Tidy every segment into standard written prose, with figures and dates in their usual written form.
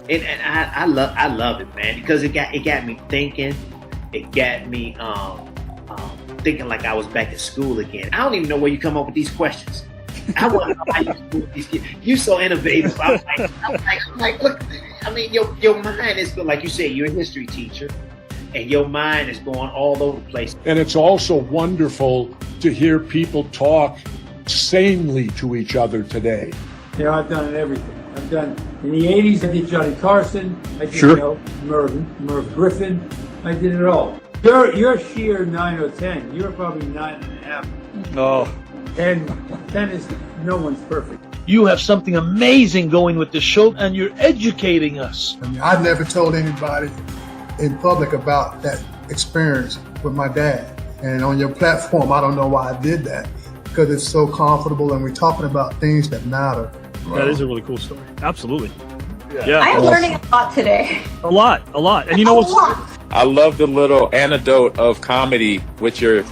And I love it, man, because it got me thinking. It got me thinking like I was back at school again. I don't even know where you come up with these questions. I want to know how you do with these kids. You're so innovative. I'm like, look. I mean, your mind is good. Like you said, you're a history teacher, and your mind is going all over the place. And it's also wonderful to hear people talk sanely to each other today. You know, I've done everything. I've done, in the 80s, I did Johnny Carson. I did, Merv Griffin. I did it all. You're sheer 9 or 10. You're probably 9.5. Oh. And 10 is, no one's perfect. You have something amazing going with the show, and you're educating us. I mean, I've never told anybody in public about that experience with my dad. And on your platform, I don't know why I did that, because it's so comfortable and we're talking about things that matter. That is a really cool story. Absolutely. Yeah. I'm learning a lot today. A lot. And you know what's... I love the little anecdote of comedy with your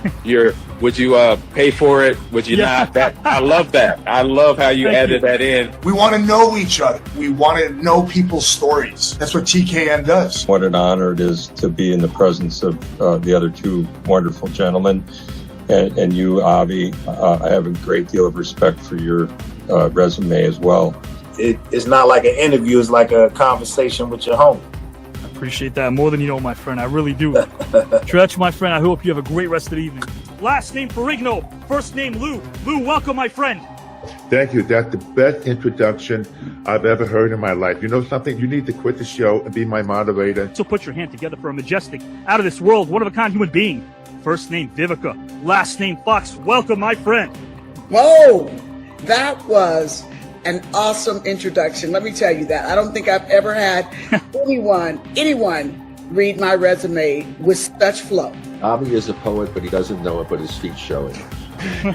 would you pay for it? Would you not? That I love that. I love how you added that in. We want to know each other. We want to know people's stories. That's what TKN does. What an honor it is to be in the presence of the other two wonderful gentlemen. And you, Avi, I have a great deal of respect for your resume as well. It's not like an interview. It's like a conversation with your homie. Appreciate that more than you know, my friend. I really do. Tretch, my friend, I hope you have a great rest of the evening. Last name Ferrigno, first name Lou. Lou, welcome, my friend. Thank you. That's the best introduction I've ever heard in my life. You know something? You need to quit the show and be my moderator. So put your hand together for a majestic, out of this world, one-of-a-kind human being. First name Vivica, last name Fox. Welcome, my friend. Whoa, that was an awesome introduction. Let me tell you that. I don't think I've ever had anyone read my resume with such flow. Avi is a poet, but he doesn't know it, but his feet show it.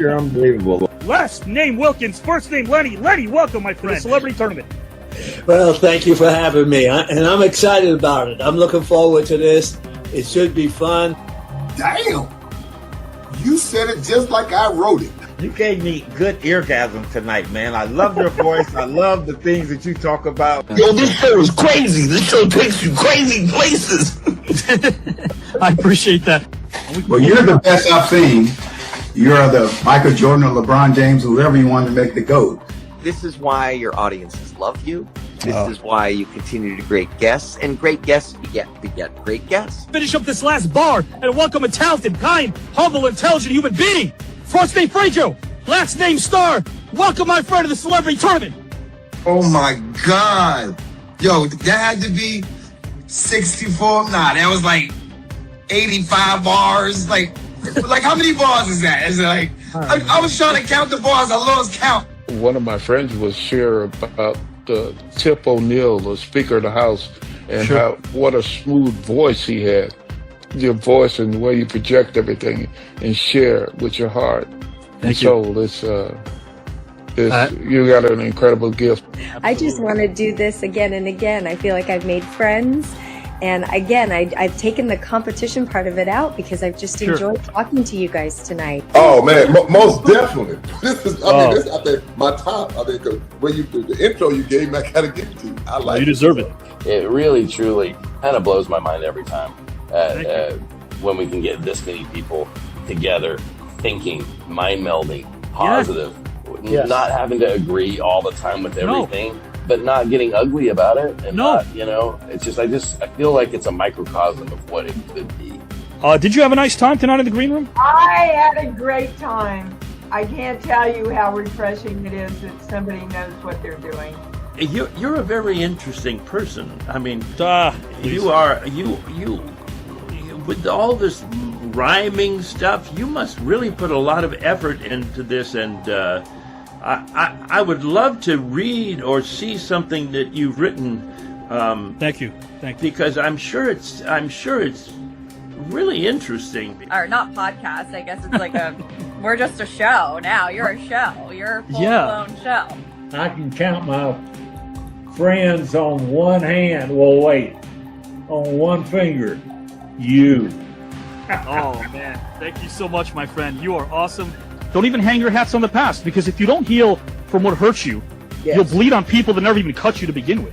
You're unbelievable. Last name Wilkins, first name Lenny. Lenny, welcome, my friend. Celebrity Tournament. Well, thank you for having me, and I'm excited about it. I'm looking forward to this. It should be fun. Damn! You said it just like I wrote it. You gave me good eargasm tonight, man. I love your voice. I love the things that you talk about. Yo, this show is crazy. This show takes you crazy places. I appreciate that. Well, you're the best I've seen. You're the Michael Jordan or LeBron James, whoever you want to make the GOAT. This is why your audiences love you. This is why you continue to great guests, and great guests beget great guests. Finish up this last bar and welcome a talented, kind, humble, intelligent human being. First name Frejo, last name Star. Welcome, my friend, to the Celebrity Tournament. Oh my God. Yo, that had to be 64. Nah, that was like 85 bars. Like how many bars is that? Is it like, I was trying to count the bars. I lost count. One of my friends was share about Tip O'Neill, the Speaker of the House, and what a smooth voice he had. Your voice and the way you project everything and share with your heart and soul. It's you got an incredible gift. I just want to do this again and again. I feel like I've made friends. And again, I've taken the competition part of it out because I've just enjoyed talking to you guys tonight. Oh man, most definitely. This is, this I think my top. I think when the intro you gave me, I gotta give it to you. I like. You deserve it. It really, truly kind of blows my mind every time when we can get this many people together, thinking, mind melding, positive, not having to agree all the time with everything. But not getting ugly about it, and not, it's just I feel like it's a microcosm of what it could be. Did you have a nice time tonight in the green room? I had a great time. I can't tell you how refreshing it is that somebody knows what they're doing. You're a very interesting person. I mean, you are with all this rhyming stuff. You must really put a lot of effort into this, and. I would love to read or see something that you've written. Thank you. Because I'm sure it's really interesting. Or not podcast. I guess it's like we're just a show now. You're a show. You're a full-blown show. I can count my friends on one hand. Well, wait, on one finger. You. Oh man, thank you so much, my friend. You are awesome. Don't even hang your hats on the past, because if you don't heal from what hurts you, you'll bleed on people that never even cut you to begin with.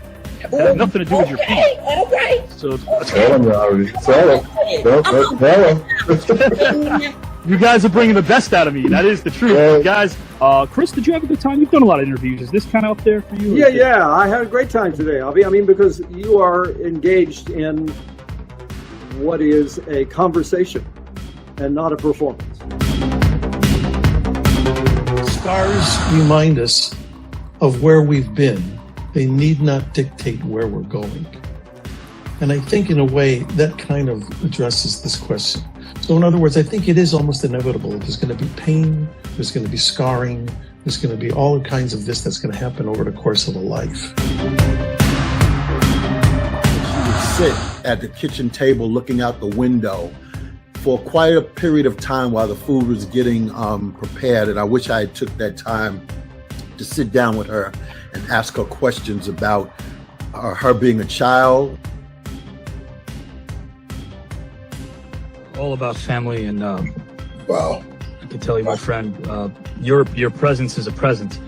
It had nothing to do with your feet. All right. So Tell him, Robbie. Tell him. Tell him. you guys are bringing the best out of me. That is the truth. Yeah. Guys, Chris, did you have a good time? You've done a lot of interviews. Is this kind of up there for you? Yeah. I had a great time today, Avi. I mean, because you are engaged in what is a conversation and not a performance. Scars remind us of where we've been. They need not dictate where we're going. And I think in a way that kind of addresses this question. So in other words, I think it is almost inevitable. There's going to be pain, there's going to be scarring, there's going to be all kinds of this that's going to happen over the course of a life. She would sit at the kitchen table looking out the window for quite a period of time while the food was getting prepared. And I wish I had took that time to sit down with her and ask her questions about her being a child. All about family and wow. I can tell you, my friend, your presence is a present,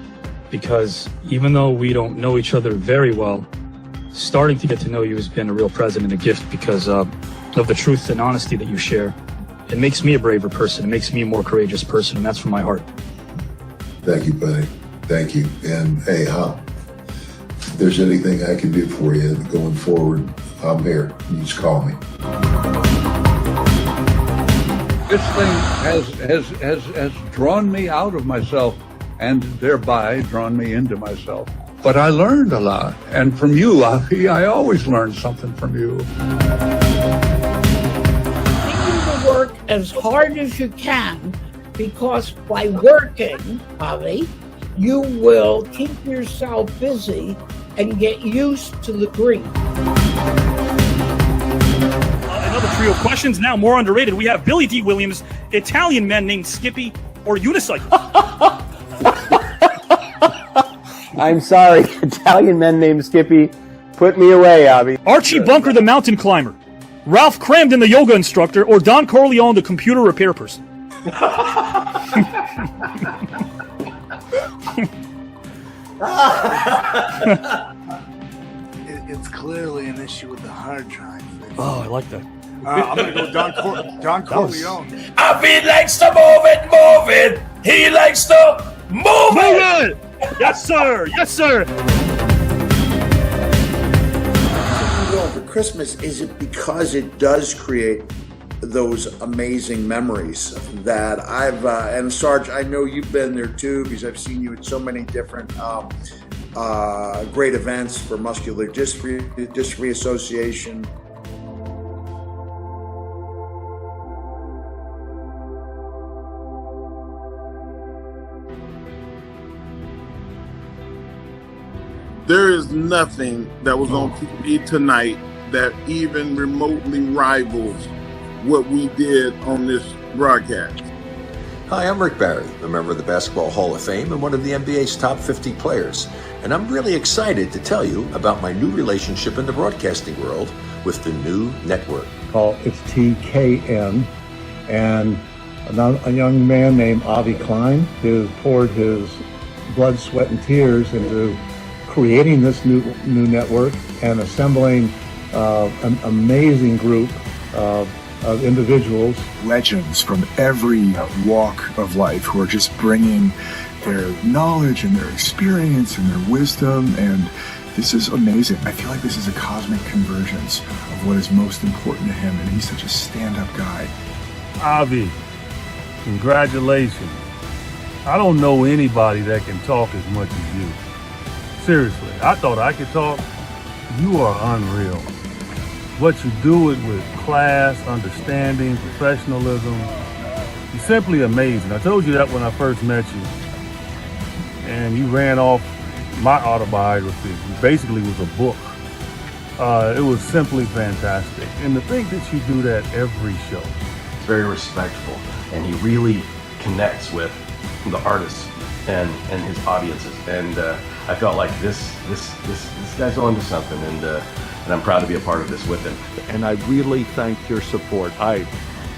because even though we don't know each other very well, starting to get to know you has been a real present and a gift because of the truth and honesty that you share. It makes me a braver person. It makes me a more courageous person, and that's from my heart. Thank you, buddy. Thank you. And hey, if there's anything I can do for you going forward, I'm here. You just call me. This thing has drawn me out of myself and thereby drawn me into myself. But I learned a lot. And from you, Avi, I always learned something from you. Work as hard as you can, because by working, Avi, you will keep yourself busy and get used to the grief. Another trio of questions, now more underrated. We have Billy D. Williams, Italian men named Skippy, or unicycle. I'm sorry, Italian men named Skippy. Put me away, Avi. Archie Bunker, the mountain climber. Ralph Cramden, the yoga instructor, or Don Corleone, the computer repair person? It's clearly an issue with the hard drive. Oh, I like that. I'm going to go Don Corleone. Avi likes to move it. He likes to move it. Yes, sir. Yes, sir. For Christmas, is it because it does create those amazing memories that and Sarge, I know you've been there too, because I've seen you at so many different great events for Muscular Dystrophy Association. There is nothing that was on TV tonight that even remotely rivals what we did on this broadcast. Hi, I'm Rick Barry, a member of the Basketball Hall of Fame and one of the NBA's top 50 players. And I'm really excited to tell you about my new relationship in the broadcasting world with the new network. It's TKN, and a young man named Avi Klein who poured his blood, sweat, and tears into creating this new network and assembling an amazing group of individuals. Legends from every walk of life who are just bringing their knowledge and their experience and their wisdom, and this is amazing. I feel like this is a cosmic convergence of what is most important to him, and he's such a stand-up guy. Avi, congratulations. I don't know anybody that can talk as much as you. Seriously, I thought I could talk. You are unreal. What you do it with class, understanding, professionalism. You're simply amazing. I told you that when I first met you. And you ran off my autobiography. It basically was a book. It was simply fantastic. And to think that you do that every show. Very respectful. And he really connects with the artists and his audiences. And I felt like this guy's onto something, and I'm proud to be a part of this with him. And I really thank your support. I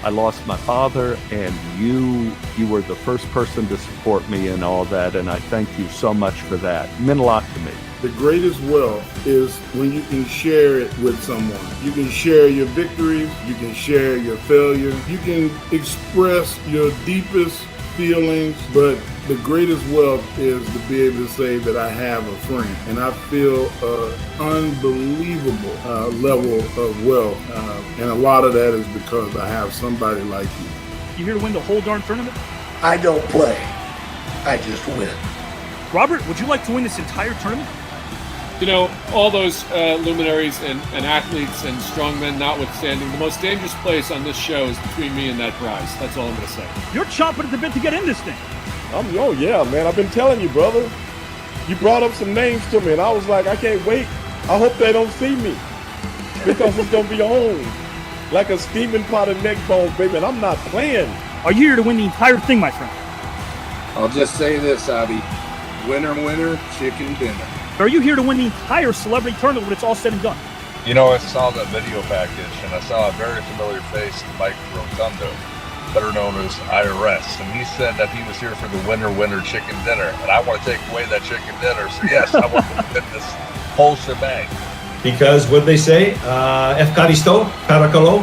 lost my father, and you were the first person to support me and all that, and I thank you so much for that. It meant a lot to me. the greatest wealth is when you can share it with someone. You can share your victories, you can share your failures, you can express your deepest feelings, but the greatest wealth is to be able to say that I have a friend. And I feel an unbelievable level of wealth. And a lot of that is because I have somebody like you. You here to win the whole darn tournament? I don't play. I just win. Robert, would you like to win this entire tournament? You know, all those luminaries and athletes and strongmen notwithstanding, the most dangerous place on this show is between me and that prize. That's all I'm going to say. You're chomping at the bit to get in this thing. Oh, yeah, man. I've been telling you, brother. You brought up some names to me, and I was like, I can't wait. I hope they don't see me because it's going to be on like a steaming pot of neck bones, baby, and I'm not playing. Are you here to win the entire thing, my friend? I'll just say this, Avi. Winner, winner, chicken dinner. Are you here to win the entire celebrity tournament when it's all said and done? You know, I saw that video package, and I saw a very familiar face, Mike Rotundo, better known as IRS, and he said that he was here for the winner, winner chicken dinner, and I want to take away that chicken dinner, so yes, I want to win this whole shebang. Because what they say, Efkaristo, Parakalo,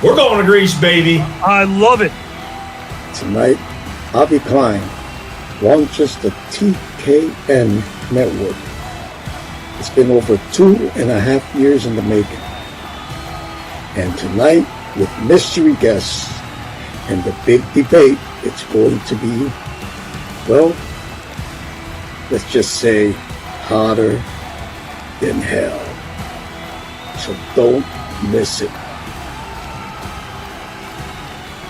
we're going to Greece, baby. I love it. Tonight, Avi Klein launches the TKN network. It's been over 2.5 years in the making. And tonight, with mystery guests and the big debate, it's going to be, well, let's just say hotter than hell. So don't miss it.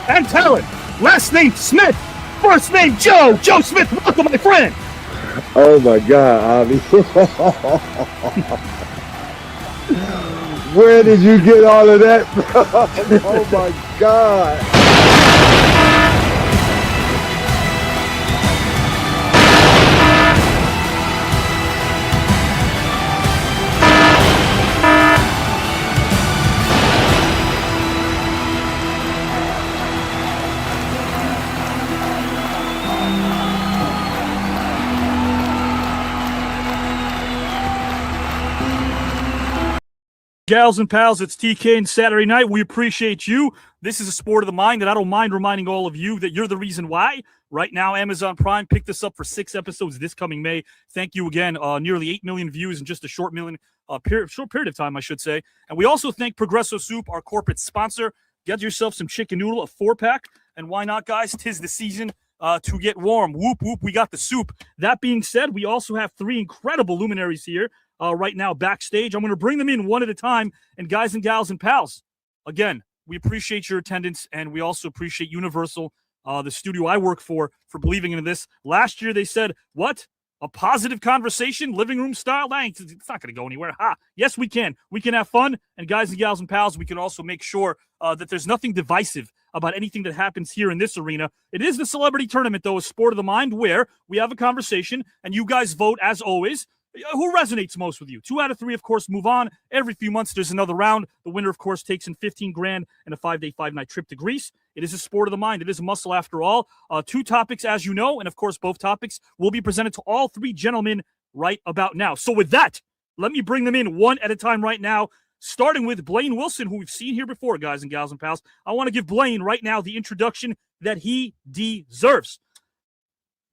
And talent, last name Smith, first name Joe Smith. Welcome, my friend. Oh, my God, Avi. Where did you get all of that from? Oh, my God. Gals and pals, it's TKN Saturday night. We appreciate you. This is a sport of the mind, and I don't mind reminding all of you that you're the reason why. Right now, Amazon Prime picked this up for 6 episodes this coming May. Thank you again. Nearly 8 million views in just a short period of time, I should say. And we also thank Progresso Soup, our corporate sponsor. Get yourself some chicken noodle, a 4-pack. And why not, guys? 'Tis the season to get warm. Whoop, whoop, we got the soup. That being said, we also have 3 incredible luminaries here right now backstage. I'm going to bring them in one at a time. And guys and gals and pals, again, we appreciate your attendance, and we also appreciate Universal, the studio I work for believing in this. Last year they said, what? A positive conversation, living room style? It's not going to go anywhere. Yes, we can. We can have fun. And guys and gals and pals, we can also make sure that there's nothing divisive about anything that happens here in this arena. It is the celebrity tournament, though, a sport of the mind where we have a conversation and you guys vote, as always. Who resonates most with you? 2 out of 3, of course, move on. Every few months, there's another round. The winner, of course, takes in $15,000 and a 5-day, 5-night trip to Greece. It is a sport of the mind. It is a muscle after all. 2 topics, as you know, and of course, both topics will be presented to all 3 gentlemen right about now. So with that, let me bring them in one at a time right now, starting with Blaine Wilson, who we've seen here before, guys and gals and pals. I want to give Blaine right now the introduction that he deserves.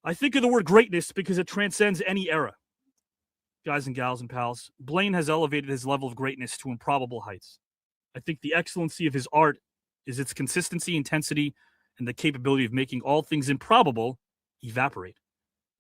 I think of the word greatness because it transcends any era. Guys and gals and pals, Blaine has elevated his level of greatness to improbable heights. I think the excellency of his art is its consistency, intensity, and the capability of making all things improbable evaporate.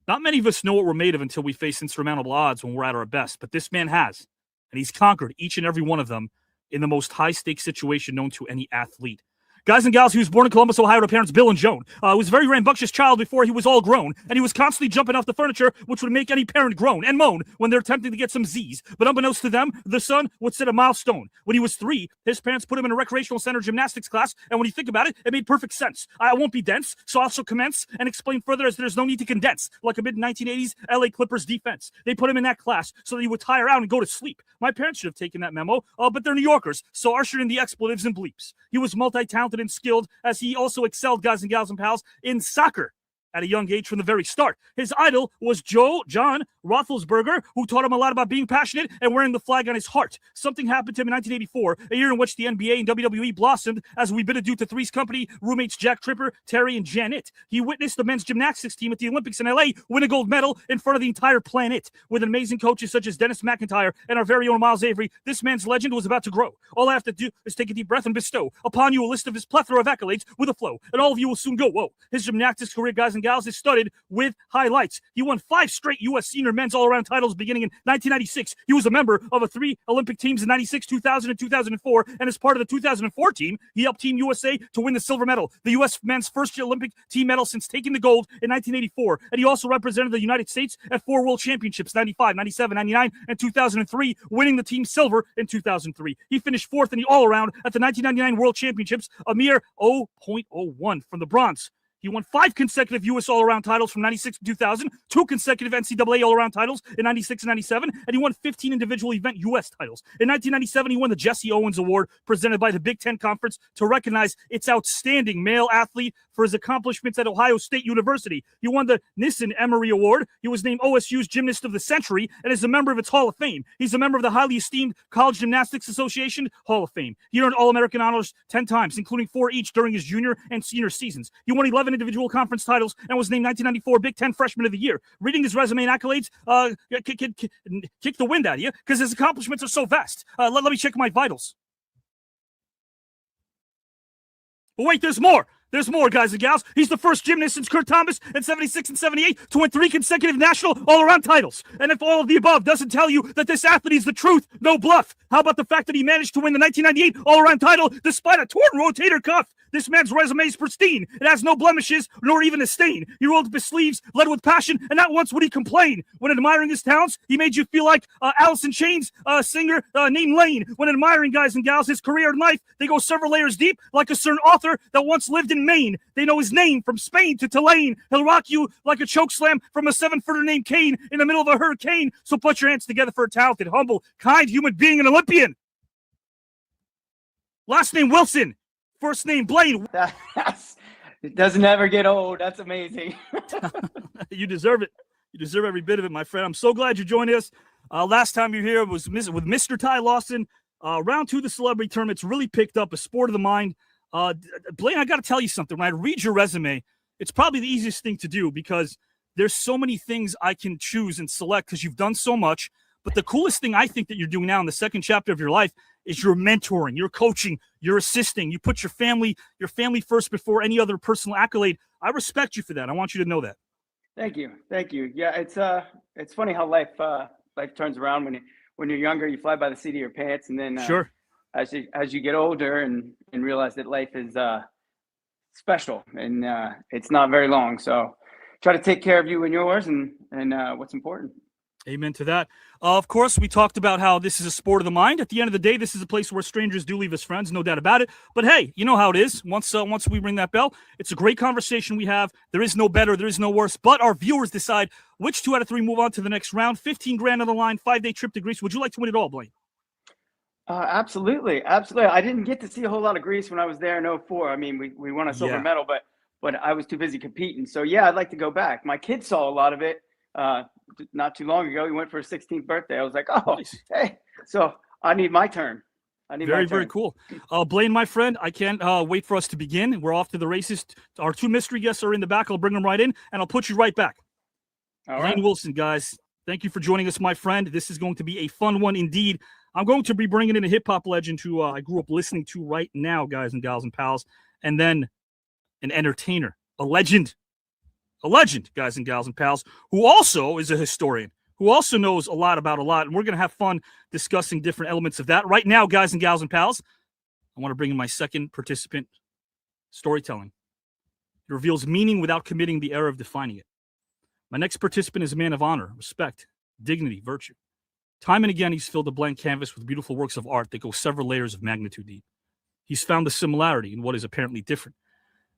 Not many of us know what we're made of until we face insurmountable odds when we're at our best, but this man has, and he's conquered each and every one of them in the most high-stakes situation known to any athlete. Guys and gals, he was born in Columbus, Ohio to parents Bill and Joan. He was a very rambunctious child before he was all grown, and he was constantly jumping off the furniture, which would make any parent groan and moan when they're attempting to get some Z's. But unbeknownst to them, the son would set a milestone. When he was 3, his parents put him in a recreational center gymnastics class, and when you think about it, it made perfect sense. I won't be dense, so I'll also commence and explain further as there's no need to condense, like a mid-1980s LA Clippers defense. They put him in that class so that he would tire out and go to sleep. My parents should have taken that memo, but they're New Yorkers, so ushered in the expletives and bleeps. He was multi-talented and skilled, as he also excelled, guys and gals and pals, in soccer. at a young age from the very start. His idol was John Roethlisberger, who taught him a lot about being passionate and wearing the flag on his heart. Something happened to him in 1984, a year in which the NBA and WWE blossomed, as we bid adieu to Three's company roommates Jack Tripper, Terry, and Janet. He witnessed the men's gymnastics team at the Olympics in LA win a gold medal in front of the entire planet. With amazing coaches such as Dennis McIntyre and our very own Miles Avery, this man's legend was about to grow. All I have to do is take a deep breath and bestow upon you a list of his plethora of accolades with a flow, and all of you will soon go, whoa. His gymnastics career, guys and gals, is studded with highlights. He won 5 straight U.S. senior men's all-around titles beginning in 1996. He was a member of 3 Olympic teams in 96, 2000, and 2004, and as part of the 2004 team, he helped Team USA to win the silver medal, the U.S. men's first Olympic team medal since taking the gold in 1984, and he also represented the United States at 4 World Championships, 95, 97, 99, and 2003, winning the team silver in 2003. He finished 4th in the all-around at the 1999 World Championships, a mere 0.01 from the bronze. He won 5 consecutive U.S. all-around titles from 96 to 2000, 2 consecutive NCAA all-around titles in 96 and 97, and he won 15 individual event U.S. titles. In 1997, he won the Jesse Owens Award presented by the Big Ten Conference to recognize its outstanding male athlete for his accomplishments at Ohio State University. He won the Nissen Emery Award. He was named OSU's Gymnast of the Century and is a member of its Hall of Fame. He's a member of the highly esteemed College Gymnastics Association Hall of Fame. He earned All-American honors 10 times, including 4 each during his junior and senior seasons. He won 11 individual conference titles and was named 1994 Big Ten Freshman of the Year. Reading his resume and accolades kick the wind out of you because his accomplishments are so vast. Let me check my vitals. But wait, there's more. There's more, guys and gals. He's the first gymnast since Kurt Thomas in 76 and 78 to win 3 consecutive national all-around titles. And if all of the above doesn't tell you that this athlete is the truth, no bluff. How about the fact that he managed to win the 1998 all-around title despite a torn rotator cuff? This man's resume is pristine. It has no blemishes, nor even a stain. He rolled up his sleeves, led with passion, and not once would he complain. When admiring his talents, he made you feel like Alice in Chains singer named Lane. When admiring, guys and gals, his career and life, they go several layers deep, like a certain author that once lived in Maine. They know his name from Spain to Tulane. He'll rock you like a chokeslam from a 7-footer named Kane in the middle of a hurricane. So put your hands together for a talented, humble, kind human being, an Olympian. Last name Wilson. First name Blaine. It doesn't ever get old. That's amazing. You deserve it. You deserve every bit of it, my friend. I'm so glad you joined us. Last time you were here was with Mr. Ty Lawson. Round 2 of the celebrity tournament's really picked up, a sport of the mind. Blaine, I got to tell you something. When I read your resume, it's probably the easiest thing to do because there's so many things I can choose and select because you've done so much. But the coolest thing I think that you're doing now in the second chapter of your life is you're mentoring, you're coaching, you're assisting. You put your family first before any other personal accolade. I respect you for that. I want you to know that. Thank you. Yeah, it's funny how life turns around when you're younger. You fly by the seat of your pants, and then sure. As you get older and realize that life is special and it's not very long. So try to take care of you and yours and what's important. Amen to that. Of course, we talked about how this is a sport of the mind. At the end of the day, this is a place where strangers do leave us friends, no doubt about it. But hey, you know how it is. Once we ring that bell, it's a great conversation we have. There is no better, there is no worse. But our viewers decide which 2 out of 3 move on to the next round. 15 grand on the line, 5-day trip to Greece. Would you like to win it all, Blaine? Absolutely. I didn't get to see a whole lot of Greece when I was there in 2004. I mean, we won a silver medal, but I was too busy competing. So yeah, I'd like to go back. My kid saw a lot of it. Not too long ago, he went for his 16th birthday. I was like, oh, nice. Hey, so I need my turn. Very cool. Blaine, my friend, I can't wait for us to begin. We're off to the races. Our 2 mystery guests are in the back. I'll bring them right in, and I'll put you right back. All Blaine right. Wilson, guys, thank you for joining us, my friend. This is going to be a fun one indeed. I'm going to be bringing in a hip-hop legend who I grew up listening to right now, guys and gals and pals, and then an entertainer, a legend, guys and gals and pals, who also is a historian, who also knows a lot about a lot. And we're going to have fun discussing different elements of that. Right now, guys and gals and pals, I want to bring in my second participant, storytelling. It reveals meaning without committing the error of defining it. My next participant is a man of honor, respect, dignity, virtue. Time and again, he's filled a blank canvas with beautiful works of art that go several layers of magnitude deep. He's found the similarity in what is apparently different,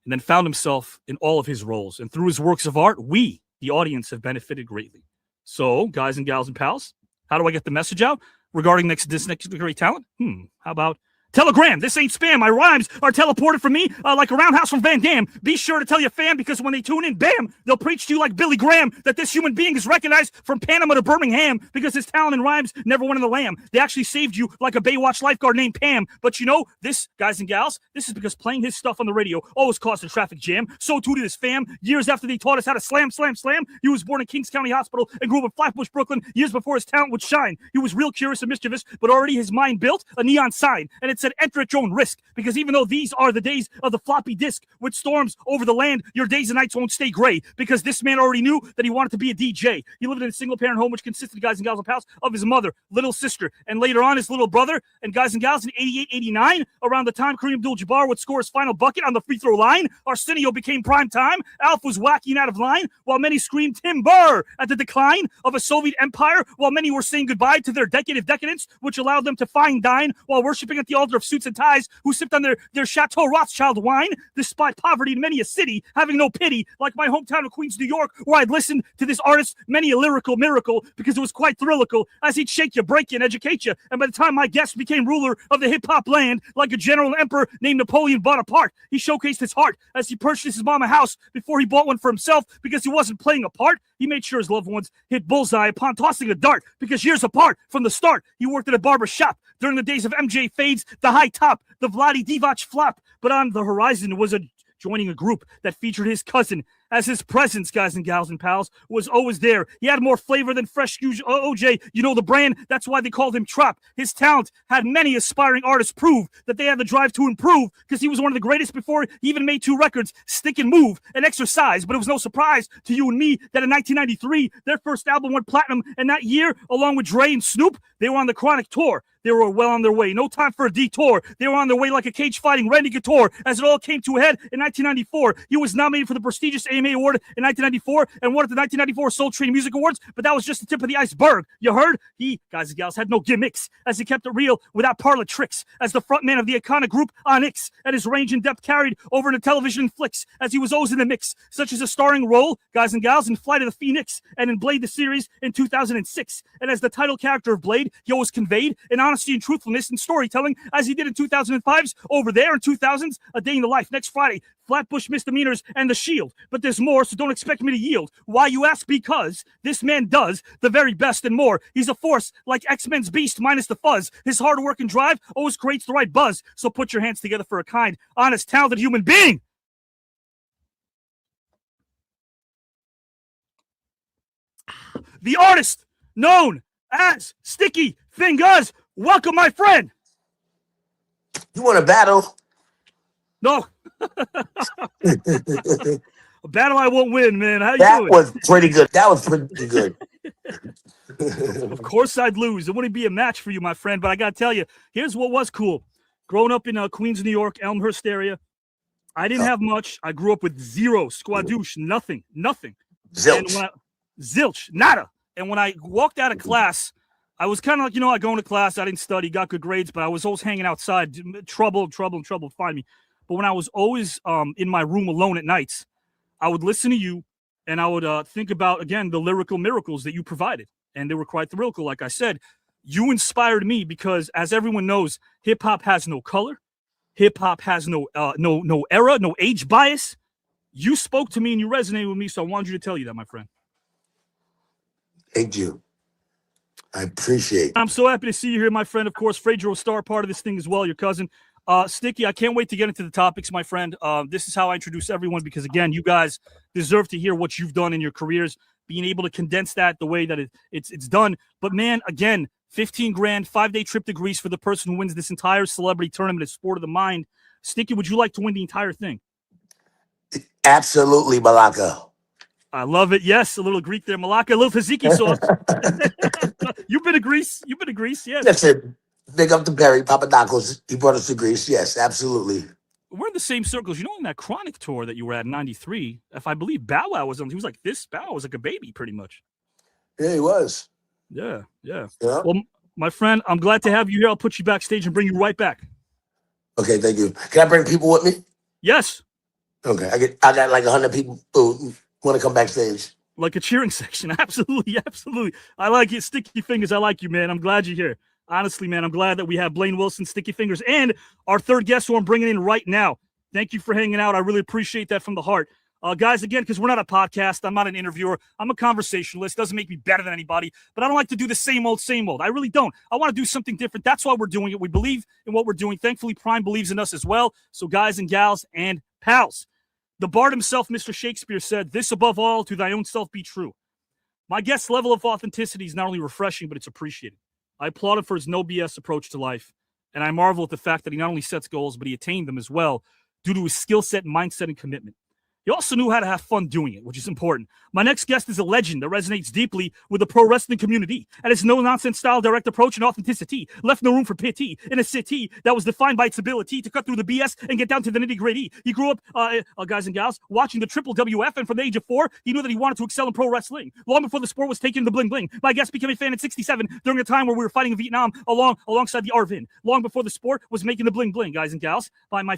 and then found himself in all of his roles. And through his works of art, we, the audience, have benefited greatly. So, guys and gals and pals, how do I get the message out regarding this next great talent? How about Telegram, this ain't spam. My rhymes are teleported from me like a roundhouse from Van Damme. Be sure to tell your fam, because when they tune in, bam, they'll preach to you like Billy Graham that this human being is recognized from Panama to Birmingham because his talent and rhymes never went in the lamb. They actually saved you like a Baywatch lifeguard named Pam. But you know, this, guys and gals, this is because playing his stuff on the radio always caused a traffic jam. So too did his fam. Years after they taught us how to slam, slam, slam, he was born in Kings County Hospital and grew up in Flatbush, Brooklyn, years before his talent would shine. He was real curious and mischievous, but already his mind built a neon sign, and it said, enter at your own risk, because even though these are the days of the floppy disk with storms over the land, your days and nights won't stay gray, because this man already knew that he wanted to be a DJ. He lived in a single-parent home, which consisted, guys and gals, of house of his mother, little sister, and later on his little brother. And guys and gals, in 88-89, around the time Kareem Abdul-Jabbar would score his final bucket on the free throw line, Arsenio became prime time. Alf was wacky and out of line, while many screamed timber at the decline of a Soviet empire, while many were saying goodbye to their decade of decadence, which allowed them to fine dine while worshiping at the altar of suits and ties, who sipped on their Chateau Rothschild wine, despite poverty in many a city, having no pity, like my hometown of Queens, New York, where I'd listened to this artist many a lyrical miracle, because it was quite thrillical, as he'd shake you, break you, and educate you. And by the time my guest became ruler of the hip-hop land, like a general emperor named Napoleon Bonaparte, he showcased his heart as he purchased his mom a house before he bought one for himself, because he wasn't playing a part. He made sure his loved ones hit bullseye upon tossing a dart, because years apart from the start, he worked at a barber shop during the days of MJ Fades, the high top, the Vladi Divac flop. But on the horizon was joining a group that featured his cousin, as his presence, guys and gals and pals, was always there. He had more flavor than fresh OJ. You know the brand. That's why they called him Trap. His talent had many aspiring artists prove that they had the drive to improve, because he was one of the greatest before he even made 2 records, Stick and Move and Exercise. But it was no surprise to you and me that in 1993, their first album went platinum. And that year, along with Dre and Snoop, they were on the Chronic Tour. They were well on their way. No time for a detour. They were on their way like a cage-fighting Randy Couture. As it all came to a head in 1994, he was nominated for the prestigious AMA Award in 1994 and won at the 1994 Soul Train Music Awards, but that was just the tip of the iceberg. You heard? He, guys and gals, had no gimmicks, as he kept it real without parlor tricks, as the frontman of the iconic group Onyx, and his range and depth carried over into television and flicks, as he was always in the mix, such as a starring role, guys and gals, in Flight of the Phoenix and in Blade the series in 2006. And as the title character of Blade, he always conveyed an honesty and truthfulness in storytelling, as he did in 2005's Over There, in 2000's A Day in the Life, next Friday, Flatbush Misdemeanors, and The Shield. But there's more, so don't expect me to yield. Why, you ask? Because this man does the very best and more. He's a force like X-Men's Beast minus the fuzz. His hard work and drive always creates the right buzz. So put your hands together for a kind, honest, talented human being. The artist known as Sticky Fingaz. Welcome, my friend. You want to battle? No. A battle I won't win, man. How you That doing? was pretty good. That was pretty good. Of course I'd lose. It wouldn't be a match for you, my friend. But I got to tell you, here's what was cool. Growing up in Queens, New York, Elmhurst area, I didn't have much. I grew up with zero, squadouche, nothing. Zilch. Zilch, nada. And when I walked out of class, I was kind of like, I go into class, I didn't study, got good grades, but I was always hanging outside. Trouble would find me. But when I was always in my room alone at nights, I would listen to you, and I would think about, again, the lyrical miracles that you provided. And they were quite lyrical. Like I said, you inspired me because, as everyone knows, hip-hop has no color. Hip-hop has no era, no age bias. You spoke to me and you resonated with me, so I wanted you to tell you that, my friend. Thank you. I appreciate it. I'm so happy to see you here, my friend. Of course, Fred, you're a star part of this thing as well, your cousin. Sticky, I can't wait to get into the topics, my friend. This is how I introduce everyone because, again, you guys deserve to hear what you've done in your careers, being able to condense that the way that it's done. But, man, again, 15 grand, 5-day trip to Greece for the person who wins this entire celebrity tournament at Sport of the Mind. Sticky, would you like to win the entire thing? Absolutely, Malaka. I love it. Yes, a little Greek there, Malaka, a little tzatziki sauce. You've been to Greece. Yes. That's it. Big up to Barry Papadakos. He brought us to Greece. Yes, absolutely. We're in the same circles. You know, in that Chronic tour that you were at in 93, if I believe Bow Wow was on, he was like this. Bow Wow was like a baby, pretty much. Yeah, he was. Yeah. Well, my friend, I'm glad to have you here. I'll put you backstage and bring you right back. Okay, thank you. Can I bring people with me? Yes. Okay, I got like 100 people who want to come backstage. Like a cheering section. Absolutely. I like it. Sticky Fingers. I like you, man. I'm glad you're here. Honestly, man, I'm glad that we have Blaine Wilson, Sticky Fingers, and our third guest who I'm bringing in right now. Thank you for hanging out. I really appreciate that from the heart. Guys, again, because we're not a podcast, I'm not an interviewer. I'm a conversationalist. Doesn't make me better than anybody, but I don't like to do the same old, same old. I really don't. I want to do something different. That's why we're doing it. We believe in what we're doing. Thankfully, Prime believes in us as well. So guys and gals and pals, the bard himself, Mr. Shakespeare, said, "This above all, to thy own self be true." My guest's level of authenticity is not only refreshing, but it's appreciated. I applaud him for his no BS approach to life, and I marvel at the fact that he not only sets goals, but he attained them as well due to his skill set, mindset, and commitment. He also knew how to have fun doing it, which is important. My next guest is a legend that resonates deeply with the pro wrestling community, and his no-nonsense style, direct approach, and authenticity left no room for pity in a city that was defined by its ability to cut through the BS and get down to the nitty-gritty. He grew up, guys and gals, watching the Triple WF, and from the age of 4, he knew that he wanted to excel in pro wrestling. Long before the sport was taken to bling-bling, my guest became a fan at 67 during a time where we were fighting in Vietnam alongside the Arvin. Long before the sport was making the bling-bling, guys and gals. My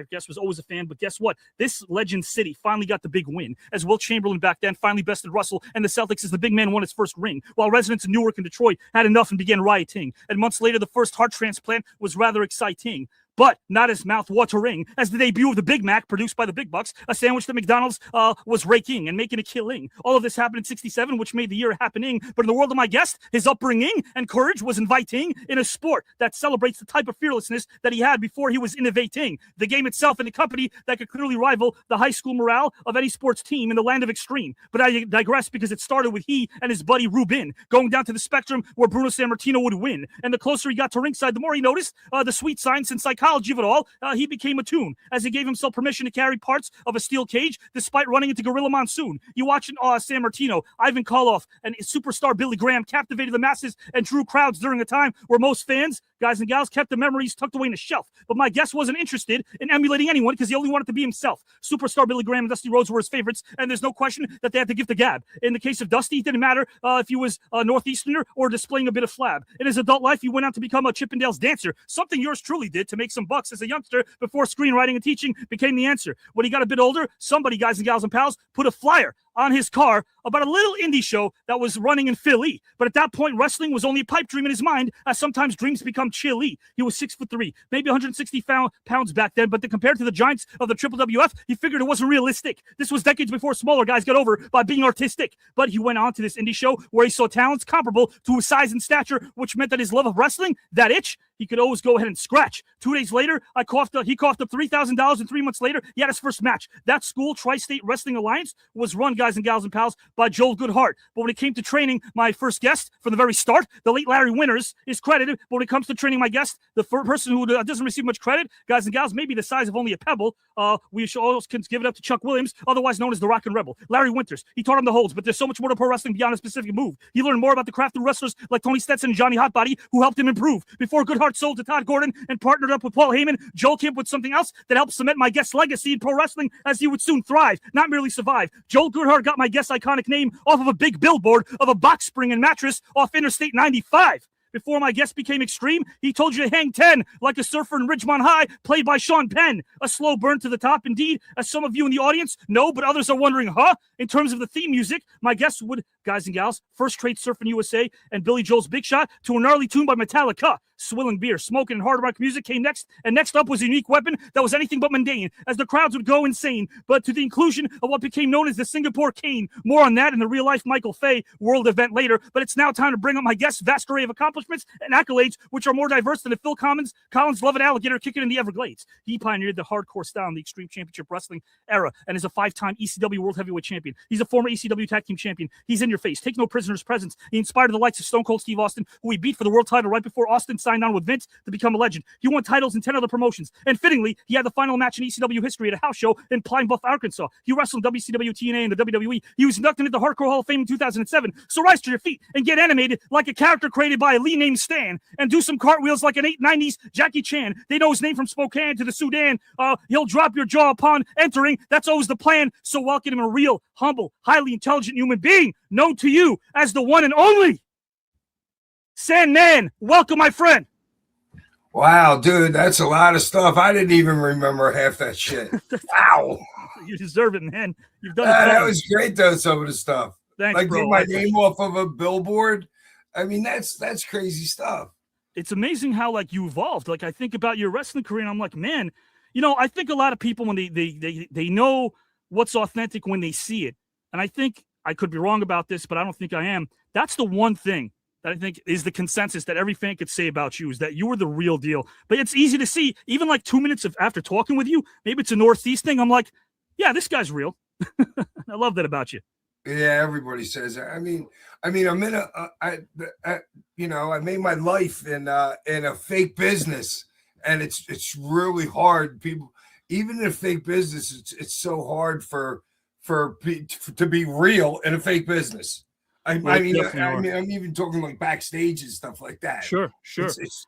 guest was always a fan, but guess what? This legend city finally got the big win, as Will Chamberlain back then finally bested Russell and the Celtics as the big man won his first ring, while residents in Newark and Detroit had enough and began rioting. And months later, the first heart transplant was rather exciting, but not as mouth-watering as the debut of the Big Mac, produced by the Big Bucks, a sandwich that McDonald's was raking and making a killing. All of this happened in 67, which made the year happening. But in the world of my guest, his upbringing and courage was inviting in a sport that celebrates the type of fearlessness that he had before he was innovating. The game itself and a company that could clearly rival the high school morale of any sports team in the land of extreme. But I digress, because it started with he and his buddy Rubin going down to the spectrum where Bruno Sammartino would win. And the closer he got to ringside, the more he noticed the sweet science and psychology of it all. He became attuned as he gave himself permission to carry parts of a steel cage despite running into Gorilla Monsoon. You watch Sammartino, Ivan Koloff, and superstar Billy Graham captivated the masses and drew crowds during a time where most fans, guys and gals, kept the memories tucked away in a shelf. But my guest wasn't interested in emulating anyone because he only wanted to be himself. Superstar Billy Graham and Dusty Rhodes were his favorites, and there's no question that they had to give the gab. In the case of Dusty, it didn't matter if he was a Northeasterner or displaying a bit of flab. In his adult life, he went on to become a Chippendales dancer, something yours truly did to make some bucks as a youngster before screenwriting and teaching became the answer. When he got a bit older, somebody, guys and gals and pals, put a flyer on his car about a little indie show that was running in Philly. But at that point, wrestling was only a pipe dream in his mind, as sometimes dreams become chilly. He was 6'3", maybe 160 pounds back then, but compared to the giants of the Triple WF, he figured it wasn't realistic. This was decades before smaller guys got over by being artistic. But he went on to this indie show where he saw talents comparable to his size and stature, which meant that his love of wrestling, that itch, he could always go ahead and scratch. 2 days later, he coughed up $3,000, and 3 months later, he had his first match. That school, Tri-State Wrestling Alliance, was run, guys and gals and pals, by Joel Goodhart. But when it came to training my first guest from the very start, the late Larry Winters is credited. But when it comes to training my guest, the person who doesn't receive much credit, guys and gals, maybe the size of only a pebble, we should always give it up to Chuck Williams, otherwise known as the Rockin' Rebel. Larry Winters, he taught him the holds, but there's so much more to pro wrestling beyond a specific move. He learned more about the craft through wrestlers like Tony Stetson and Johnny Hotbody, who helped him improve. Before Goodhart sold to Todd Gordon and partnered up with Paul Heyman, Joel came up with something else that helped cement my guest's legacy in pro wrestling, as he would soon thrive, not merely survive. Joel Goodhart got my guest's iconic name off of a big billboard of a box spring and mattress off Interstate 95. Before my guest became extreme, he told you to hang 10 like a surfer in Ridgemont High, played by Sean Penn. A slow burn to the top, indeed, as some of you in the audience know, but others are wondering, In terms of the theme music, my guest would, guys and gals, first trade Surfin' USA and Billy Joel's Big Shot to a gnarly tune by Metallica. Swilling beer, smoking, and hard rock music came next, and next up was a unique weapon that was anything but mundane, as the crowds would go insane, but to the inclusion of what became known as the Singapore Cane. More on that in the real-life Michael Fay world event later, but it's now time to bring up my guest's vast array of accomplishments and accolades, which are more diverse than the Phil Collins loving alligator kicking in the Everglades. He pioneered the hardcore style in the Extreme Championship Wrestling era and is a 5-time ECW World Heavyweight Champion. He's a former ECW Tag Team Champion. He's in your face. Take no prisoners presence. He inspired the likes of Stone Cold Steve Austin, who he beat for the world title right before Austin signed on with Vince to become a legend. He won titles in 10 other promotions, and fittingly, he had the final match in ECW history at a house show in Pine Bluff, Arkansas. He wrestled WCW, TNA, and the WWE. He was inducted into the Hardcore Hall of Fame in 2007. So rise to your feet and get animated like a character created by a Lee named Stan, and do some cartwheels like an 890s Jackie Chan. They know his name from Spokane to the Sudan. He'll drop your jaw upon entering. That's always the plan. So welcome him, a real, humble, highly intelligent human being, known to you as the one and only Sandman. Welcome, my friend. Wow, dude, that's a lot of stuff. I didn't even remember half that shit. Wow. You deserve it, man. You've done it. That was great, though, some of the stuff. Thanks, like bro. get my name off of a billboard. I mean, that's crazy stuff. it's amazing how like you evolved. Like I think about your wrestling career and I'm like, man, you know, I think a lot of people when they know what's authentic when they see it. And I think I could be wrong about this, but I don't think I am. That's the one thing that I think is the consensus that every fan could say about you is that you were the real deal. But it's easy to see, even like 2 minutes after talking with you, maybe it's a Northeast thing. I'm like, yeah, this guy's real. I love that about you. Yeah, everybody says that. I mean, I'm in I made my life in a fake business, and it's really hard. People, even in a fake business, it's so hard to be real in a fake business. I mean, I'm even talking like backstage and stuff like that. Sure.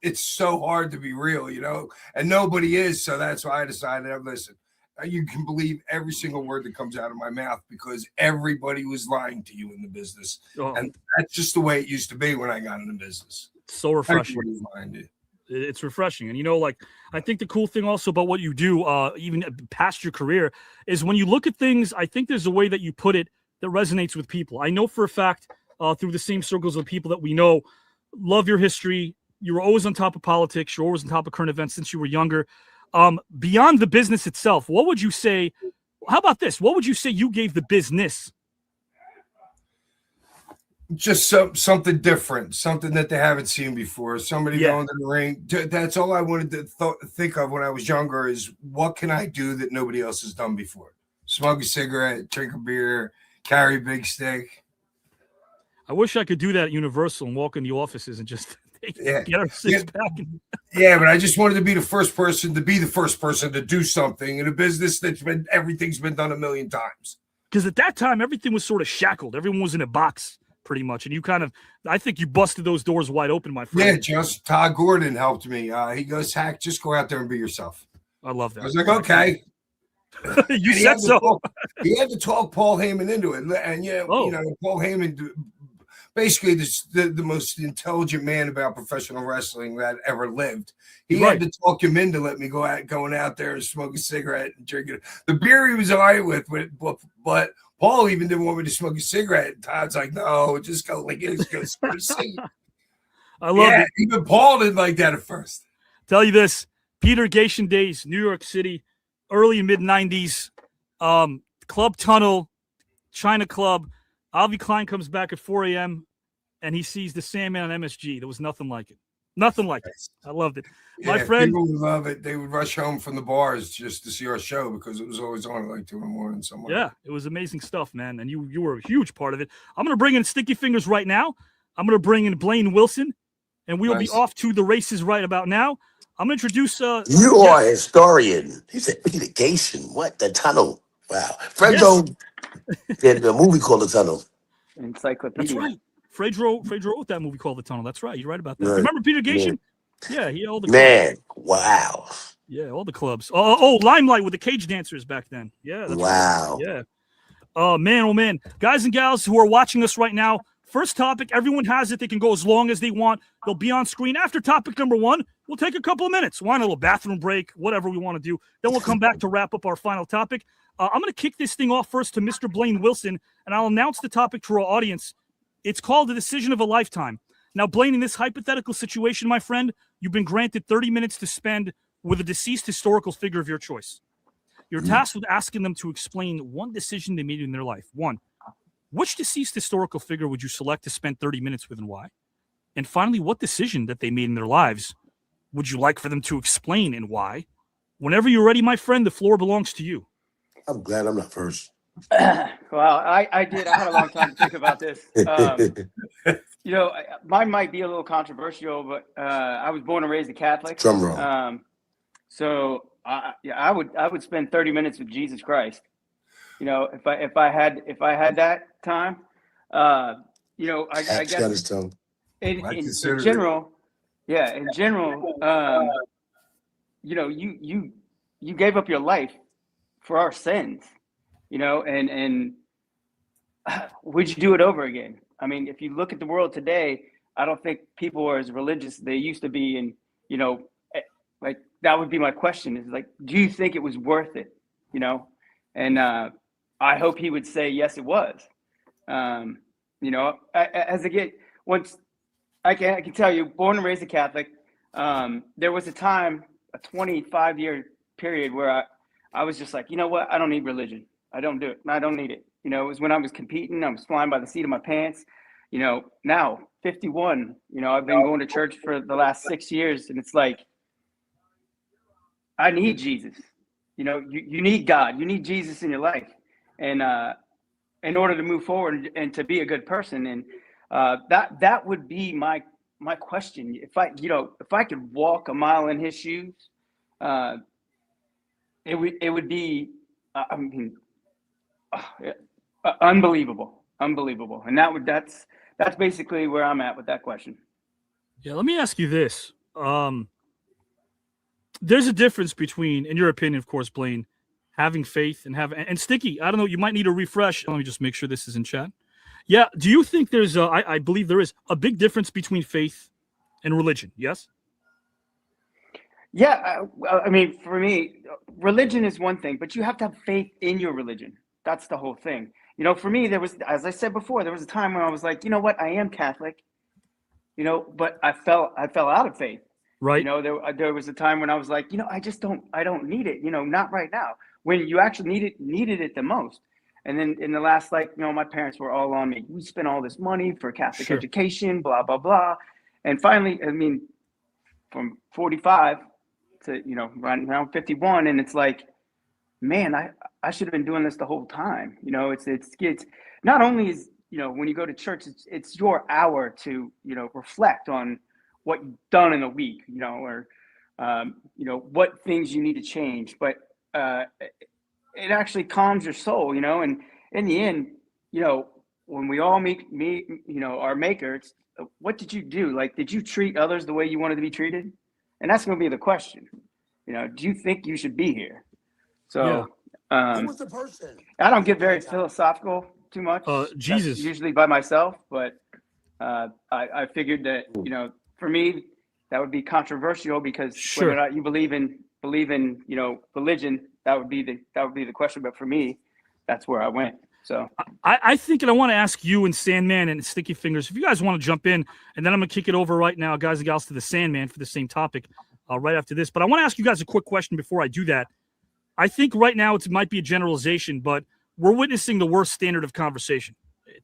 It's so hard to be real, you know, and nobody is. So that's why I decided, listen, you can believe every single word that comes out of my mouth because everybody was lying to you in the business. And that's just the way it used to be when I got in the business. So refreshing. It's refreshing. And, you know, like, I think the cool thing also about what you do, even past your career, is when you look at things, I think there's a way that you put it that resonates with people. I know for a fact, through the same circles of people that we know, love your history. You were always on top of politics. You're always on top of current events since you were younger. Beyond the business itself, what would you say? How about this? What would you say you gave the business? Just something different, something that they haven't seen before. Somebody going to the ring. That's all I wanted to think of when I was younger is what can I do that nobody else has done before? Smoke a cigarette, drink a beer, carry a big stick. I wish I could do that at Universal and walk in the offices and just get our six-pack. Yeah, but I just wanted to be the first person to do something in a business everything's been done a million times. Because at that time, everything was sort of shackled. Everyone was in a box pretty much. And you I think you busted those doors wide open, my friend. Yeah, just Todd Gordon helped me. He goes, Hack, just go out there and be yourself. I love that. I was like, okay. You said so. He had to talk Paul Heyman into it. And you know, Paul Heyman basically the most intelligent man about professional wrestling that ever lived. He had to talk him into let me going out there and smoke a cigarette and drink it. The beer he was all right with, but Paul even didn't want me to smoke a cigarette. And Todd's like, no, just go like it's go sing. I love it. Even Paul didn't like that at first. Tell you this, Peter Gatien days, New York City, early and mid 90s, Club Tunnel, China Club. Avi Klein comes back at 4 a.m. and he sees the Sandman on MSG. There was nothing like it. Nothing like it. I loved it. My friend. People would love it. They would rush home from the bars just to see our show because it was always on at like 2 a.m. somewhere. Yeah, it was amazing stuff, man. And you were a huge part of it. I'm going to bring in Sticky Fingers right now. I'm going to bring in Blaine Wilson, and we'll be off to the races right about now. I'm going to introduce. You are a historian. He said, Peter Gatien. What? The Tunnel. Wow. Fredo did a movie called The Tunnel. Encyclopedia. That's right. Fredro wrote that movie called The Tunnel. That's right. You're right about that. Right. Remember Peter Gatien? Yeah, he had all the clubs. Wow. Yeah, all the clubs. Oh, Limelight with the cage dancers back then. Yeah. That's wow. Right. Yeah. Oh man. Guys and gals who are watching us right now, first topic, everyone has it. They can go as long as they want. They'll be on screen. After topic number 1, we'll take a couple of minutes. Why not a little bathroom break, whatever we want to do. Then we'll come back to wrap up our final topic. I'm going to kick this thing off first to Mr. Blaine Wilson, and I'll announce the topic to our audience. It's called the decision of a lifetime. Now, Blaine, in this hypothetical situation, my friend, you've been granted 30 minutes to spend with a deceased historical figure of your choice. You're tasked with asking them to explain one decision they made in their life. 1, which deceased historical figure would you select to spend 30 minutes with and why? And finally, what decision that they made in their lives would you like for them to explain and why? Whenever you're ready, my friend, the floor belongs to you. I'm glad I'm not first. Well, I did. I had a long time to think about this. You know, mine might be a little controversial, but I was born and raised a Catholic. Drum roll. So I would spend 30 minutes with Jesus Christ. You know, if I had that time, you know, I guess got his tongue. In general, you know, you gave up your life for our sins, you know, and would you do it over again? I mean, if you look at the world today, I don't think people are as religious as they used to be. And, you know, like that would be my question is like, do you think it was worth it? You know? And I hope he would say, yes, it was. You know, as I get once I can tell you, born and raised a Catholic, there was a time, a 25-year period where I was just like, you know what? I don't need religion. I don't do it. I don't need it. You know, it was when I was competing. I was flying by the seat of my pants. You know, now 51, you know, I've been going to church for the last 6 years, and it's like, I need Jesus. You know, you need God. You need Jesus in your life, and in order to move forward and to be a good person. And that would be my question. If I could walk a mile in his shoes, it would be, unbelievable. And that's basically where I'm at with that question. Yeah, let me ask you this. There's a difference between, in your opinion, of course, Blaine, having faith and Sticky. I don't know. You might need a refresh. Let me just make sure this is in chat. Yeah. Do you think there's I believe there is a big difference between faith and religion? Yes. Yeah. I mean, for me, religion is one thing, but you have to have faith in your religion. That's the whole thing. You know, for me, there was, as I said before, there was a time when I was like, you know what, I am Catholic, you know, but I fell out of faith. Right. You know, there was a time when I was like, you know, I don't need it, you know, not right now, when you actually needed it the most. And then in the last, like, you know, my parents were all on me. We spent all this money for Catholic education, blah, blah, blah. And finally, I mean, from 45 to, you know, around 51, and it's like, man, I should have been doing this the whole time. You know, it's not only is, you know, when you go to church, it's your hour to, you know, reflect on what you've done in a week, you know, or, you know, what things you need to change. But it actually calms your soul, you know, and in the end, you know, when we all meet, you know, our maker, what did you do? Like, did you treat others the way you wanted to be treated? And that's going to be the question. You know, do you think you should be here? So, Who was the person? I don't get very philosophical too much. Jesus. That's usually by myself, but I figured that, you know, for me, that would be controversial because whether or not you believe in, you know, religion, that would be the question. But for me, that's where I went. So I think, and I want to ask you and Sandman and Sticky Fingers, if you guys want to jump in, and then I'm going to kick it over right now, guys and gals, to the Sandman for the same topic right after this. But I want to ask you guys a quick question before I do that. I think right now it might be a generalization, but we're witnessing the worst standard of conversation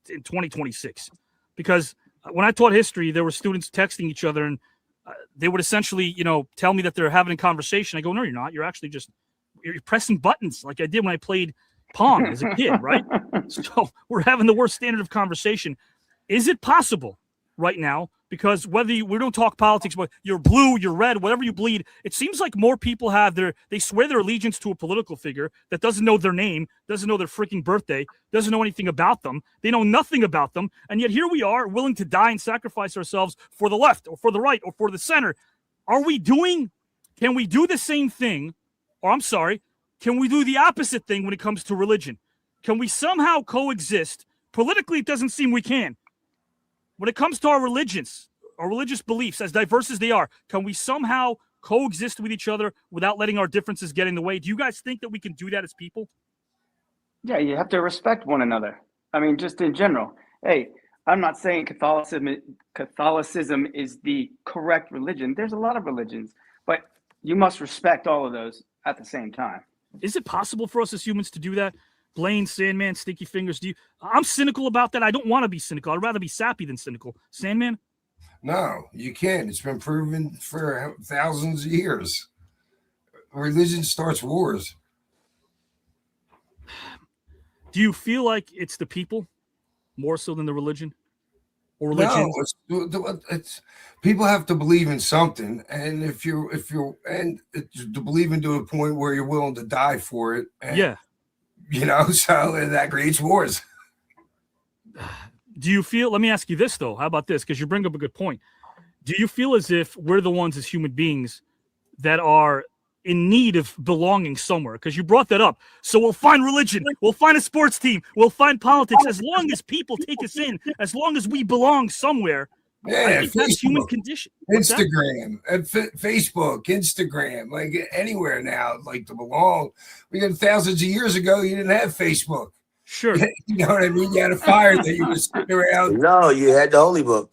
in 2026. Because when I taught history, there were students texting each other, and they would essentially, you know, tell me that they're having a conversation. I go, no, you're not. You're actually you're pressing buttons like I did when I played Pong as a kid, right? So we're having the worst standard of conversation. Is it possible right now? Because we don't talk politics, but you're blue, you're red, whatever you bleed, it seems like more people they swear their allegiance to a political figure that doesn't know their name, doesn't know their freaking birthday, doesn't know anything about them. They know nothing about them. And yet here we are willing to die and sacrifice ourselves for the left or for the right or for the center. Can we do the same thing? Or I'm sorry, can we do the opposite thing when it comes to religion? Can we somehow coexist? Politically, it doesn't seem we can. When it comes to our religions, our religious beliefs, as diverse as they are, can we somehow coexist with each other without letting our differences get in the way? Do you guys think that we can do that as people? Yeah, you have to respect one another. I mean, just in general. Hey, I'm not saying Catholicism is the correct religion. There's a lot of religions, but you must respect all of those at the same time. Is it possible for us as humans to do that? Blaine, Sandman, Sticky Fingers, I'm cynical about that. I don't want to be cynical. I'd rather be sappy than cynical. Sandman? No, you can't. It's been proven for thousands of years. Religion starts wars. Do you feel like it's the people more so than the religion? Or religion? No, it's people have to believe in something, and to believe in to a point where you're willing to die for it. And, yeah. You know, so that creates wars. Do you feel, let me ask you this, though. How about this? Because you bring up a good point. Do you feel as if we're the ones as human beings that are in need of belonging somewhere? Because you brought that up. So we'll find religion. We'll find a sports team. We'll find politics. As long as people take us in, as long as we belong somewhere, yeah, I think that's human condition. Instagram, Facebook, Instagram, like anywhere now, like to belong. We got thousands of years ago, you didn't have Facebook. Sure. You know what I mean? You had a fire that you were sitting around. No, you had the holy book.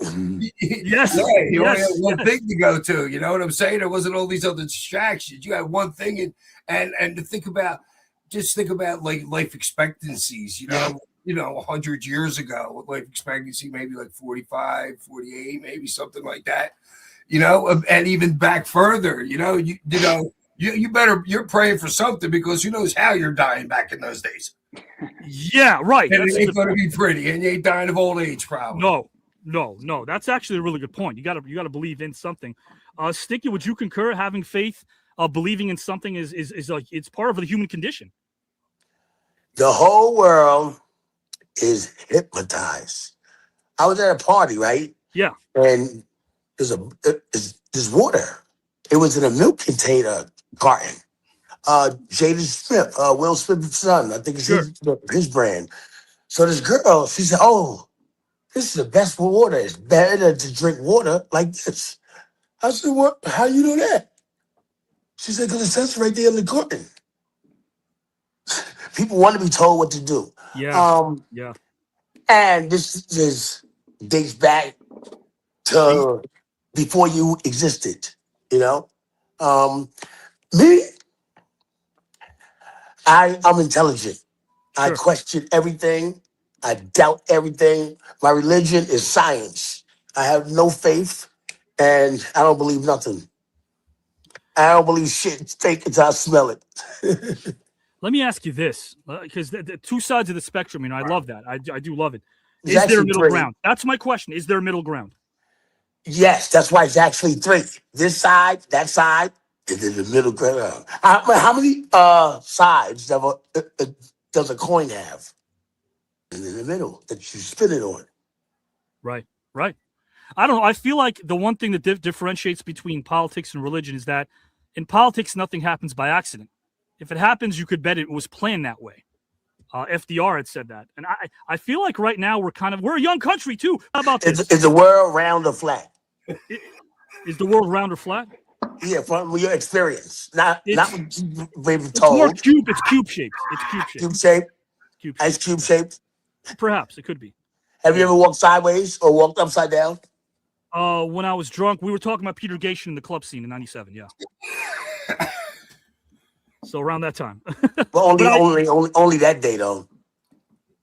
Yes. Yeah, you only Yes. had one thing to go to. You know what I'm saying? There wasn't all these other distractions. You had one thing, and to think about, just think about like life expectancies. You know, 100 years ago, life expectancy maybe like 45, 48, maybe something like that. You know, and even back further. You know, you better, you're praying for something, because who knows how you're dying back in those days. Yeah, right. And it ain't going to be pretty, and you ain't dying of old age, probably. No. That's actually a really good point. You got to believe in something. Sticky, would you concur? Having faith, believing in something is like, it's part of the human condition. The whole world is hypnotized. I was at a party, right? Yeah. And there's water. It was in a milk container carton. Jaden Smith, Will Smith's son, I think it's his brand. So this girl, she said, "Oh, this is the best water. It's better to drink water like this." I said, "What? How you know that?" She said, "Because it says right there in the carton." People want to be told what to do. Yeah. And this dates back to before you existed, you know? Me, I'm intelligent. Sure. I question everything. I doubt everything. My religion is science. I have no faith, and I don't believe nothing. I don't believe shit. Take it until I smell it. Let me ask you this, because the two sides of the spectrum, you know, I love that. I do love it. It's Is there a actually middle three. ground? That's my question. Is there a middle ground? Yes, that's why it's actually three. This side, that side, and then the middle ground. How many sides does a coin have? And in the middle that you spin it on. Right. I don't know. I feel like the one thing that differentiates between politics and religion is that in politics, nothing happens by accident. If it happens, you could bet it was planned that way. FDR had said that. And I feel like right now we're a young country too. How about this? Is the world round or flat? Is the world round or flat? Yeah, from your experience. Not what you've been It's told. more cube. It's cube shaped. It's cube shaped. Cube shape? Ice cube shaped? Perhaps. It could be. Have you ever walked sideways or walked upside down? When I was drunk, we were talking about Peter Gatien in the club scene in '97. Yeah. So around that time. But only that day though.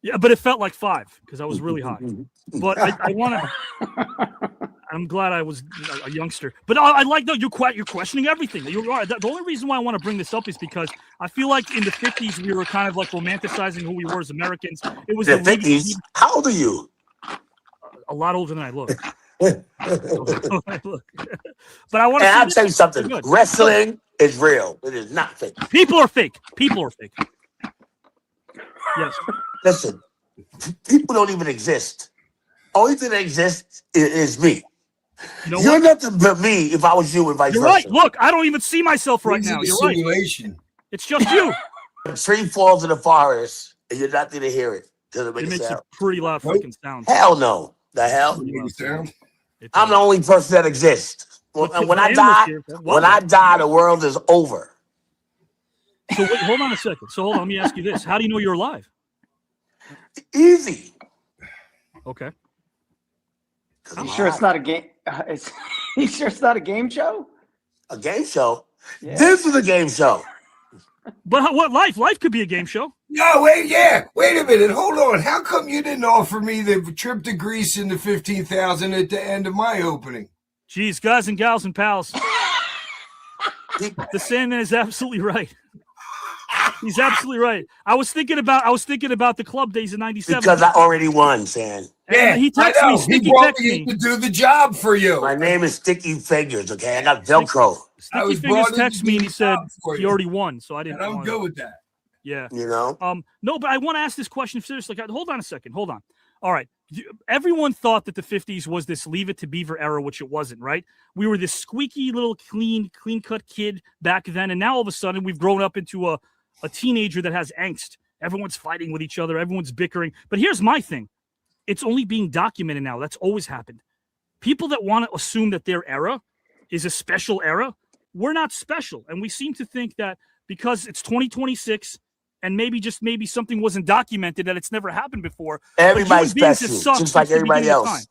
Yeah, but it felt like 5 because I was really high. But I want to. I'm glad I was a youngster. But I like that you're questioning everything. You're right. The only reason why I want to bring this up is because I feel like in the 50s we were kind of like romanticizing who we were as Americans. It was the 50s. How old are you? A lot older than I look. But I want to. And I'll tell you something. Wrestling is real. It is not fake. People are fake. Yes. Listen, people don't even exist. Only thing that exists is me. You're nothing but me if I was you and vice versa. You're right. Look, I don't even see myself right now. You're right. It's just you. A tree falls in the forest and you're not there to hear it. Does it make It makes sound? a pretty loud freaking sound. Hell no. The hell? I'm the only person that exists. When I die, the world is over. So wait, hold on a second. So let me ask you this. How do you know you're alive? Easy. Okay. You sure it's not a game? You sure it's not a game show? A game show? Yeah. This is a game show. But what life? Life could be a game show. No, wait a minute. Hold on. How come you didn't offer me the trip to Greece and the $15,000 at the end of my opening? Geez, guys and gals and pals. The Sandman is absolutely right. He's absolutely right. I was thinking about the club days in '97 because I already won, San. Yeah, he texted me. Sticky texted me to do the job for you. My name is Sticky Fingaz. Okay, I got Velcro. Sticky Fingaz texted me and he said he already won, so I didn't. And I'm good with that. Yeah. You know. No, but I want to ask this question seriously. Hold on a second. Hold on. All right. Everyone thought that the 50s was this Leave It to Beaver era, which it wasn't, right? We were this squeaky little clean-cut kid back then, and now all of a sudden we've grown up into a teenager that has angst. Everyone's fighting with each other. Everyone's bickering. But here's my thing. It's only being documented now. That's always happened. People that want to assume that their era is a special era, we're not special. And we seem to think that because it's 2026 and maybe something wasn't documented, that it's never happened before. Everybody's But human beings, it special, sucks just like since the everybody beginning of else. time.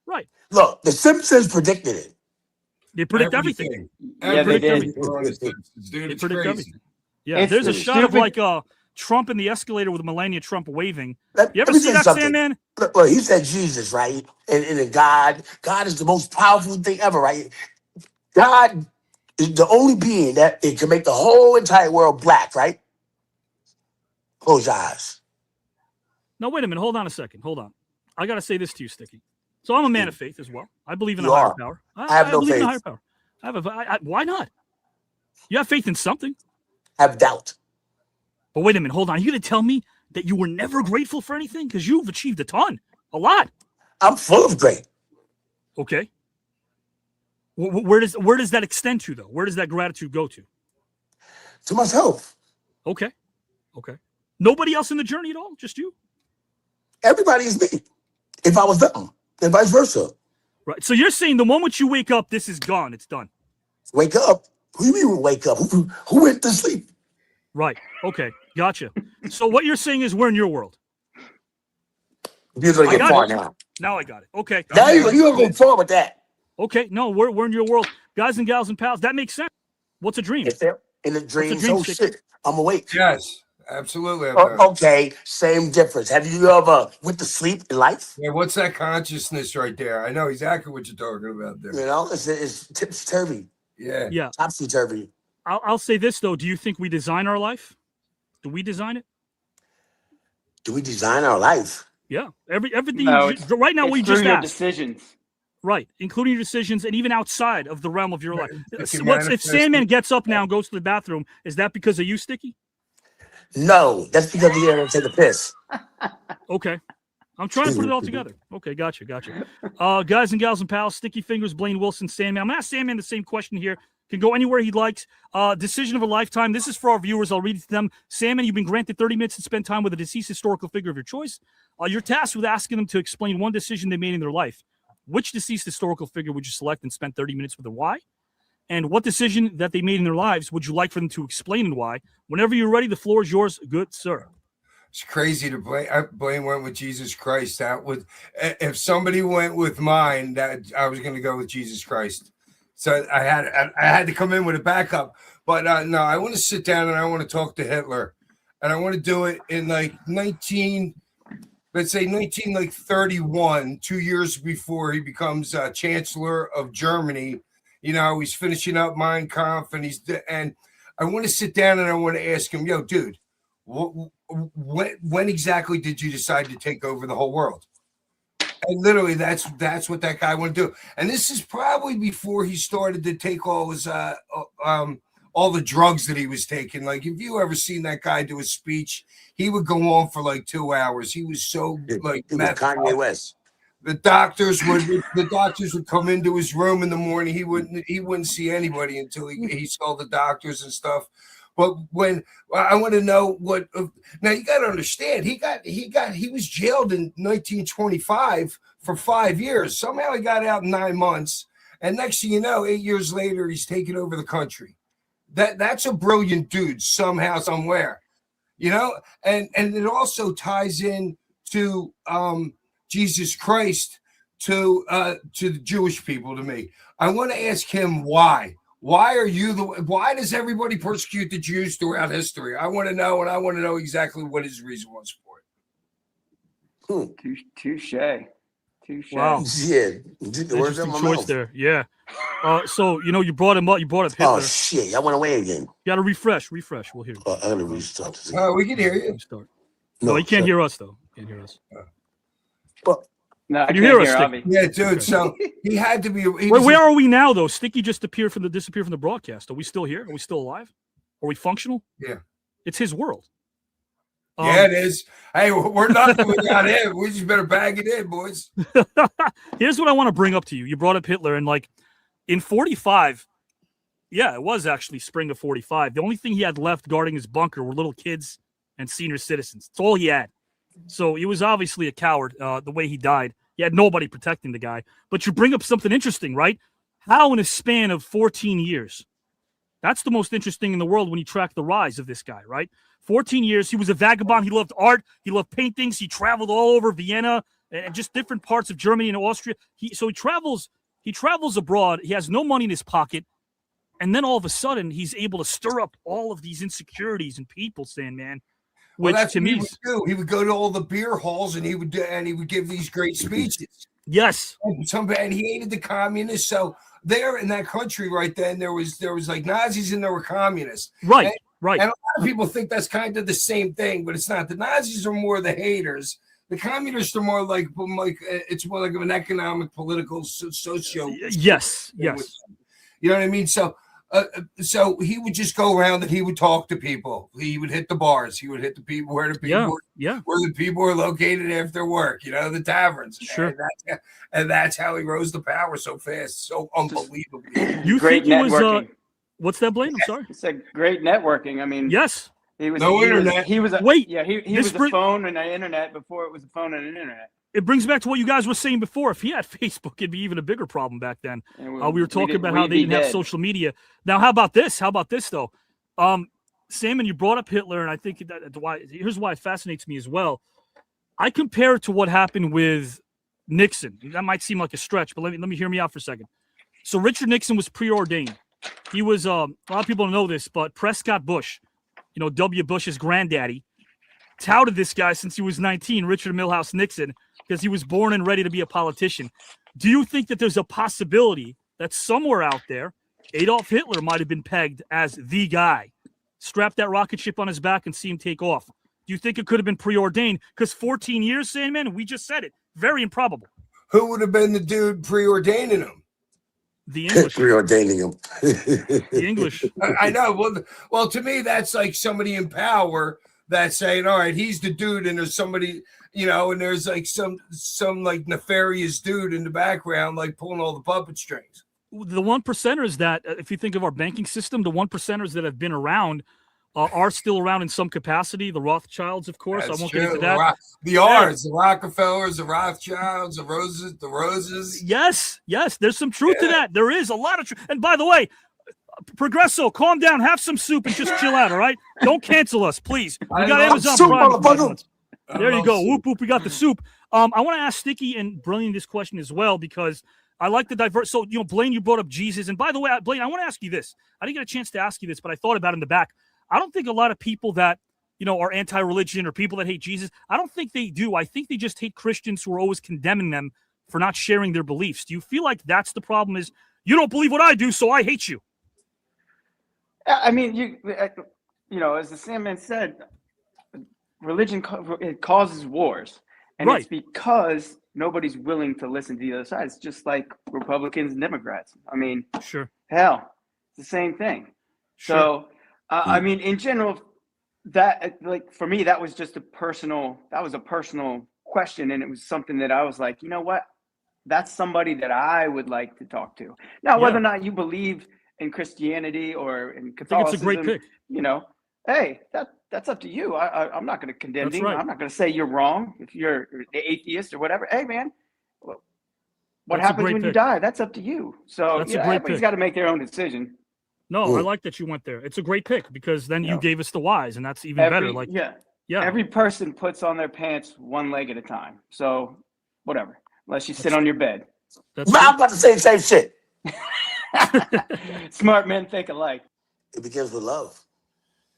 Right. Look, the Simpsons predicted it. They predict everything. Yeah, they did. They predict everything. Yeah, It's there's a the shot of stupid- like Trump in the escalator with Melania Trump waving. Let You ever me see say that, something. Sandman? Look, he said Jesus, right? And then God is the most powerful thing ever, right? God is the only being that it can make the whole entire world black, right? Close your eyes. No, wait a minute. Hold on a second. Hold on. I got to say this to you, Sticky. So I'm a man of faith as well. I believe in You a higher are. power. I have no believe in a faith. higher power. Why not? You have faith in something. I have doubt. But wait a minute. Hold on. Are you going to tell me that you were never grateful for anything? Because you've achieved a ton. A lot. I'm full of great. Okay. Where does that extend to, though? Where does that gratitude go to? To myself. Okay. Nobody else in the journey at all? Just you? Everybody is me. If I was them, and vice versa. Right. So you're saying the moment you wake up, this is gone. It's done. Wake up? Who do you mean wake up? Who went to sleep? Right. Okay. Gotcha. So what you're saying is we're in your world. You're going to get far it. now. Now I got it. Okay. Now you're going to go far with that. Okay. No, we're in your world. Guys and gals and pals, that makes sense. What's a dream? In a dream, dream, so Sticky? shit. I'm awake. Yes, absolutely. Okay, same difference. Have you ever went to sleep in life? Yeah, what's that consciousness right there? I know exactly what you're talking about there. You know, it's tipsy-turvy. Yeah. Topsy-turvy. I'll say this, though. Do you think we design our life? Do we design it? Do we design our life? Yeah. Everything. No, Right now, it's we through just your asked. decisions. Right, including your decisions and even outside of the realm of your life. If you If manifest Sandman it- gets up now and goes to the bathroom, is that because of you, Sticky? No, that's because we had to take a piss. Okay. I'm trying to put it all together. Okay, gotcha. Guys and gals and pals, Sticky Fingers, Blaine Wilson, Sandman. I'm going to ask Sandman the same question here. Can go anywhere he likes. Decision of a lifetime. This is for our viewers. I'll read it to them. Sandman, you've been granted 30 minutes to spend time with a deceased historical figure of your choice. You're tasked with asking them to explain one decision they made in their life. Which deceased historical figure would you select and spend 30 minutes with, and why? And what decision that they made in their lives would you like for them to explain and why? Whenever you're ready, the floor is yours. Good, sir. It's crazy to Blaine went with Jesus Christ. That would, if somebody went with mine, that I was going to go with Jesus Christ. So I had to come in with a backup. But no, I want to sit down and I want to talk to Hitler, and I want to do it in like 1931, 2 years before he becomes Chancellor of Germany. You know, he's finishing up Mein Kampf, and I want to sit down and I want to ask him, yo, dude, when exactly did you decide to take over the whole world? And literally, that's what that guy wanted to do. And this is probably before he started to take all his all the drugs that he was taking. Like, if you ever seen that guy do a speech, he would go on for like 2 hours. He was so like Kanye West. The doctors would come into his room in the morning. He wouldn't see anybody until he saw the doctors and stuff. But when I want to know what now, you got to understand, he was jailed in 1925 for 5 years. Somehow he got out in 9 months, and next thing you know, 8 years later, he's taking over the country. That's a brilliant dude somehow, somewhere, you know. And it also ties in to Jesus Christ to the Jewish people. To me, I want to ask him why. Why does everybody persecute the Jews throughout history? I want to know, and I want to know exactly what his reason was for it. Touche. Wow. Yeah. Interesting choice there. Yeah. So, you brought him up. You brought up Hitler. Oh, shit. I went away again. You got to refresh. We'll hear you. I got to restart this. We can hear you. No, he can't hear us, though. Can't hear us. No, Can you hear us, Sticky? Yeah, dude. So he had to be. Where are we now, though? Sticky just disappeared from the broadcast. Are we still here? Are we still alive? Are we functional? Yeah. It's his world. Yeah, it is. Hey, we're nothing without him. We just better bag it in, boys. Here's what I want to bring up to you. You brought up Hitler, and like in 45, yeah, it was actually spring of 45. The only thing he had left guarding his bunker were little kids and senior citizens. That's all he had. So he was obviously a coward the way he died. He had nobody protecting the guy. But you bring up something interesting, right? How in a span of 14 years That's the most interesting in the world when you track the rise of this guy, right? 14 years. He was a vagabond. He loved art. He loved paintings. He traveled all over Vienna and just different parts of Germany and Austria. He travels abroad. He has no money in his pocket. And then all of a sudden, he's able to stir up all of these insecurities in people, Sandman. Which that's to what me he would do. He would go to all the beer halls and he would give these great speeches. Yes. And he hated the communists. So there in that country right then, there was like Nazis and there were communists. Right. Right. And a lot of people think that's kind of the same thing, but it's not. The Nazis are more the haters. The communists are more like it's more like of an economic, political, socio. Yes. You know what I mean? So he would just go around and he would talk to people. He would hit the bars. He would hit the people where the people were located after work. You know, the taverns. Sure. And that's how he rose to power so fast, so unbelievably. You Great think it was networking. What's that, Blaine? I'm sorry. It's a great networking. I mean, yes. He was internet. He was a phone and an internet before it was a phone and an internet. It brings back to what you guys were saying before. If he had Facebook, it'd be even a bigger problem back then. We were talking about how they didn't have social media. Now, how about this? How about this, though? Sandman, you brought up Hitler, and I think here's why it fascinates me as well. I compare it to what happened with Nixon. That might seem like a stretch, but let me hear me out for a second. So Richard Nixon was preordained. He was, a lot of people don't know this, but Prescott Bush, W. Bush's granddaddy, touted this guy since he was 19, Richard Milhouse Nixon, because he was born and ready to be a politician. Do you think that there's a possibility that somewhere out there, Adolf Hitler might have been pegged as the guy? Strap that rocket ship on his back and see him take off. Do you think it could have been preordained? Because 14 years, Sandman, we just said it. Very improbable. Who would have been the dude preordaining him? The English. Preordaining him. The English. I know. Well, to me, that's like somebody in power that's saying, all right, he's the dude, and there's somebody, and there's like some like nefarious dude in the background, like pulling all the puppet strings. The 1%ers that, if you think of our banking system, the 1%ers that have been around are still around in some capacity. The Rothschilds, of course. That's I won't true. get into that. The R's, the Rockefellers, the Rothschilds, the Roses. Yes. There's some truth to that. There is a lot of truth. And by the way, Progresso, calm down, have some soup and just chill out, all right? Don't cancel us, please. We got Amazon Prime. There you go. Whoop, whoop, we got the soup. I want to ask Sticky and Brilliant this question as well, because I like the diverse. So, Blaine, you brought up Jesus. And by the way, Blaine, I want to ask you this. I didn't get a chance to ask you this, but I thought about it in the back. I don't think a lot of people that, are anti-religion or people that hate Jesus, I don't think they do. I think they just hate Christians who are always condemning them for not sharing their beliefs. Do you feel like that's the problem, is you don't believe what I do, so I hate you? I mean, as the Sandman said, religion it causes wars, and it's because nobody's willing to listen to the other side. It's just like Republicans and Democrats. I mean, sure, hell, it's the same thing. Sure. So, I mean, in general, that for me, that was just a personal question, and it was something that I was like, you know what, that's somebody that I would like to talk to. Now, whether or not you believe in Christianity or in Catholicism, I think it's a great pick. Hey, that's up to you. I'm not going to condemn you. Right. I'm not going to say you're wrong if you're an atheist or whatever. Hey, man, what happens when you die? That's up to you. So everybody's got to make their own decision. No, I like that you went there. It's a great pick, because then you gave us the whys, and that's even better. Every person puts on their pants one leg at a time. So whatever, unless you sit on your bed. I'm about to say the same shit. Smart men think alike. It begins with love.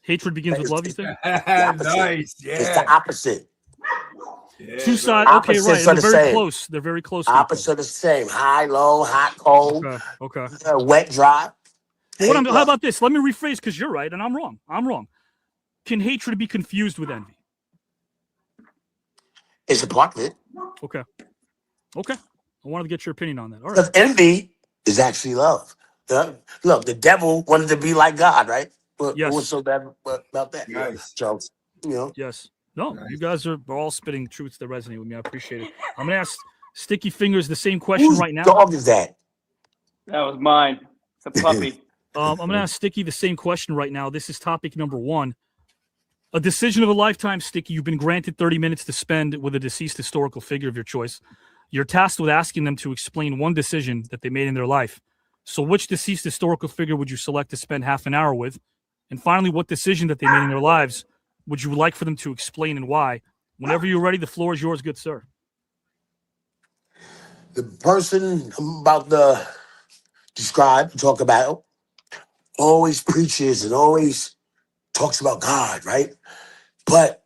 Hatred begins with love, you think? Nice, yeah. It's the opposite. Yeah, two sides. Okay, right. They're very close. They're very close. Opposite of the same. High, low, hot, cold. Okay. Wet, dry. Well, how about this? Let me rephrase, because you're right and I'm wrong. Can hatred be confused with envy? It's a part of it. Okay. I wanted to get your opinion on that. All right. Because envy is actually love. Look, the devil wanted to be like God, right? Yes. What's so bad about that? Nice. So, Yes. No, you guys are all spitting truths that resonate with me. I appreciate it. I'm going to ask Sticky Fingers the same question whose right now. dog is that? That was mine. It's a puppy. I'm going to ask Sticky the same question right now. This is topic number 1. A decision of a lifetime, Sticky. You've been granted 30 minutes to spend with a deceased historical figure of your choice. You're tasked with asking them to explain one decision that they made in their life. So which deceased historical figure would you select to spend half an hour with? And finally, what decision that they made in their lives would you like for them to explain and why? Whenever you're ready, the floor is yours, good sir. The person I'm about to talk about, always preaches and always talks about God, right? But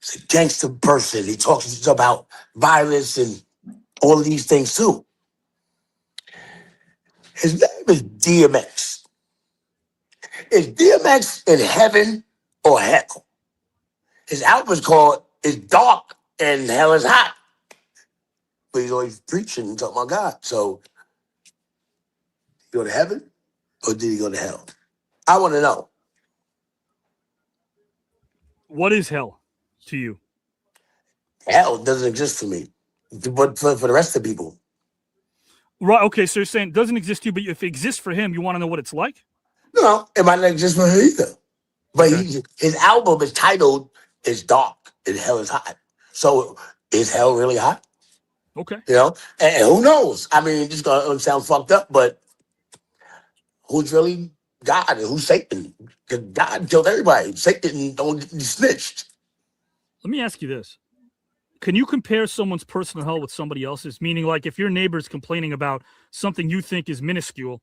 he's a gangster person. He talks about violence and all of these things too. His name is DMX. Is DMX in heaven or hell? His album is called "It's Dark and Hell is Hot." But he's always preaching and talking about God. So, did he go to heaven or did he go to hell? I want to know. What is hell to you? Hell doesn't exist for me, but for the rest of the people. Right. Okay. So you're saying it doesn't exist to you, but if it exists for him, you want to know what it's like? No, it might not exist for him either. But his album is titled "It's Dark and Hell is Hot." So is hell really hot? Okay. You know, and who knows? I mean, it's gonna sound fucked up, but who's really God and who's Satan? Because God killed everybody. Satan don't snitched. Let me ask you this. Can you compare someone's personal hell with somebody else's? Meaning, like, if your neighbor's complaining about something you think is minuscule,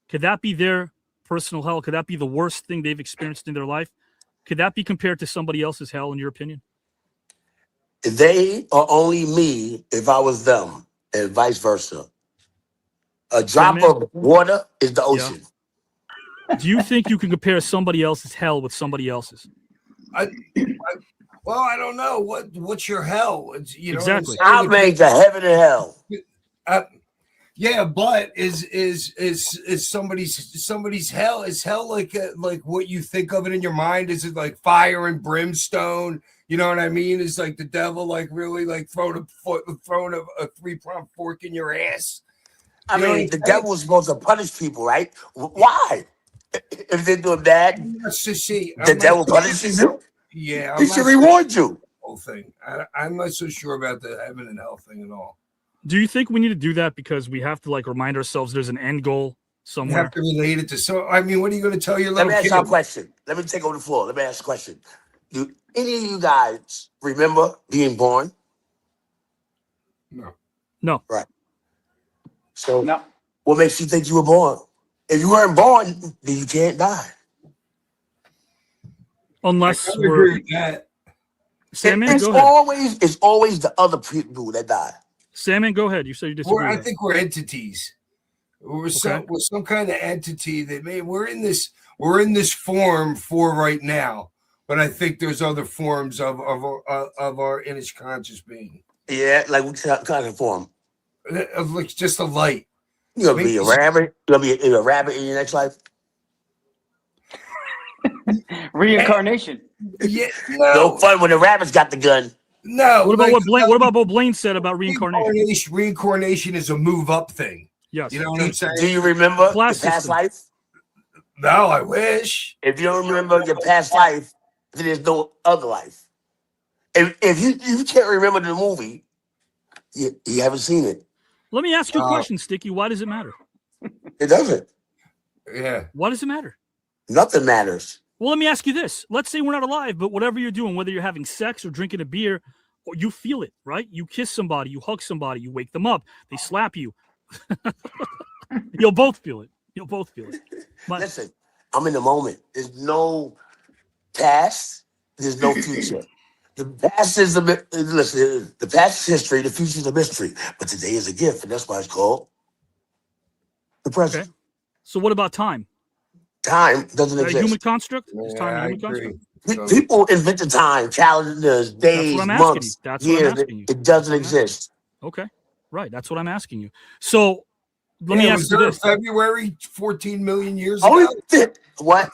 could that be their personal hell? Could that be the worst thing they've experienced in their life? Could that be compared to somebody else's hell, in your opinion? They are only me if I was them, and vice versa. A drop of water is the ocean. Do you think you can compare somebody else's hell with somebody else's? Well, I don't know. What's your hell? You know, exactly. I made the heaven and hell. Yeah, but is somebody's hell? Is hell like what you think of it in your mind? Is it like fire and brimstone? You know what I mean? Is like the devil like really like throwing a 3-pronged fork in your ass? I mean, the devil was supposed to punish people, right? Why? If they do bad, the devil punishes you. Yeah, he should reward you. Whole thing. I'm not so sure about the heaven and hell thing at all. Do you think we need to do that because we have to like remind ourselves there's an end goal somewhere? You have to relate it to. So, I mean, what are you going to tell your Let little me ask kid? you a question. Let me take over the floor. Let me ask a question. Do any of you guys remember being born? No. Right. So, what makes you think you were born? If you weren't born, then you can't die. Unless I agree with that. Sandman, it's go ahead. It's always the other people that die. Sandman, go ahead. You said you disagree. I think we're entities. We're some kind of entity that we're in this form for right now. But I think there's other forms of our inner conscious being. Yeah, like what kind of form? Like just a light. You're gonna be a rabbit. You're gonna be a rabbit in your next life. Reincarnation. Yeah, no fun when the rabbits got the gun. No. What about what Blaine said about reincarnation? Reincarnation is a move up thing. Yes. You know what I'm saying? Do you remember the past life? No, I wish. If you don't remember your past life, then there's no other life. If you can't remember the movie, you haven't seen it. Let me ask you a question, Sticky. Why does it matter? It doesn't. Yeah. Why does it matter? Nothing matters. Well, let me ask you this. Let's say we're not alive, but whatever you're doing, whether you're having sex or drinking a beer, or you feel it, right? You kiss somebody, you hug somebody, you wake them up, they slap you. You'll both feel it. You'll both feel it. Listen, I'm in the moment. There's no past. There's no future. The past is the past is history. The future is a mystery. But today is a gift, and that's why it's called the present. Okay. So what about time? Time doesn't exist. A human construct? Is time a human construct? People invented time, calendars, days, months, years. It doesn't exist. Okay. Right. That's what I'm asking you. So let me ask you this. February 14 million years ago? What?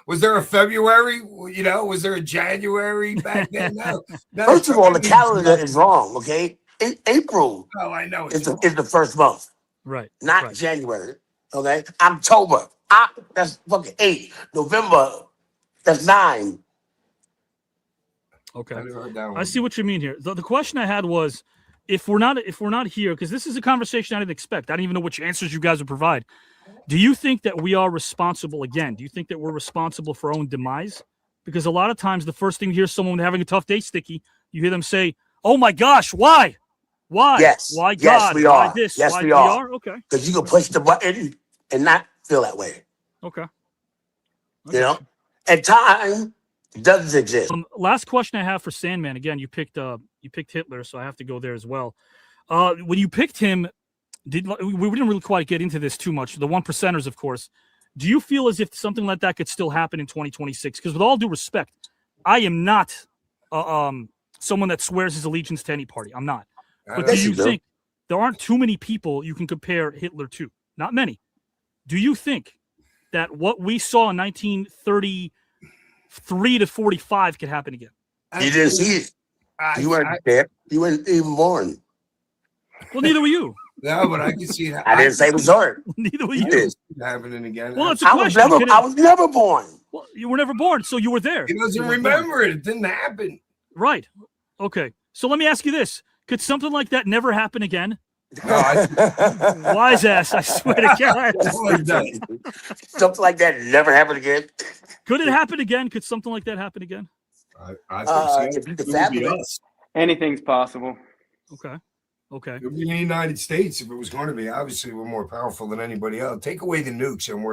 Was there a February? You know, was there a January back then? No. First of all, the calendar is wrong, okay? April I know is the first month. Right. Not January. Okay? October. That's fucking 8. November, that's 9. Okay. I see what you mean here. The question I had was, if we're not here, because this is a conversation I didn't expect. I didn't even know which answers you guys would provide. Do you think that we are responsible again? Do you think that we're responsible for our own demise? Because a lot of times the first thing you hear someone having a tough day, Sticky, you hear them say, "Oh my gosh, why? Why? Yes. Why Yes, God? we Why are. this? Yes, why we are. Okay. Because you can push the button and not feel that way. Okay. You know? And time doesn't exist. Last question I have for Sandman. Again, you picked Hitler, so I have to go there as well. When you picked him, we didn't really quite get into this too much. The 1%ers, of course. Do you feel as if something like that could still happen in 2026? Because with all due respect, I am not someone that swears his allegiance to any party. I'm not. But do you think there aren't too many people you can compare Hitler to? Not many. Do you think that what we saw in 1933 to 45 could happen again? You didn't see it. You weren't there. You weren't even born. Well, neither were you. No, but I can see that. I didn't say resort. Neither were You you. did. Happening again. Well, it's a question. I was never born. Well, you were never born, so you were there. He doesn't remember it. It didn't happen. Right. Okay. So let me ask you this. Could something like that never happen again? Wise ass, I swear to God. Something like that never happen again. Could it happen again? Could something like that happen again? I think so. Anything's possible. Okay. Okay. It would be in the United States if it was going to be. Obviously, we're more powerful than anybody else. Take away the nukes, and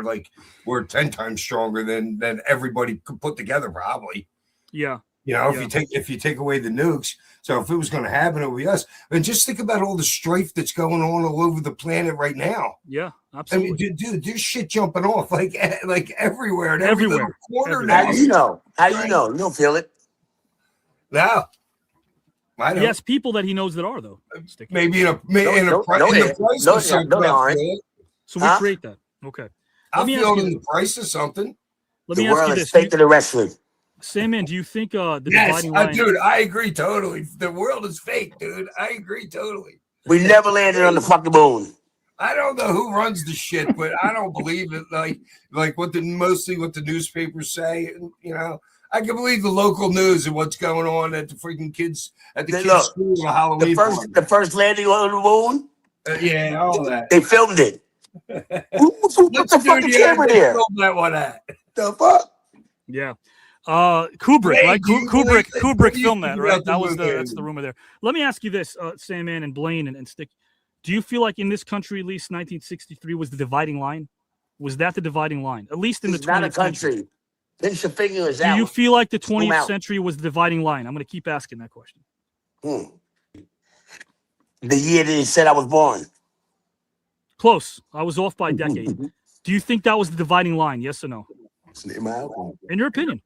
we're 10 times stronger than everybody could put together, probably. Yeah. You know, if you take away the nukes, so if it was going to happen, it would be us. And just think about all the strife that's going on all over the planet right now. Yeah, absolutely. I mean, dude, there's shit jumping off like everywhere and every little corner. How you know? How you know? You don't feel it. No. I don't. Yes, people that he knows that are though. Sticky. Maybe in the price of something. So we create that. Okay. I feel in the price of something. Let me ask you this. Fake to the wrestling. Sandman, do you think the dividing line? Dude, I agree totally. The world is fake, dude. I agree totally. We never landed on the fucking moon. I don't know who runs the shit, but I don't believe it. Like mostly what the newspapers say. You know, I can believe the local news and what's going on at the freaking kids at the kids' school on Halloween. The first landing on the moon. Yeah, all that. They filmed it. Who put the fucking camera there? Filmed that one at. The fuck? Yeah. Kubrick, Hey, right? Kubrick filmed that, right? about the That's the rumor there. Let me ask you this, Sandman and Blaine and Stick. Do you feel like in this country, at least 1963 was the dividing line? Was that the dividing line? At least in the 20th not a country. century. Pinch your fingers Do out. you feel like the 20th century was the dividing line? I'm going to keep asking that question. The year they said I was born. Close. I was off by a decade. Do you think that was the dividing line? Yes or no? In your opinion?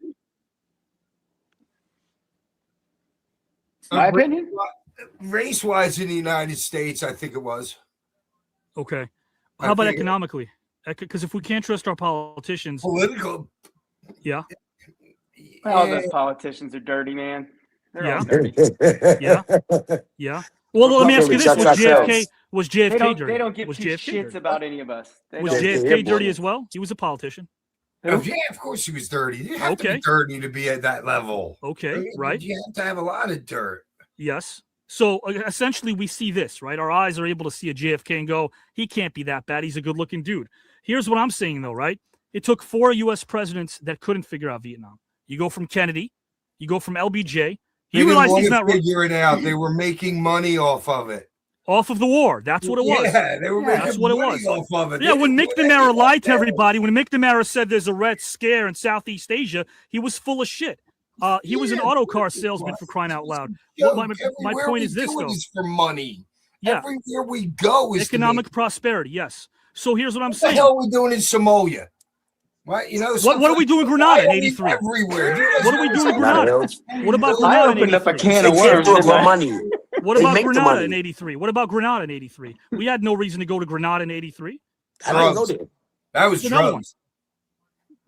My opinion? Race-wise in the United States, I think it was. Okay. How about economically? Because if we can't trust our politicians. Political. Yeah. All those politicians are dirty, man. They're all dirty. Yeah. Well, let me ask you this. Was JFK dirty? They don't give was two JFK shits dirty? about any of us. Was JFK dirty as well? He was a politician. Oh, yeah, of course he was dirty. You have to be dirty to be at that level. Okay, right. You have to have a lot of dirt. Yes. So essentially we see this, right? Our eyes are able to see a JFK and go, he can't be that bad. He's a good looking dude. Here's what I'm saying though, right? It took 4 U.S. presidents that couldn't figure out Vietnam. You go from Kennedy, you go from LBJ. He realized he's not figure it out. They were making money off of it. Off of the war. That's what it was. Yeah, they were making money off of it. Yeah, when McNamara lied to everybody, when McNamara said there's a red scare in Southeast Asia, he was full of shit. He was an auto car salesman for crying out loud. My point is this, though. For money. Yeah. Everywhere we go is economic prosperity. Yes. So here's what I'm saying. What the hell are we doing in Somalia? Right? You know, what are we doing in Grenada in '83? Everywhere. What are we doing in Grenada? What about Grenada? I opened up a can of worms. What about Grenada in '83? What about Grenada in '83? We had no reason to go to Grenada in '83. That was drugs.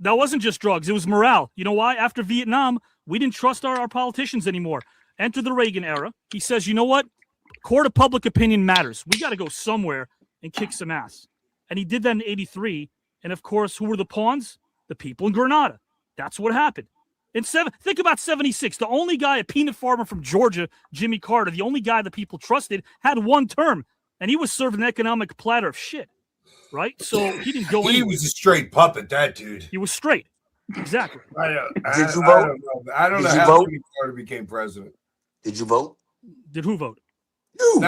That wasn't just drugs. It was morale. You know why? After Vietnam, we didn't trust our politicians anymore. Enter the Reagan era. He says, you know what? Court of public opinion matters. We got to go somewhere and kick some ass. And he did that in '83. And of course, who were the pawns? The people in Grenada. That's what happened. Think about 76. The only guy, a peanut farmer from Georgia, Jimmy Carter, the only guy that people trusted, had one term, and he was served an economic platter of shit. Right? So he didn't go He anywhere. was a straight puppet, that dude. He was straight. Exactly. Did you vote? I don't know Did you how vote? Jimmy Carter became president. Did you vote? Did who vote? You.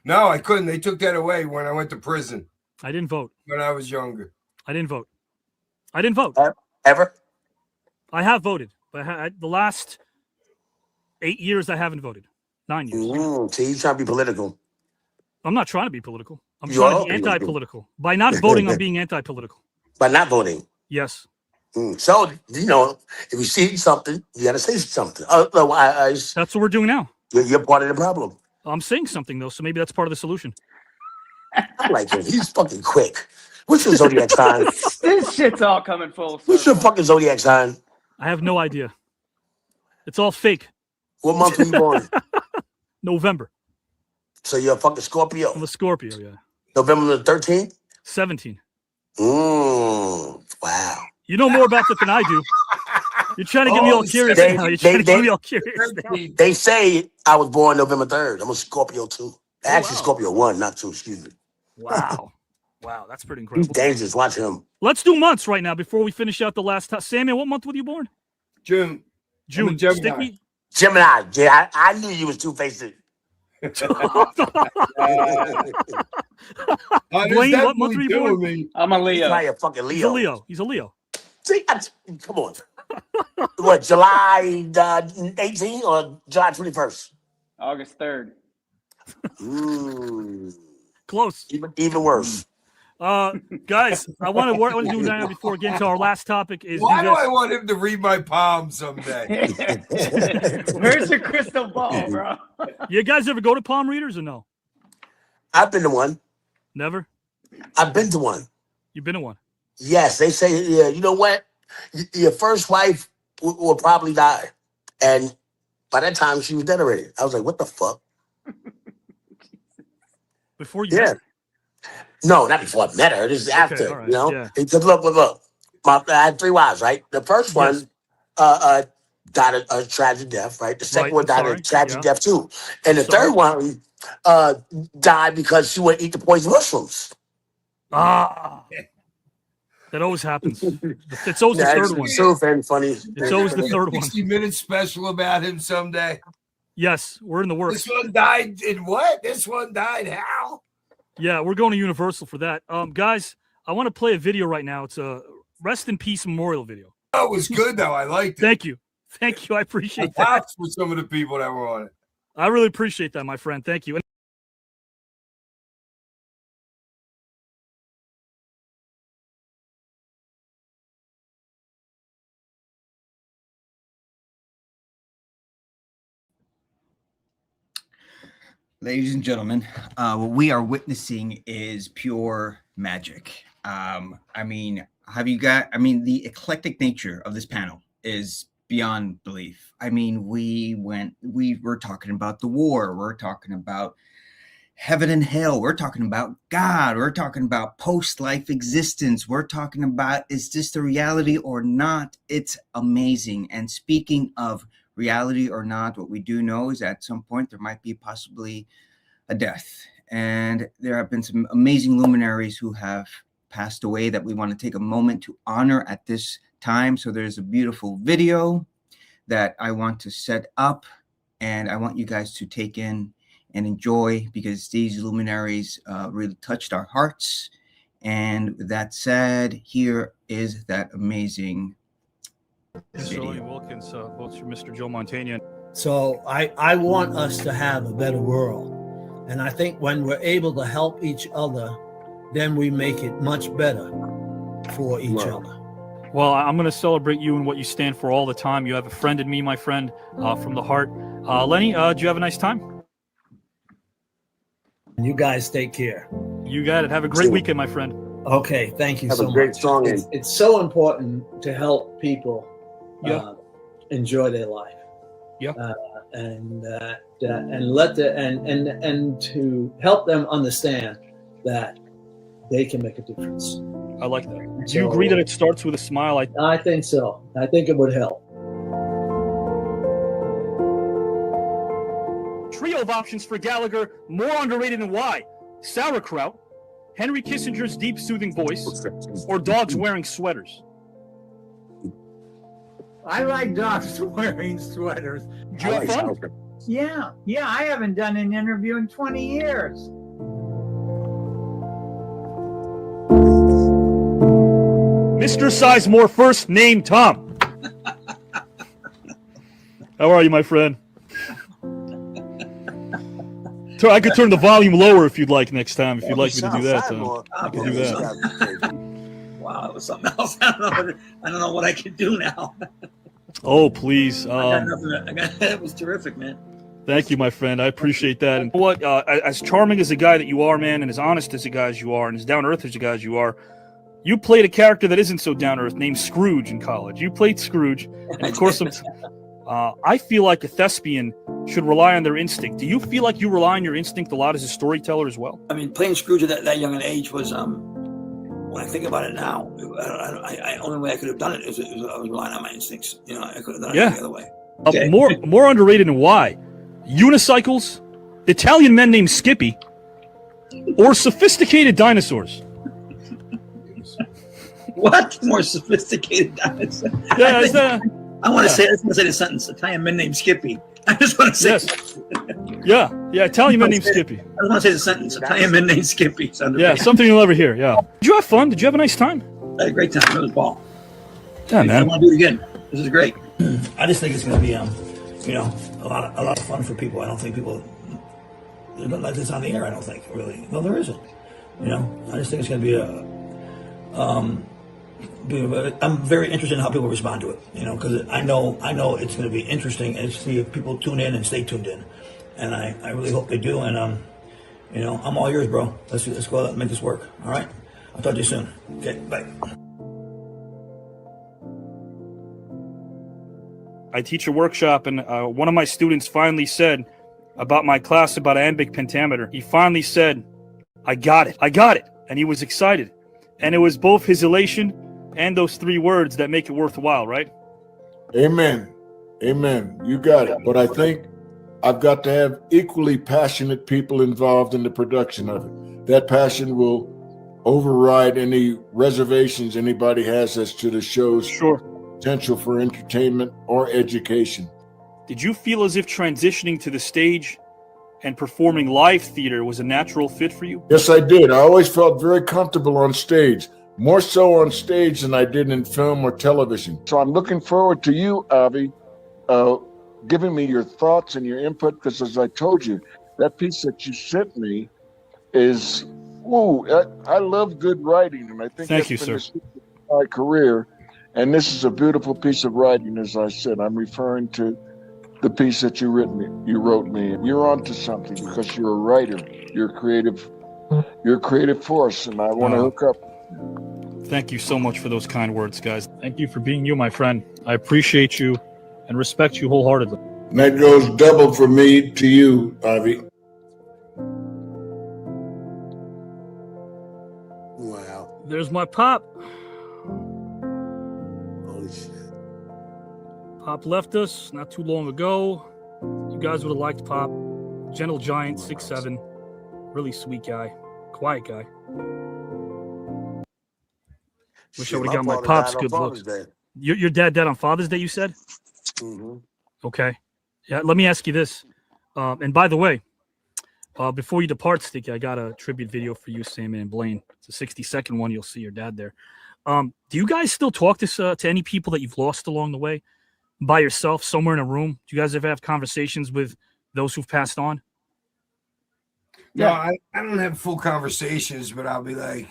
No, I couldn't. They took that away when I went to prison. I didn't vote. When I was younger. I didn't vote. I didn't vote. Ever? I have voted, but the last 8 years I haven't voted. 9 years. See, you trying to be political. I'm not trying to be political. I'm You trying are to be political. anti-political. By not voting, I'm being anti-political. By not voting. Yes. So, you know, if you see something, you got to say something. Otherwise, that's what we're doing now. You're part of the problem. I'm saying something, though, so maybe that's part of the solution. I like him. He's fucking quick. What's your zodiac sign? This shit's all coming full circle. What's your fucking zodiac sign? I have no idea. It's all fake. What month were you born? November. So you're a fucking Scorpio? I'm a Scorpio, yeah. November the 13th? 17. Wow. You know more about that than I do. You're trying to get me all curious now. You're trying to get me all curious now. They say I was born November 3rd. I'm a Scorpio too. Actually, Scorpio 1, not 2, excuse me. Wow. Wow, that's pretty He's incredible. dangerous. Watch him. Let's do months right now before we finish out the last time. Samuel, what month were you born? June. June. Gemini. Gemini. Yeah, I knew you was two-faced. Blaine, what month were you born? I'm a Leo. He's probably a fucking He's a Leo. Leo. He's a Leo. See, come on. What, July 18 or July 21st? August 3rd. Close. Even worse. Guys, what I want to do now before getting to our last topic is Why do I want him to read my palm someday? Where's your crystal ball, bro? You guys ever go to palm readers or no? I've been to one. Never? I've been to one. You've been to one? Yes, they say, yeah, you know what? Your first wife will probably die. And by that time, she was dead already. I was like, what the fuck? Before you met her? No, not before I met her. This is after, all right, you know? yeah. It's look. I had 3 wives, right? The first one died a tragic death, right? The second one died a tragic death, too. And the third one died because she wouldn't eat the poison mushrooms. That always happens. It's always the third one. So very funny. It's always the third one. 60-minute special about him someday. Yes, we're in the works. This one died in what? This one died how? Yeah, we're going to Universal for that. Guys, I want to play a video right now. It's a rest in peace memorial video. Oh, it was good, though. I liked it. Thank you. Thank you. I appreciate that. Props for some of the people that were on it. I really appreciate that, my friend. Thank you. Ladies and gentlemen, what we are witnessing is pure magic. The eclectic nature of this panel is beyond belief. I mean, we were talking about the war. We're talking about heaven and hell. We're talking about God. We're talking about post-life existence. We're talking about, is this the reality or not? It's amazing. And speaking of reality or not, what we do know is at some point there might be possibly a death. And there have been some amazing luminaries who have passed away that we want to take a moment to honor at this time. So there's a beautiful video that I want to set up, and I want you guys to take in and enjoy, because these luminaries really touched our hearts. And with that said, here is that amazing Sterling Wilkins votes for Mr. Joe Montana. So I want us to have a better world. And I think when we're able to help each other, then we make it much better for each other. Well, I'm going to celebrate you and what you stand for all the time. You have a friend in me, my friend, from the heart. Lenny, do you have a nice time? You guys take care. You got it. Have a great weekend, my friend. Okay, thank you Have so a great much. song. It's so important to help people enjoy their life. Yeah. And let and to help them understand that they can make a difference. I like that. Do you agree that it starts with a smile? I think so. I think it would help. Trio of options for Gallagher, more underrated and why? Sauerkraut, Henry Kissinger's deep soothing voice, or dogs wearing sweaters? I like dogs wearing sweaters. Did you have fun? Yeah, I haven't done an interview in 20 years. Mr. Sizemore, first name Tom. How are you, my friend? I could turn the volume lower if you'd like next time. If you'd like me to do that, I can do that. Wow, it was something else. I don't know what I can do now. Oh, please. That was terrific, man. Thank you, my friend. I appreciate that. And what, as charming as a guy that you are, man, and as honest as a guy as you are, and as down-to-earth as a guy as you are, you played a character that isn't so down-to-earth named Scrooge in college. You played Scrooge. And of course, I feel like a thespian should rely on their instinct. Do you feel like you rely on your instinct a lot as a storyteller as well? I mean, playing Scrooge at that young an age was, when I think about it now, I only way I could have done it is I was relying on my instincts. You know, I could have done it the other way. Okay. More underrated and why? Unicycles, Italian men named Skippy, or sophisticated dinosaurs? What? More sophisticated dinosaurs? Yeah, I want to say the sentence. Italian men named Skippy. I just want to say. Yes. Yeah. Italian men named Skippy. I just want to say the sentence. Italian men named Skippy. Yeah, something you'll never hear. Yeah. Did you have fun? Did you have a nice time? I had a great time. It was ball. Yeah, man. I want to do it again. This is great. I just think it's going to be, a lot of fun for people. I don't think people like this on the air. I don't think really. No, there isn't. I just think it's going to be I'm very interested in how people respond to it, because I know it's going to be interesting and see if people tune in and stay tuned in, and I really hope they do. And I'm all yours, bro. Let's go out and make this work. All right, I'll talk to you soon. Okay, bye. I teach a workshop, and one of my students finally said about my class about iambic pentameter. He finally said, "I got it, and he was excited, and it was both his elation and those 3 words that make it worthwhile, right? Amen. You got it. But I think I've got to have equally passionate people involved in the production of it. That passion will override any reservations anybody has as to the show's potential for entertainment or education. Did you feel as if transitioning to the stage and performing live theater was a natural fit for you? Yes, I did. I always felt very comfortable on stage. More so on stage than I did in film or television. So I'm looking forward to you, Avi, giving me your thoughts and your input, because as I told you, that piece that you sent me is, I love good writing, and I think Thank you, sir. My career, and this is a beautiful piece of writing, as I said. I'm referring to the piece that you wrote me. You're onto something because you're a writer. You're a creative force, and I want to hook up. Thank you so much for those kind words, guys. Thank you for being you, my friend. I appreciate you and respect you wholeheartedly. And that goes double for me to you, Avi. Wow. There's my pop. Holy shit. Pop left us not too long ago. You guys would have liked Pop. Gentle giant, 6'7", really sweet guy, quiet guy. Wish I would have got my Pop's good looks. Your dad died on Father's Day, you said? Mm-hmm. Okay. Yeah, let me ask you this. And by the way, before you depart, Sticky, I got a tribute video for you, Sandman and Blaine. It's a 60-second one. You'll see your dad there. Do you guys still talk to any people that you've lost along the way? By yourself, somewhere in a room? Do you guys ever have conversations with those who've passed on? No, I don't have full conversations, but I'll be like,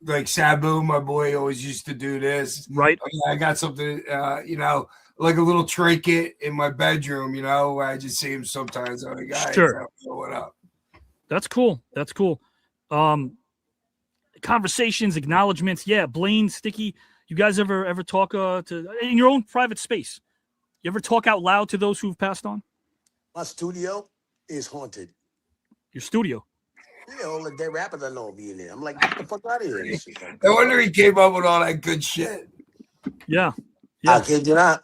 like Sabu, my boy, always used to do this. Right. I got something, like a little trinket in my bedroom, I just see him sometimes. I'm like, guys, sure. What up? That's cool. Conversations, acknowledgments. Yeah, Blaine, Sticky, you guys ever talk to in your own private space? You ever talk out loud to those who've passed on? My studio is haunted. Your studio? Yeah, all the dead rappers I know be in there. I'm like, get the fuck out of here. No wonder he came up with all that good shit. Yeah. I kid you not.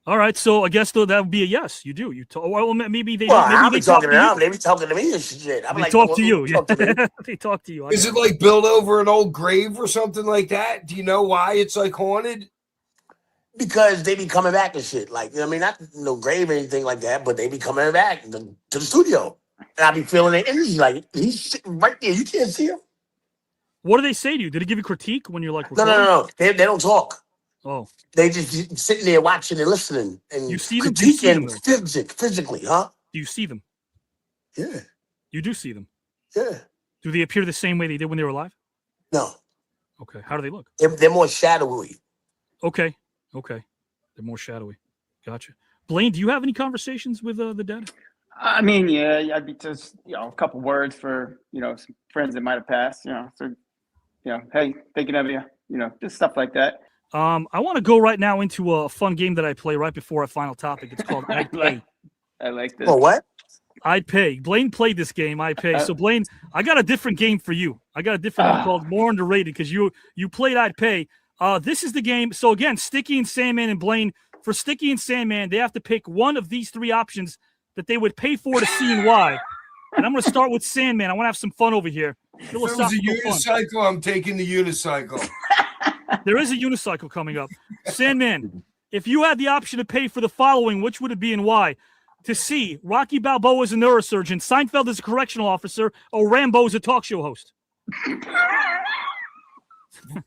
All right, so I guess though that would be a yes. You do. You talk. Well, maybe they. Well, Maybe I'll they be talking to you. them. They be talking to me and shit. I'm They like, talk to you. Talk to me. They talk to you. Is it like built over an old grave or something like that? Do you know why it's like haunted? Because they be coming back and shit. Like, I mean, not no grave or anything like that, but they be coming back to the studio. And I be feeling their energy. Like, he's sitting right there. You can't see him. What do they say to you? Did he give you critique when you're like, No. They don't talk. Oh. They just sitting there watching and listening. And You see them? critiquing physically, huh? Do you see them? Yeah. You do see them? Yeah. Do they appear the same way they did when they were alive? No. Okay. How do they look? They're more shadowy. Okay. They're more shadowy. Gotcha. Blaine, do you have any conversations with the dead? I mean, yeah, I'd be just, a couple words for, some friends that might have passed, so, hey, thinking of you, just stuff like that. I want to go right now into a fun game that I play right before our final topic. It's called I'd Pay. I like this. Oh, what? I'd Pay. Blaine played this game, I'd Pay. So, Blaine, I got a different game for you. I got a different one called More Underrated because you played I'd Pay. This is the game. So, again, Sticky and Sandman and Blaine. For Sticky and Sandman, they have to pick one of these three options that they would pay for to see and why. And I'm going to start with Sandman. I want to have some fun over here. If it was a unicycle, I'm taking the unicycle. There is a unicycle coming up. Sandman, if you had the option to pay for the following, which would it be and why? To see Rocky Balboa as a neurosurgeon, Seinfeld as a correctional officer, or Rambo as a talk show host?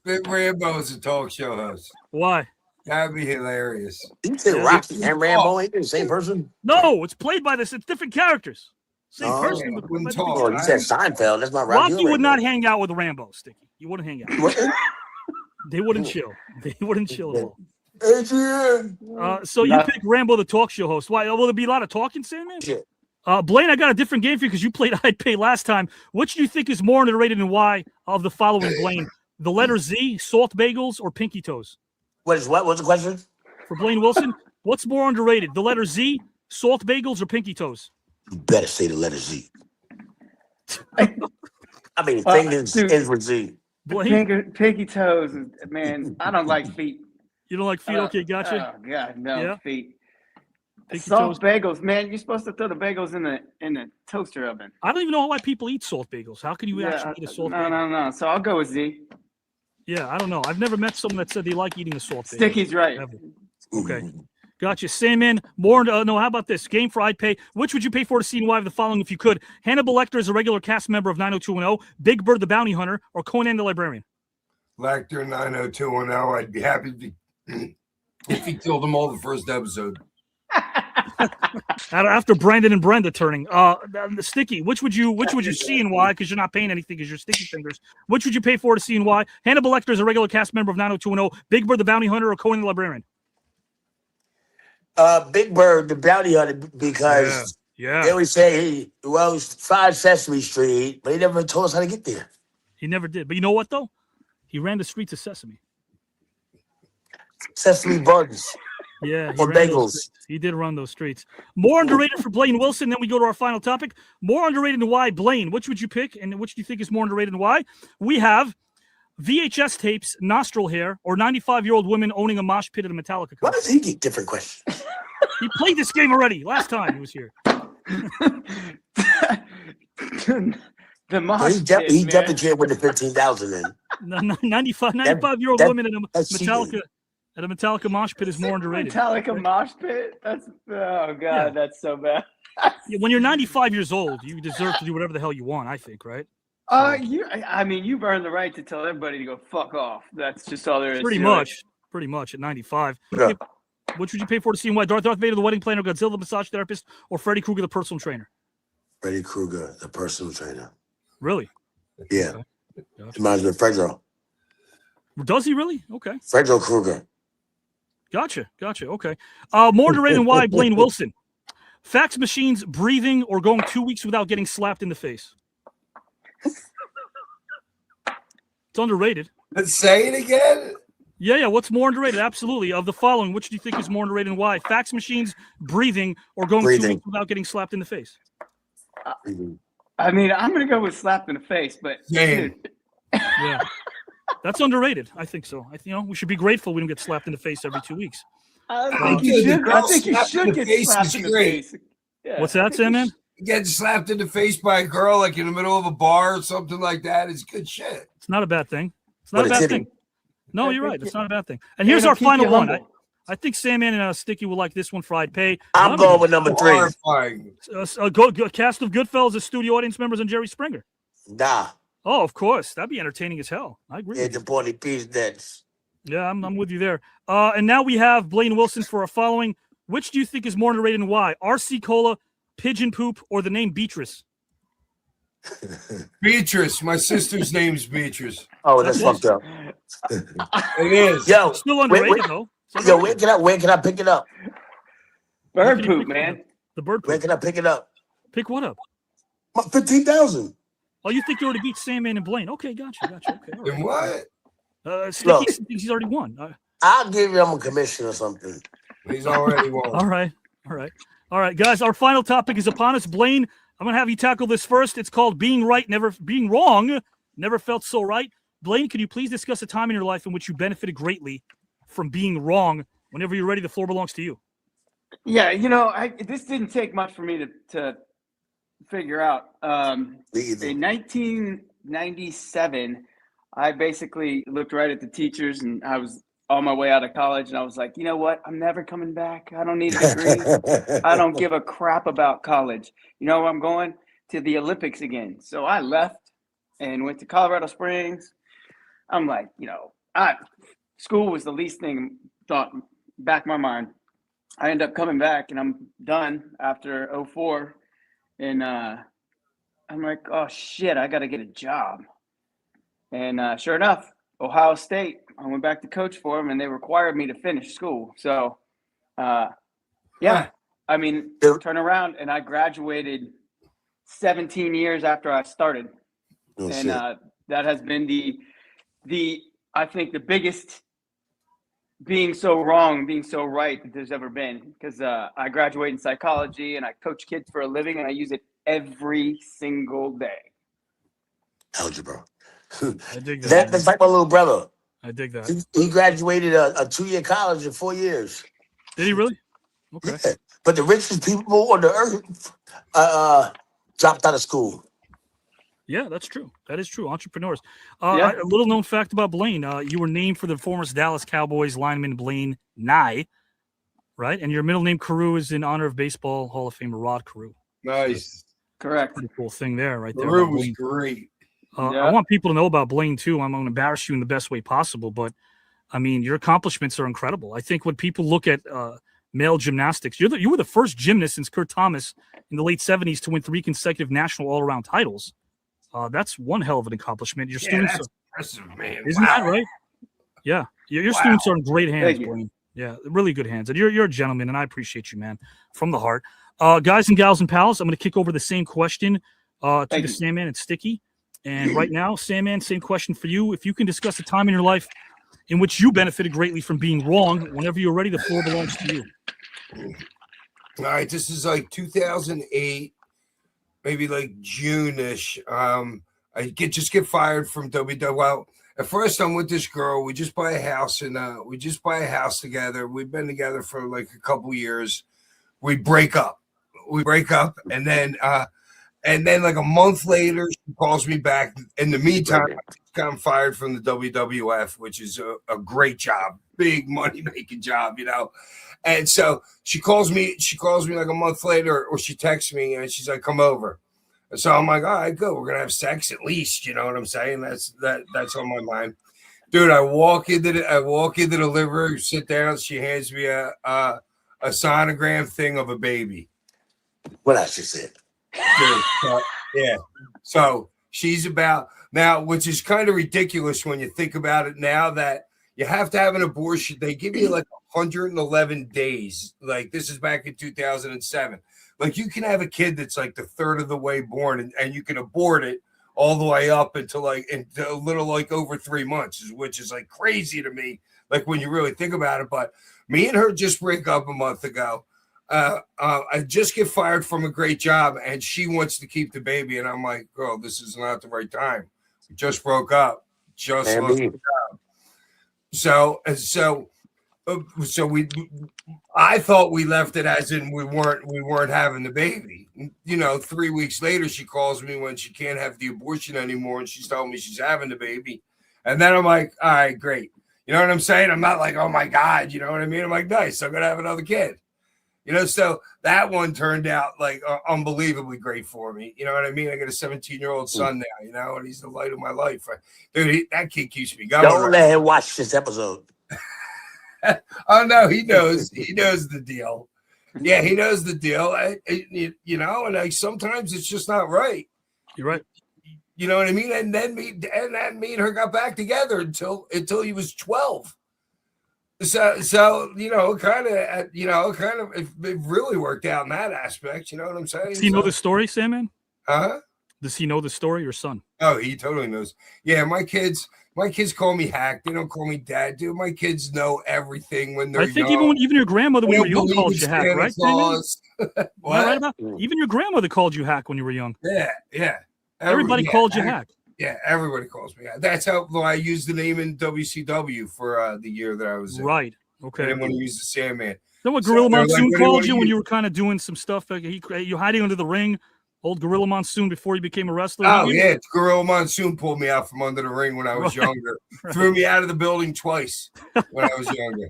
Big Rambo is a talk show host. Why? That'd be hilarious. You say Rocky and Rambo ain't the same person? No, it's played by this. It's different characters. Same Oh, person. yeah. But Oh, you said Seinfeld. That's not Rocky. Rocky would not hang out with Rambo, Sticky. He wouldn't hang out. They wouldn't chill. They wouldn't chill at all. Adrian. So you pick Rambo, the talk show host. Why? Will there be a lot of talking, Sandman? Yeah. Blaine, I got a different game for you because you played I'd Pay last time. Which do you think is more underrated and why of the following, Blaine? The letter Z, salt bagels, or pinky toes? What's the question? For Blaine Wilson, what's more underrated? The letter Z, salt bagels, or pinky toes? You better say the letter Z. I mean, fingers ends with Z. Pinky toes, man. I don't like feet. You don't like feet? Okay, gotcha. Oh God, no feet. Pinky Salt toes. bagels, man. You're supposed to throw the bagels in the toaster oven. I don't even know why people eat salt bagels. How can you actually eat a salt bagel? No. So I'll go with Z. Yeah, I don't know. I've never met someone that said they like eating a salt bagel. Sticky's right. Ever. Okay. Gotcha. Sandman, more. No, how about this? Game for I'd Pay. Which would you pay for to see and why of the following if you could? Hannibal Lecter is a regular cast member of 90210, Big Bird the Bounty Hunter, or Conan the Librarian? Lecter 90210. I'd be happy if he killed them all the first episode. After Brandon and Brenda turning. The Sticky, which would you see and why? Because you're not paying anything because you're sticky fingers. Which would you pay for to see and why? Hannibal Lecter is a regular cast member of 90210, Big Bird the Bounty Hunter, or Conan the Librarian? Big Bird, the Bounty Hunter, because they always say, he's 5 Sesame Street, but he never told us how to get there. He never did. But you know what, though? He ran the streets of Sesame. Sesame buns. Yeah. Or bagels. He did run those streets. More underrated for Blaine Wilson. Then we go to our final topic. More underrated and why. Blaine, which would you pick? And which do you think is more underrated and why? We have VHS tapes, nostril hair, or 95-year-old women owning a mosh pit at a Metallica concert. Why does he get different questions? He played this game already last time he was here. The mosh He definitely can't win the 15,000 then. 95-year-old women at a Metallica mosh pit is more underrated. Metallica mosh pit? That's that's so bad. When you're 95 years old, you deserve to do whatever the hell you want, I think, right? You've earned the right to tell everybody to go fuck off. That's just all there is. Pretty much at 95. Yeah. Which would you pay for to see and why? Darth Vader, the wedding planner, Godzilla, the massage therapist, or Freddy Krueger, the personal trainer? Freddy Krueger, the personal trainer. Really? Yeah. Okay. Gotcha. Reminds me of Fredro. Does he really? Okay. Fredro Krueger. Gotcha. Okay. More underrated and why, Blaine Wilson. Fax machines, breathing, or going 2 weeks without getting slapped in the face? It's underrated. Let's say it again. Yeah. What's more underrated? Absolutely. Of the following, which do you think is more underrated and why? Fax machines, breathing, or going 2 weeks without getting slapped in the face? I mean, I'm going to go with slapped in the face, but... Yeah. That's underrated. I think so. We should be grateful we don't get slapped in the face every 2 weeks. I think he should get slapped in the face. Yeah, what's that, Sandman? Getting slapped in the face by a girl like in the middle of a bar or something like that is good shit. It's not a bad thing. It's not a bad thing. No, you're right. It's not a bad thing. And here's our keep final you one. humble. I think Sandman and Sticky will like this one. Fried Pay. I'm going with number 3. Horrifying. Cast of Goodfellas as studio audience members and Jerry Springer. Nah. Oh, of course. That'd be entertaining as hell. I agree. Yeah, the Bonnie Peace Nets. Yeah, I'm with you there. And now we have Blaine Wilson for our following. Which do you think is more underrated and why? RC Cola, Pigeon Poop, or the name Beatrice? Beatrice. My sister's name's Beatrice. Oh, that's fucked up. It is. Yo, still underrated though. Yo, where can I pick it up? Bird poop, man. The bird poop. Where can I pick it up? Pick what up? 15,000. Oh, you think you already beat Sandman and Blaine? Okay, gotcha. Okay, all right. And what? Sticky thinks he's already won. I'll give him a commission or something. He's already won. All right, guys. Our final topic is upon us. Blaine, I'm gonna have you tackle this first. It's called being wrong. Never felt so right. Blaine, could you please discuss a time in your life in which you benefited greatly from being wrong? Whenever you're ready, the floor belongs to you. Yeah, this didn't take much for me to figure out. In 1997, I basically looked right at the teachers, and I was on my way out of college, and I was like, you know what? I'm never coming back. I don't need a degree. I don't give a crap about college. You know where I'm going? To the Olympics again. So I left and went to Colorado Springs. I'm like, school was the least thing thought back in my mind. I end up coming back, and I'm done after 04. And I'm like, oh, shit, I got to get a job. And sure enough, Ohio State, I went back to coach for them, and they required me to finish school. So, turn around, and I graduated 17 years after I started. That has been I think the biggest being so wrong, being so right that there's ever been, because I graduated in psychology and I coach kids for a living, and I use it every single day. Algebra. I dig that. That's like my little brother. I dig that. He graduated a 2-year college in 4 years. Did he really? Okay. Yeah. But the richest people on the earth dropped out of school. Yeah, that's true. That is true. Entrepreneurs. A little known fact about Blaine. You were named for the former Dallas Cowboys lineman Blaine Nye, right? And your middle name Carew is in honor of Baseball Hall of Famer Rod Carew. Nice. Correct. Pretty cool thing there, right there. Carew was great. I want people to know about Blaine too. I'm going to embarrass you in the best way possible, but I mean, your accomplishments are incredible. I think when people look at male gymnastics, you were the first gymnast since Kurt Thomas in the late 70s to win 3 consecutive national all-around titles. That's one hell of an accomplishment. Your students that's impressive, man. Isn't that right? Yeah. Your students are in great hands, Blaine. Yeah, really good hands. And you're a gentleman, and I appreciate you, man, from the heart. Guys and gals and pals, I'm going to kick over the same question to the Sandman and Sticky. And right now, Sandman, same question for you. If you can discuss a time in your life in which you benefited greatly from being wrong, whenever you're ready, the floor belongs to you. All right, this is like 2008, maybe like June-ish. I just get fired from WW. Well, at first I'm with this girl. We just buy a house together. We've been together for like a couple years. We break up, and then like a month later, she calls me back. In the meantime, I got fired from the WWF, which is a great job, big money making job, And so she calls me like a month later, or she texts me and she's like, come over. And so I'm like, all right, good. We're going to have sex at least. You know what I'm saying? That's on my mind. Dude, I walk into the living room, sit down. She hands me a sonogram thing of a baby. What else she said? Dude, yeah. So she's about now, which is kind of ridiculous when you think about it now, that you have to have an abortion. They give you like 111 days. Like this is back in 2007. Like you can have a kid that's like the third of the way born, and you can abort it all the way up into a little like over 3 months, which is like crazy to me. Like when you really think about it. But me and her just break up a month ago. I just get fired from a great job, and she wants to keep the baby, and I'm like, girl, this is not the right time. We just broke up. Just lost the job. So I thought we left it as in we weren't having the baby. 3 weeks later, she calls me when she can't have the abortion anymore, and she's telling me she's having the baby. And then I'm like, all right, great. You know what I'm saying? I'm not like, oh my God, you know what I mean? I'm like, nice, I'm gonna have another kid. So that one turned out like unbelievably great for me. You know what I mean? I got a 17-year-old son now, and he's the light of my life. Dude, that kid keeps me going. Don't let him watch this episode. Oh no, he knows. He knows the deal. Yeah, he knows the deal. And like sometimes it's just not right. You're right. You know what I mean? And then me and her got back together until he was 12. So kind of it really worked out in that aspect. You know what I'm saying? Does he know the story, Sandman? Huh? Does he know the story, your son? Oh, he totally knows. Yeah, my kids call me Hack. They don't call me Dad, dude. My kids know everything when they're I think young. even your grandmother when you were young called you Hack, right? What? Right about? Even your grandmother called you Hack when you were young. Yeah. Everybody called you Hack. Yeah, everybody calls me Hack. That's how I used the name in WCW for the year that I was in. Right. Okay. I didn't want to use the Sandman. Then what Gorilla Monsoon like, called you when you were kind of doing some stuff? Like you're hiding under the ring. Old Gorilla Monsoon before you became a wrestler. Oh, yeah. Gorilla Monsoon pulled me out from under the ring when I was younger. Threw me out of the building twice when I was younger.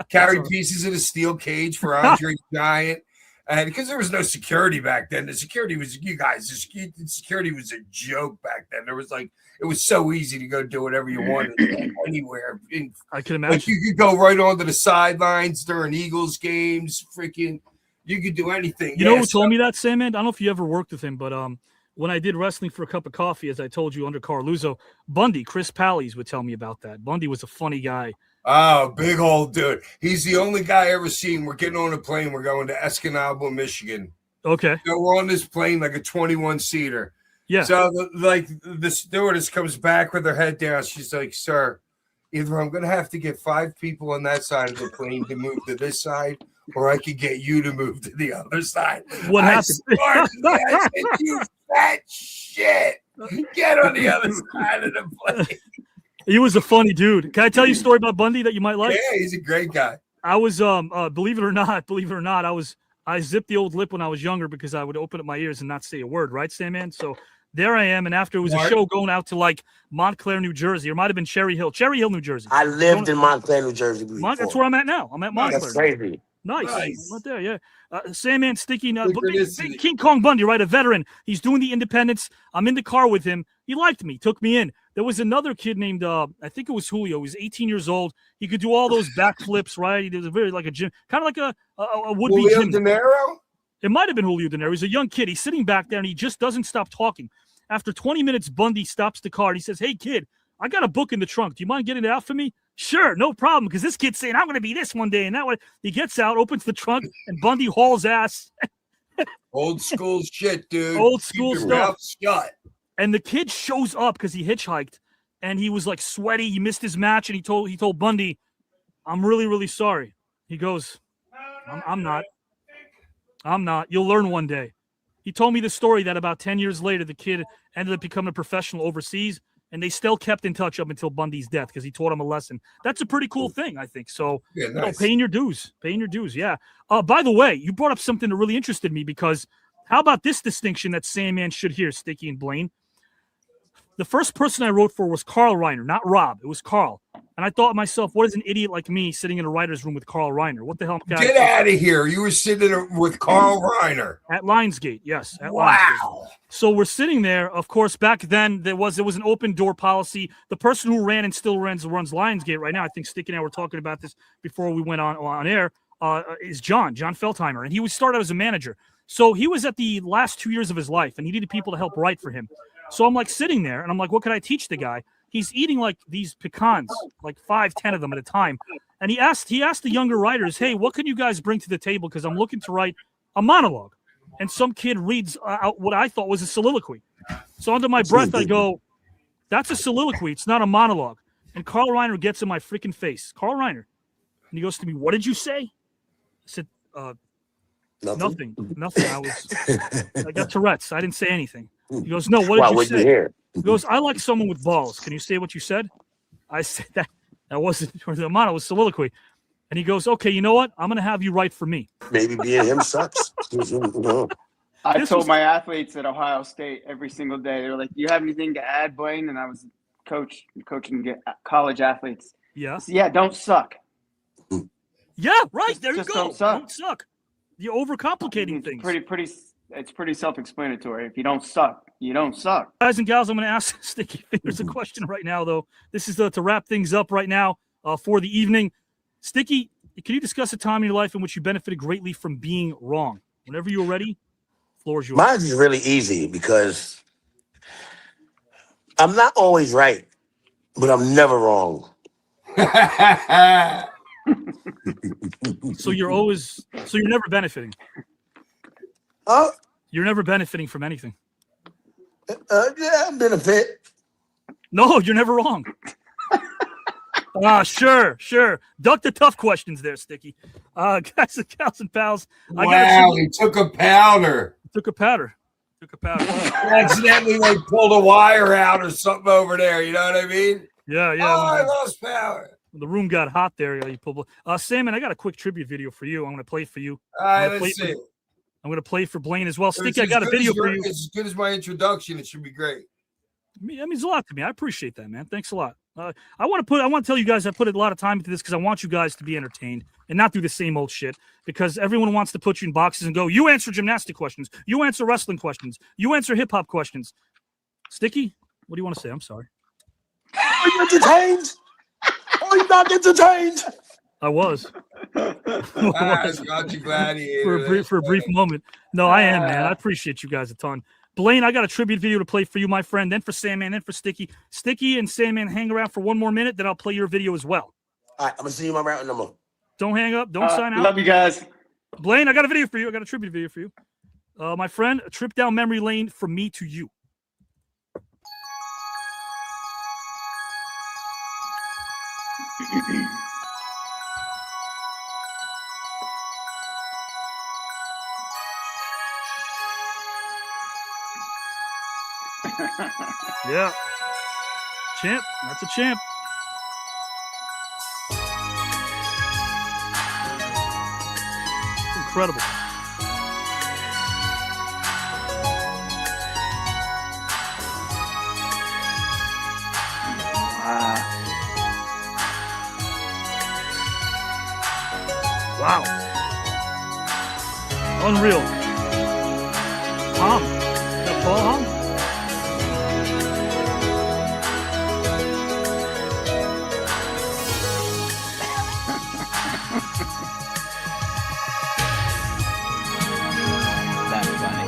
Carried pieces of the steel cage for Andre Giant. And because there was no security back then, the security was, the security was a joke back then. There was it was so easy to go do whatever you wanted anywhere. I can imagine. Like you could go right onto the sidelines during Eagles games, freaking. You could do anything. You know who told me that, Sandman? I don't know if you ever worked with him, but when I did wrestling for a cup of coffee, as I told you under Carluzzo, Bundy, Chris Pallies would tell me about that. Bundy was a funny guy. Oh, big old dude. He's the only guy I ever seen. We're getting on a plane. We're going to Escanaba, Michigan. Okay. So we're on this plane like a 21-seater. Yeah. So the stewardess comes back with her head down. She's like, sir, either I'm going to have to get 5 people on that side of the plane to move to this side, or I could get you to move to the other side. What happened? I said, you fat shit. Get on the other side of the plane. He was a funny dude. Can I tell you a story about Bundy that you might like? Yeah, he's a great guy. I was believe it or not, I zipped the old lip when I was younger because I would open up my ears and not say a word, right, Sandman? So there I am, and after it was a show going out to like Montclair, New Jersey, or might have been Cherry Hill, New Jersey. I lived in Montclair, New Jersey. That's where I'm at now. I'm at Montclair. That's crazy. Nice. Right there, yeah. Sandman sticking, big King Kong Bundy, right? A veteran. He's doing the independence. I'm in the car with him. He liked me, took me in. There was another kid named, I think it was Julio. He was 18 years old. He could do all those backflips, right? He was very like a gym, kind of like a would-be Julio gym. De Niro? It might have been Julio De Niro. He's a young kid. He's sitting back there, and he just doesn't stop talking. After 20 minutes, Bundy stops the car, and he says, hey, kid, I got a book in the trunk. Do you mind getting it out for me? Sure, no problem, because this kid's saying, I'm going to be this one day, and that way. He gets out, opens the trunk, and Bundy hauls ass. Old school shit, dude. Old school Keep your stuff. mouth shut. And the kid shows up because he hitchhiked, and he was like sweaty. He missed his match, and he told Bundy, I'm really, really sorry. He goes, I'm not. You'll learn one day. He told me the story that about 10 years later, the kid ended up becoming a professional overseas, and they still kept in touch up until Bundy's death because he taught him a lesson. That's a pretty cool thing, I think. So, yeah, nice. Paying your dues. Yeah. By the way, you brought up something that really interested me because how about this distinction that Sandman should hear, Sticky and Blaine? The first person I wrote for was Carl Reiner, not Rob. It was Carl. And I thought to myself, what is an idiot like me sitting in a writer's room with Carl Reiner? What the hell? Get out of here. You were sitting with Carl Reiner. At Lionsgate, yes. At wow. Lionsgate. So we're sitting there. Of course, back then, there was an open door policy. The person who ran and still runs Lionsgate right now, I think Sticky and I were talking about this before we went on air, is John Feldheimer. And he started as a manager. So he was at the last 2 years of his life, and he needed people to help write for him. So I'm like sitting there, and I'm like, what can I teach the guy? He's eating like these pecans, like 5-10 of them at a time. And he asked the younger writers, hey, what can you guys bring to the table? Because I'm looking to write a monologue. And some kid reads out what I thought was a soliloquy. So under my breath, I go, that's a soliloquy. It's not a monologue. And Carl Reiner gets in my freaking face. Carl Reiner. And he goes to me, what did you say? I said, nothing. I got Tourette's. I didn't say anything. He goes, no, what did you say? He goes, I like someone with balls. Can you say what you said? I said that wasn't the monologue, it was soliloquy. And he goes, okay, you know what? I'm going to have you write for me. Maybe being him sucks. I told my athletes at Ohio State every single day, they were like, do you have anything to add, Blaine? And I was coaching college athletes. Yeah. So, yeah, don't suck. Yeah, right. There you go. Don't suck. You're overcomplicating things. It's pretty self-explanatory. If you don't suck, you don't suck. Guys and gals, I'm going to ask Sticky Fingers a question right now, though. This is to wrap things up right now for the evening. Sticky, can you discuss a time in your life in which you benefited greatly from being wrong? Whenever you're ready, the floor is yours. Mine is really easy because I'm not always right, but I'm never wrong. So you're never benefiting. You're never benefiting from anything. Yeah, benefit. No, you're never wrong. Sure. Duck the tough questions there, Sticky. Guys and gals and pals. He took a powder. Accidentally, they pulled a wire out or something over there. You know what I mean? Yeah. I lost power. The room got hot there. Sandman, I got a quick tribute video for you. I'm going to play for you. All right, let's see. I'm going to play for Blaine as well. Sticky, I got a video for you. It's as good as my introduction. It should be great. It means a lot to me. I appreciate that, man. Thanks a lot. I want to tell you guys I put a lot of time into this because I want you guys to be entertained and not do the same old shit, because everyone wants to put you in boxes and go, you answer gymnastic questions, you answer wrestling questions, you answer hip-hop questions. Sticky, what do you want to say? I'm sorry. Are you entertained? Are you not entertained? I was. Got you gladiator. For a brief moment. No, I am, man. I appreciate you guys a ton. Blaine, I got a tribute video to play for you, my friend, then for Sandman, then for Sticky. Sticky and Sandman, hang around for one more minute, then I'll play your video as well. All right, I'm going to see you in my route number. Don't hang up. Don't sign out. Love you guys. Blaine, I got a video for you. I got a tribute video for you. My friend, a trip down memory lane from me to you. Yeah. Champ. That's a champ. Incredible. Wow. Unreal. Tom. Is that Paul Hom? That's funny.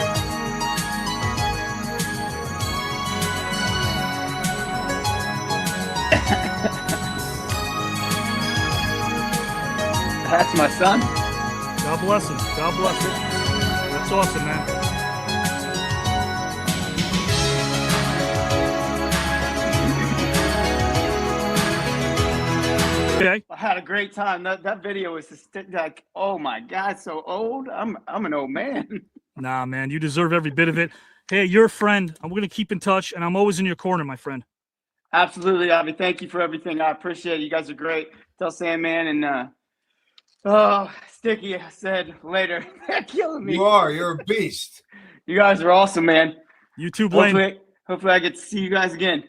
That's my son. God bless him. God bless him. That's awesome, man. Okay. I had a great time. That video was just like, oh my God, so old. I'm an old man. Nah, man, you deserve every bit of it. Hey, you're a friend. I'm going to keep in touch, and I'm always in your corner, my friend. Absolutely, Avi. Thank you for everything. I appreciate it. You guys are great. Tell Sandman and Sticky, I said later. They're killing me. You're a beast. You guys are awesome, man. You too, Blaine. Hopefully I get to see you guys again.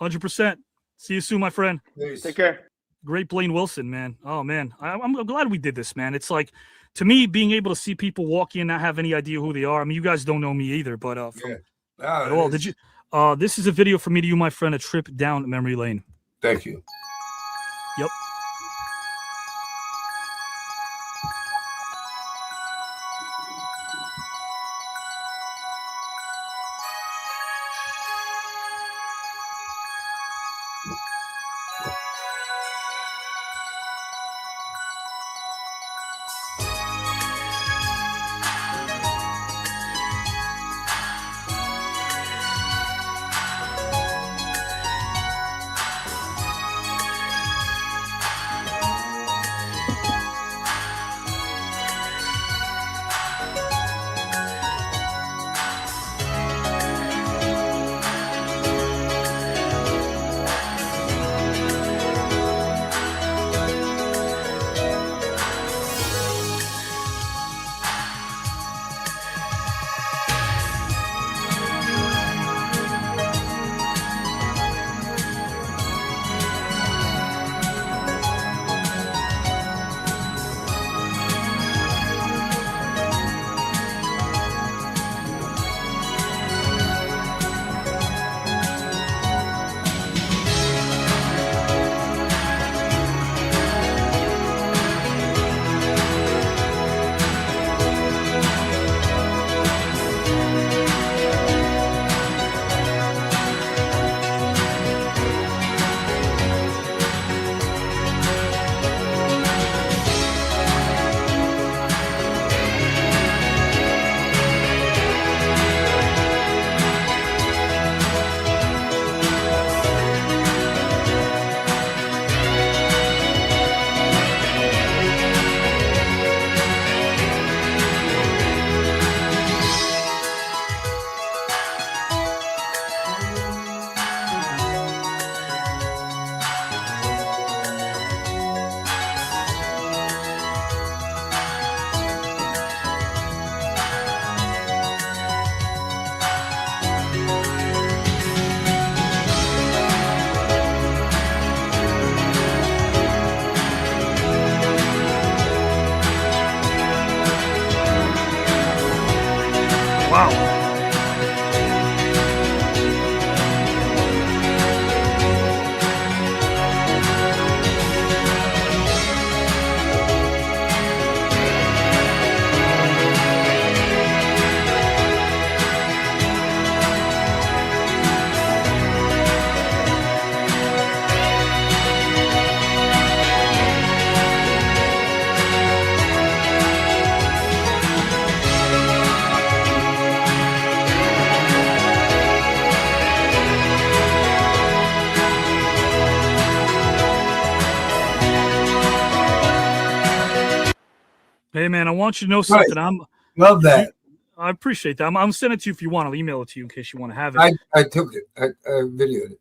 100%. See you soon, my friend. Peace. Take care. Great Blaine Wilson, man. Oh, man. I'm glad we did this, man. It's like, to me, being able to see people walk in and not have any idea who they are. I mean, you guys don't know me either, but did you? This is a video from me to you, my friend, a trip down memory lane. Thank you. Yep. Wow. Hey man, I want you to know something. Love that. I appreciate that. I'm sending it to you if you want. I'll email it to you in case you want to have it. I took it. I videoed it.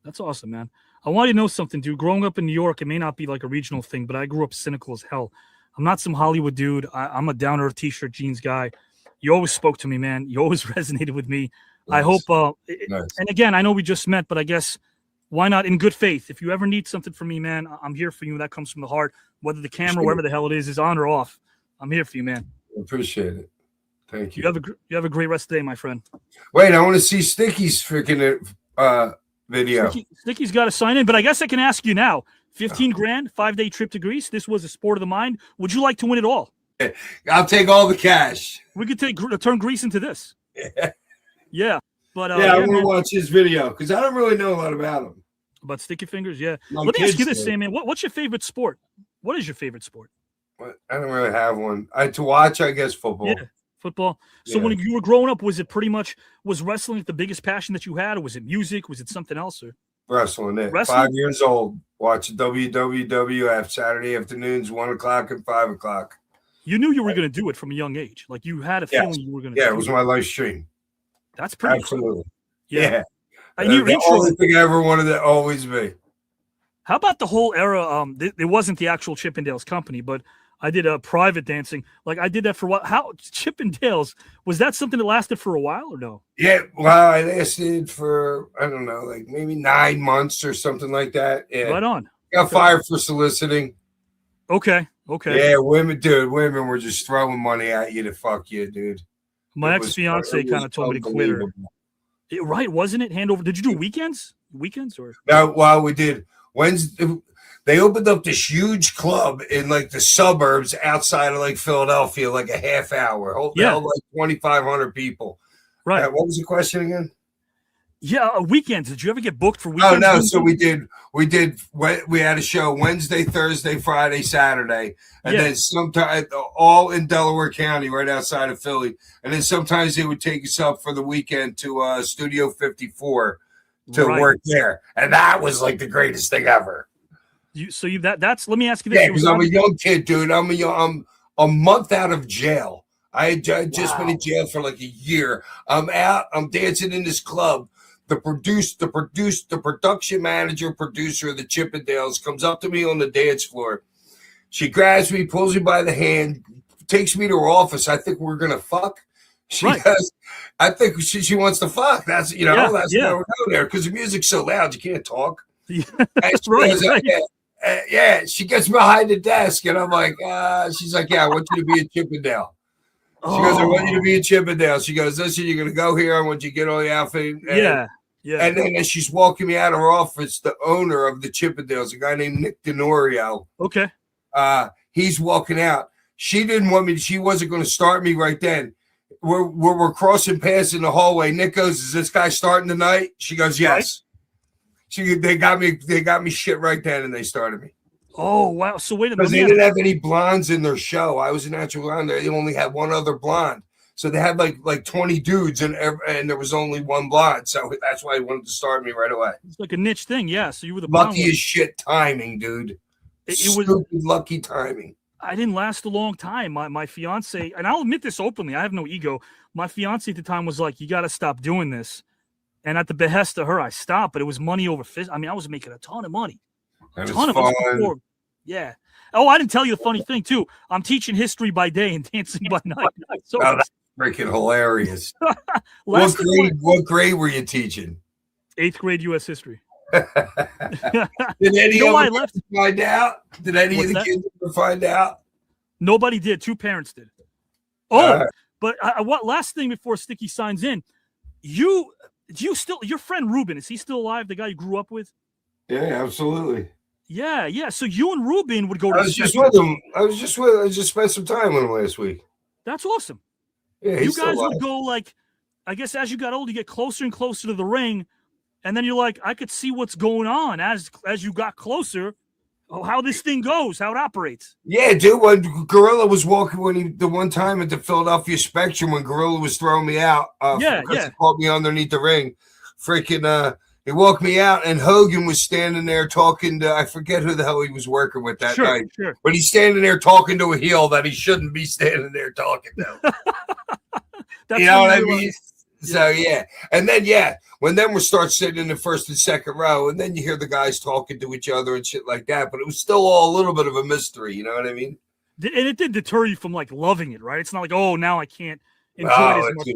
That's awesome, man. I want you to know something, dude. Growing up in New York, it may not be like a regional thing, but I grew up cynical as hell. I'm not some Hollywood dude. I'm a down-to-earth t-shirt jeans guy. You always spoke to me, man. You always resonated with me. Nice. I hope and again, I know we just met, but I guess why not in good faith? If you ever need something from me, man, I'm here for you. That comes from the heart. Whether the camera, wherever the hell it is on or off, I'm here for you, man. Appreciate it. Thank you. You have a great rest of the day, my friend. Wait, I want to see Sticky's freaking video. Sticky's got to sign in, but I guess I can ask you now. 15 grand, 5-day trip to Greece. This was a sport of the mind. Would you like to win it all? I'll take all the cash. We could turn Greece into this. Yeah. But I want to watch his video because I don't really know a lot about him. About Sticky Fingers, yeah. Let me ask you this, Sam, man. What's your favorite sport? What is your favorite sport? I don't really have one. To watch, I guess football. Yeah, football. So when you were growing up, was wrestling the biggest passion that you had, or was it music? Was it something else? Or wrestling? 5 years old. Watch WWF Saturday afternoons, 1 o'clock and 5 o'clock. You knew you were going to do it from a young age. Like you had a feeling you were going to. Yeah, it was my life stream. That's pretty absolutely cool. Yeah. And your the only thing I ever wanted to always be. How about the whole era? It wasn't the actual Chippendales company, but I did a private dancing. Like I did that for what? How Chippendales, was that something that lasted for a while or no? Yeah, well, I lasted for I don't know, like maybe 9 months or something like that. Yeah. Right on. Got fired for soliciting. Okay. Yeah, women were just throwing money at you to fuck you, dude. My ex-fiance kind of told me to quit her. Right, wasn't it? Handover. Did you do weekends? Or no? Well, we did Wednesday. They opened up this huge club in like the suburbs outside of like Philadelphia, like a half hour. Held like 2,500 people. Right. What was the question again? Yeah, weekends. Did you ever get booked for weekends? Oh no, so we did. We had a show Wednesday, Thursday, Friday, Saturday, and then sometimes all in Delaware County, right outside of Philly. And then sometimes they would take us up for the weekend to Studio 54 to work there, and that was like the greatest thing ever. That's. Let me ask you this. Yeah, because I'm a young kid, dude. I'm a month out of jail. I had just been in jail for like a year. I'm out. I'm dancing in this club. The production manager, producer of the Chippendales comes up to me on the dance floor. She grabs me, pulls me by the hand, takes me to her office. I think we're gonna fuck. She does. I think she wants to fuck. That's that's why we're going there because the music's so loud you can't talk. That's right. Yeah, she gets behind the desk and I'm like, she's like, yeah, I want you to be a Chippendale. She goes, I want you to be a Chippendale. She goes, listen, you're gonna go here. I want you to get all the outfit. Yeah. And then as she's walking me out of her office, the owner of the Chippendales, a guy named Nick Denorio. Okay. He's walking out. She didn't want me. She wasn't going to start me right then. We're crossing paths in the hallway. Nick goes, "Is this guy starting tonight?" She goes, "Yes." Right. They got me shit right then, and they started me. Oh wow! So wait a minute. Because they didn't have any blondes in their show. I was a natural blonde. They only had one other blonde. So they had like 20 dudes and there was only one blonde. So that's why he wanted to start me right away. It's like a niche thing. Yeah. So you were the lucky as shit timing, dude. It was lucky timing. I didn't last a long time. My fiance, and I'll admit this openly, I have no ego. My fiance at the time was like, you got to stop doing this. And at the behest of her, I stopped, but it was money over fist. I mean, I was making a ton of money. A ton of money. Yeah. Oh, I didn't tell you the funny thing too. I'm teaching history by day and dancing by night. So that's freaking hilarious. What grade were you teaching? 8th grade U.S. history. Did any of them find out? Did any of the kids ever find out? Nobody did. 2 parents did. Oh, But what last thing before Sticky signs in? Your friend Ruben, is he still alive? The guy you grew up with? Yeah, absolutely. Yeah. So you and Ruben would go to. I was just with him. I just spent some time with him last week. That's awesome. Yeah, you guys would go like, I guess as you got older, you get closer and closer to the ring, and then you're like, I could see what's going on as you got closer. Oh, how this thing goes, how it operates. Yeah, dude. When Gorilla was walking, the one time at the Philadelphia Spectrum, when Gorilla was throwing me out, he caught me underneath the ring. Freaking, he walked me out, and Hogan was standing there talking to, I forget who the hell he was working with that night. Sure. But he's standing there talking to a heel that he shouldn't be standing there talking to. You know what I mean? So yeah, and then when we start sitting in the first and second row, and then you hear the guys talking to each other and shit like that. But it was still all a little bit of a mystery, you know what I mean? And it did deter you from like loving it, right? It's not like, oh, now I can't enjoy it as much.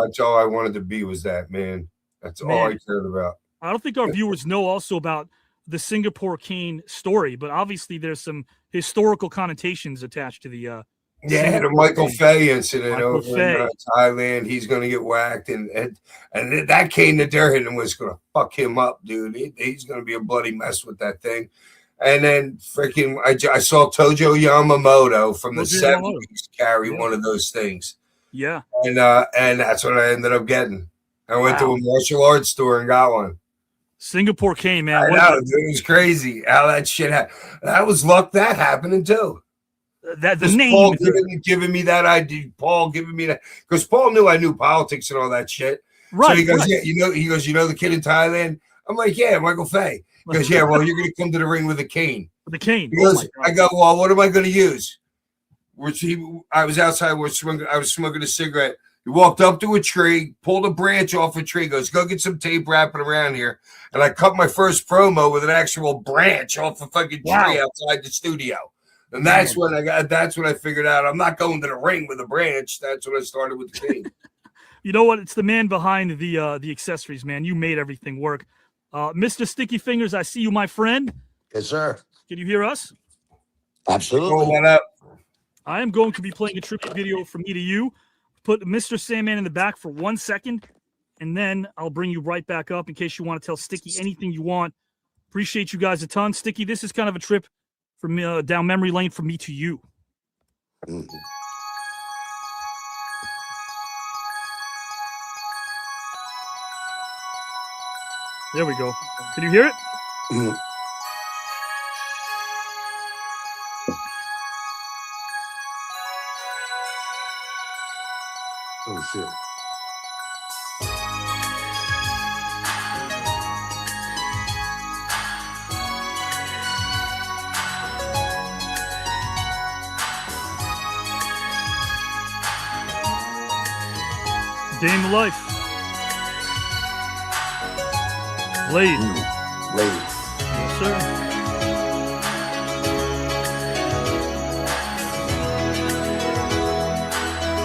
That's all I wanted to be was that, man. That's all I cared about. I don't think our viewers know also about the Singapore Kane story, but obviously there's some historical connotations attached to the. The Michael Fay incident over in Thailand. He's going to get whacked, and that cane that they're hitting was going to fuck him up, dude. He's going to be a bloody mess with that thing. And then freaking, I saw Tojo Yamamoto from the 70s carry one of those things. Yeah, and that's what I ended up getting. I went to a martial arts store and got one. Singapore Kane, man. I know, dude, it was crazy how that shit happened. That was luck that happening too. That the name Paul giving me that idea. Paul giving me that because Paul knew I knew politics and all that shit. Right. So he goes, you know the kid in Thailand. I'm like, yeah, Michael Fay. He goes, yeah, well, you're gonna come to the ring with a cane. With a cane. He goes, I go, well, what am I gonna use? I was outside. I was smoking a cigarette. He walked up to a tree, pulled a branch off a tree, goes, go get some tape wrapping around here. And I cut my first promo with an actual branch off a fucking tree outside the studio. And that's when I figured out I'm not going to the ring with a branch. That's when I started with the cane. You know what? It's the man behind the accessories, man. You made everything work. Mr. Sticky Fingers, I see you, my friend. Yes, sir. Can you hear us? Absolutely. What up? I am going to be playing a tribute video from me to you. Put Mr. Sandman in the back for 1 second, and then I'll bring you right back up in case you want to tell Sticky anything you want. Appreciate you guys a ton. Sticky, this is kind of a trip from down memory lane from me to you. Mm-hmm. There we go. Can you hear it? Mm-hmm. Oh, shit. Day in the life. Blaine. Blaine. Yes, sir.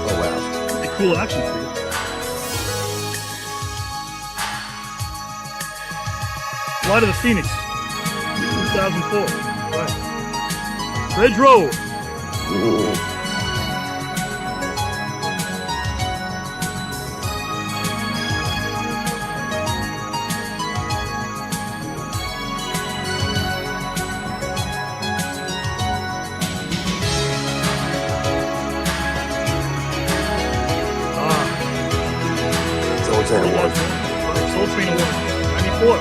Oh, wow. A cool action figure. Flight of the Phoenix. 2004. Right. Pedro. Ooh. Soul Train Award. 94.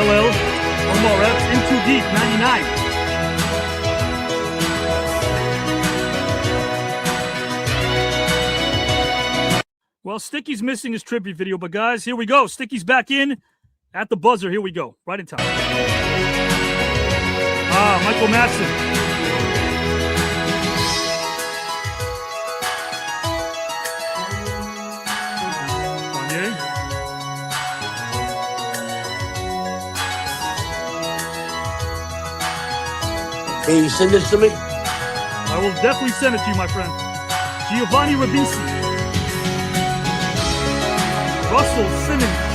LL, one more rep, In Too Deep, 99. Well, Sticky's missing his tribute video, but guys, here we go. Sticky's back in at the buzzer. Here we go. Right in time. Michael Madsen. Can you send this to me? I will definitely send it to you, my friend. Giovanni Ribisi. Russell Simmons.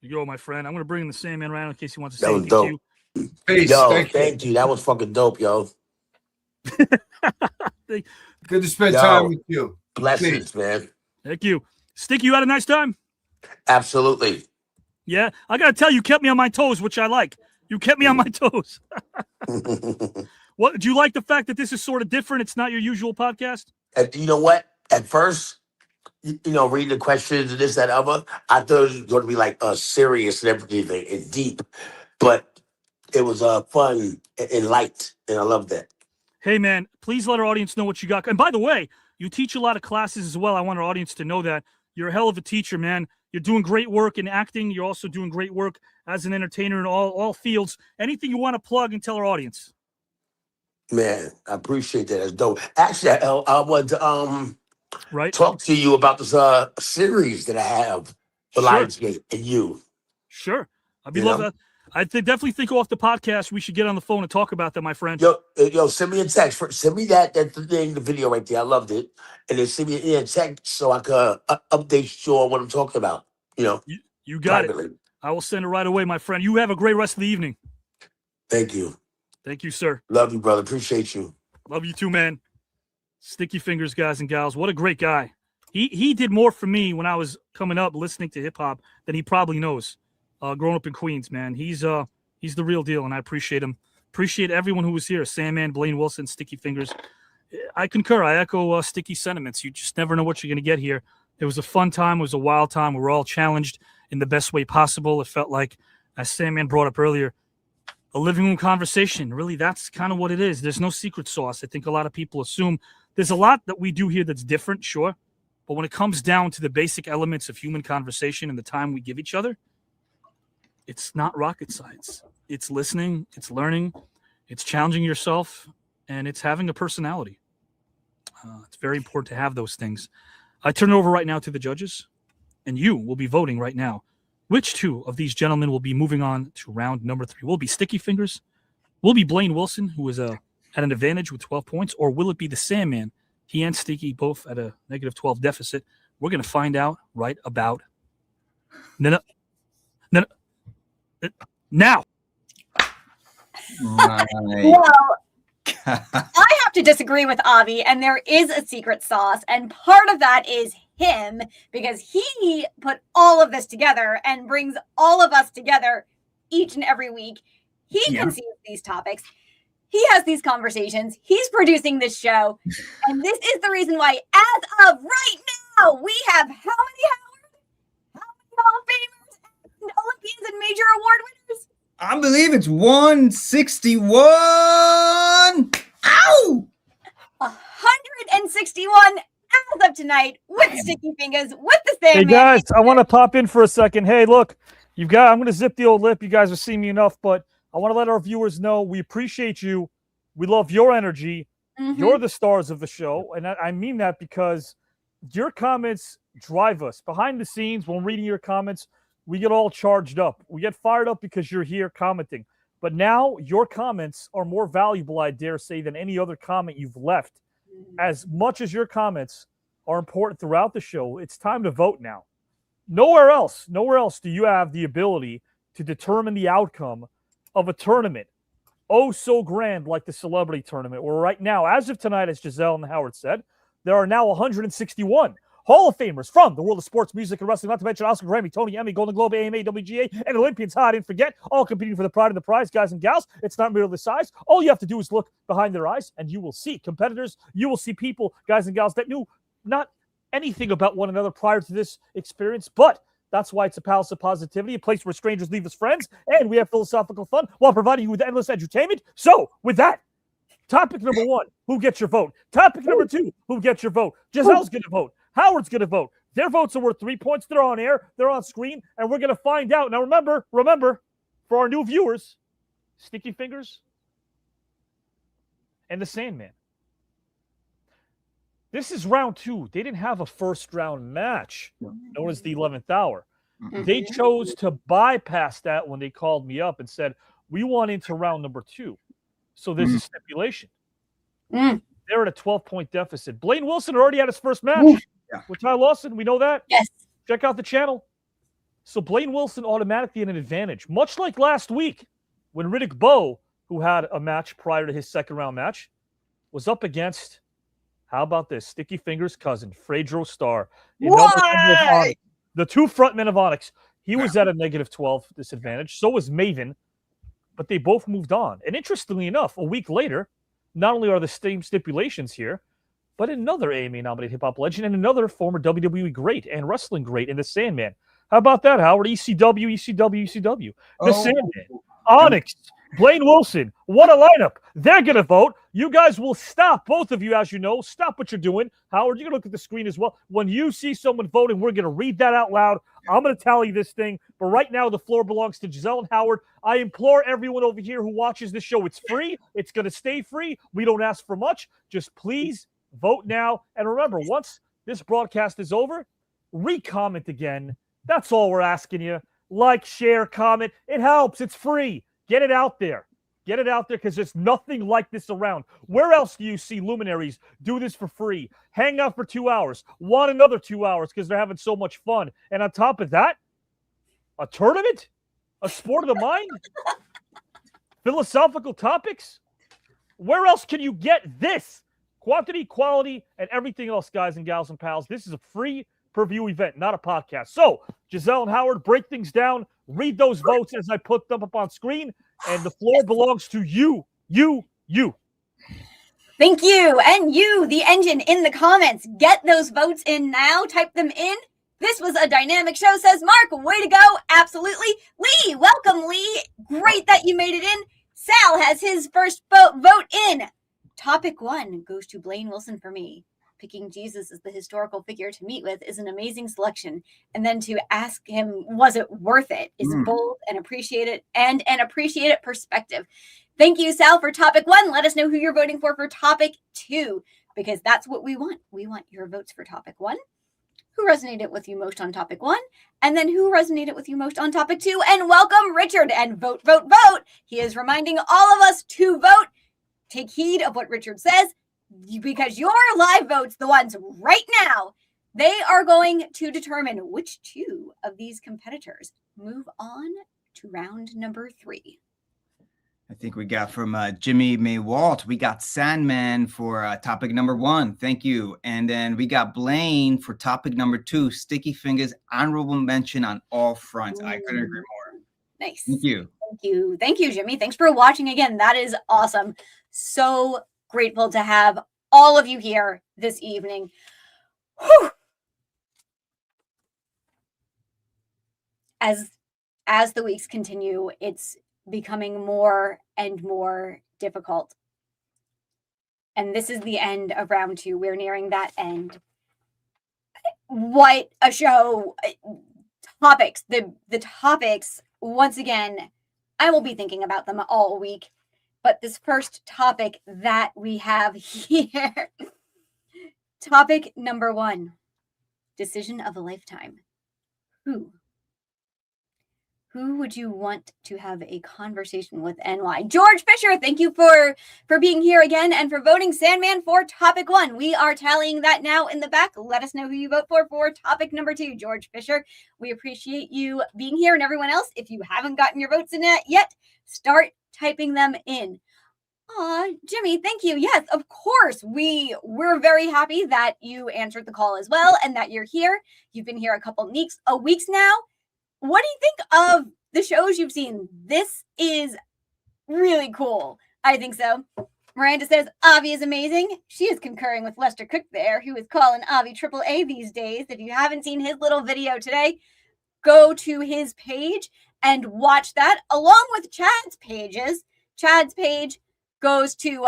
You go, my friend. I'm going to bring in the Sandman around in case he wants to say That was anything to dope. you. Peace. Yo, thank you. That was fucking dope, yo. Good to spend Yo, time with you. Blessings, Peace. man. Thank you. Sticky, you had a nice time? Absolutely. Yeah. I got to tell you, kept me on my toes, which I like. You kept me on my toes. What do you like the fact that this is sort of different? It's not your usual podcast? And you know what? At first, you know, reading the questions and this, that, other, I thought it was going to be like serious and everything and deep, but it was fun and light, and I love that. Hey, man, please let our audience know what you got. And by the way, you teach a lot of classes as well. I want our audience to know that. You're a hell of a teacher, man. You're doing great work in acting. You're also doing great work as an entertainer in all fields. Anything you want to plug and tell our audience? Man, I appreciate that. That's dope. Actually, I want to talk to you about this series that I have for Lionsgate and you. Sure. I'd be love that. I definitely think off the podcast we should get on the phone and talk about that, my friend. Yo, send me a text. Send me that thing, the video right there. I loved it. And then send me a text so I can update you on what I'm talking about. You know, you got privately. it. I will send it right away, my friend. You have a great rest of the evening. Thank you. Thank you, sir. Love you, brother. Appreciate you. Love you too, man. Sticky fingers, guys and gals. What a great guy. He did more for me when I was coming up listening to hip hop than he probably knows. Growing up in Queens, man. He's the real deal, and I appreciate him. Appreciate everyone who was here. Sandman, Blaine Wilson, Sticky Fingers. I concur. I echo Sticky sentiments. You just never know what you're going to get here. It was a fun time. It was a wild time. We were all challenged in the best way possible. It felt like, as Sandman brought up earlier, a living room conversation. Really, that's kind of what it is. There's no secret sauce. I think a lot of people assume there's a lot that we do here that's different, sure. But when it comes down to the basic elements of human conversation and the time we give each other, it's not rocket science. It's listening, it's learning, it's challenging yourself, and it's having a personality. It's very important to have those things. I turn it over right now to the judges, and you will be voting right now. Which two of these gentlemen will be moving on to round number 3? Will it be Sticky Fingers? Will it be Blaine Wilson, who is at an advantage with 12 points? Or will it be the Sandman? He and Sticky both at a negative 12 deficit. We're going to find out right about now. Well, I have to disagree with Avi, and there is a secret sauce, and part of that is him, because he put all of this together and brings all of us together each and every week. He conceives these topics. He has these conversations. He's producing this show. And this is the reason why, as of right now, we have how many Hall of Famers and Olympians and major award winners? I believe it's 161. Ow! 161 as of tonight with Sticky Fingers, with the Sandman. Hey, guys, I want to pop in for a second. Hey, look, I'm going to zip the old lip. You guys have seen me enough, but I want to let our viewers know we appreciate you. We love your energy. Mm-hmm. You're the stars of the show. And I mean that because your comments drive us. Behind the scenes, when reading your comments, we get all charged up. We get fired up because you're here commenting. But now your comments are more valuable, I dare say, than any other comment you've left. As much as your comments are important throughout the show, it's time to vote now. Nowhere else do you have the ability to determine the outcome of a tournament oh so grand like the celebrity tournament, where right now, as of tonight, as Giselle and Howard said, there are now 161 Hall of Famers from the world of sports, music, and wrestling, not to mention Oscar, Grammy, Tony, Emmy, Golden Globe, AMA, WGA, and Olympians. I didn't forget, all competing for the pride of the prize, guys and gals. It's not merely the size. All you have to do is look behind their eyes, and you will see competitors. You will see people, guys and gals, that knew not anything about one another prior to this experience, but that's why it's a palace of positivity, a place where strangers leave as friends, and we have philosophical fun while providing you with endless entertainment. So, with that, Topic number 1, who gets your vote? Topic number 2, who gets your vote? Giselle's going to vote. Howard's going to vote. Their votes are worth 3 points. They're on air. They're on screen. And we're going to find out. Now, remember, for our new viewers, Sticky Fingers and the Sandman. This is round 2. They didn't have a first-round match, known as the 11th hour. They chose to bypass that when they called me up and said, we want into round number 2. So there's a stipulation. They're at a 12-point deficit. Blaine Wilson already had his first match with Ty Lawson. We know that. Yes. Check out the channel. So Blaine Wilson automatically in an advantage, much like last week when Riddick Bowe, who had a match prior to his second-round match, was up against, how about this, Sticky Fingers' cousin, Fredro Starr. The 2 frontmen of Onyx. He was at a -12 disadvantage. So was Maven. But they both moved on. And interestingly enough, a week later, not only are the same stipulations here, but another AMA-nominated hip-hop legend and another former WWE great and wrestling great in the Sandman. How about that, Howard? ECW. The Sandman. Onyx. Blaine Wilson. What a lineup. They're going to vote. You guys will stop, both of you, as you know. Stop what you're doing. Howard, you're going to look at the screen as well. When you see someone voting, we're going to read that out loud. I'm going to tally this thing. But right now, the floor belongs to Giselle and Howard. I implore everyone over here who watches this show, it's free. It's going to stay free. We don't ask for much. Just please vote now. And remember, once this broadcast is over, re-comment again. That's all we're asking you. Like, share, comment. It helps. It's free. Get it out there. Get it out there because there's nothing like this around. Where else do you see luminaries do this for free? Hang out for 2 hours. Want another 2 hours because they're having so much fun. And on top of that, a tournament? A sport of the mind? Philosophical topics? Where else can you get this? Quantity, quality, and everything else, guys and gals and pals. This is a free per-view event, not a podcast. So, Giselle and Howard, break things down. Read those votes as I put them up on screen. And the floor belongs to you. Thank you. And you, the engine, in the comments. Get those votes in now. Type them in. This was a dynamic show, says Mark. Way to go. Absolutely. Lee, welcome, Lee. Great that you made it in. Sal has his first vote in. Topic 1 goes to Blaine Wilson for me. Picking Jesus as the historical figure to meet with is an amazing selection. And then to ask him, was it worth it, is bold and appreciated and an appreciated perspective. Thank you, Sal, for topic 1. Let us know who you're voting for topic 2, because that's what we want. We want your votes for topic 1. Who resonated with you most on topic 1? And then who resonated with you most on topic 2? And welcome, Richard. And vote. He is reminding all of us to vote. Take heed of what Richard says, because your live votes, the ones right now, they are going to determine which 2 of these competitors move on to round number 3. I think we got from Jimmy Maywalt, we got Sandman for topic number 1. Thank you. And then we got Blaine for topic number 2, Sticky Fingers, honorable mention on all fronts. I couldn't agree more. Nice. Thank you, Jimmy. Thanks for watching again. That is awesome. So grateful to have all of you here this evening. Whew. As the weeks continue, it's becoming more and more difficult. And this is the end of round 2. We're nearing that end. What a show. Topics. The topics, once again, I will be thinking about them all week. But this first topic that we have here, topic number 1, decision of a lifetime. Who would you want to have a conversation with and why? George Fisher, thank you for being here again and for voting Sandman for topic 1. We are tallying that now in the back. Let us know who you vote for topic number 2, George Fisher. We appreciate you being here, and everyone else, if you haven't gotten your votes in yet, start typing them in. Jimmy, thank you. Yes, of course. We're very happy that you answered the call as well and that you're here. You've been here a couple weeks now. What do you think of the shows you've seen? This is really cool. I think so. Miranda says, Avi is amazing. She is concurring with Lester Cook there, who is calling Avi AAA these days. If you haven't seen his little video today, go to his page and watch that along with Chad's pages. Chad's page goes to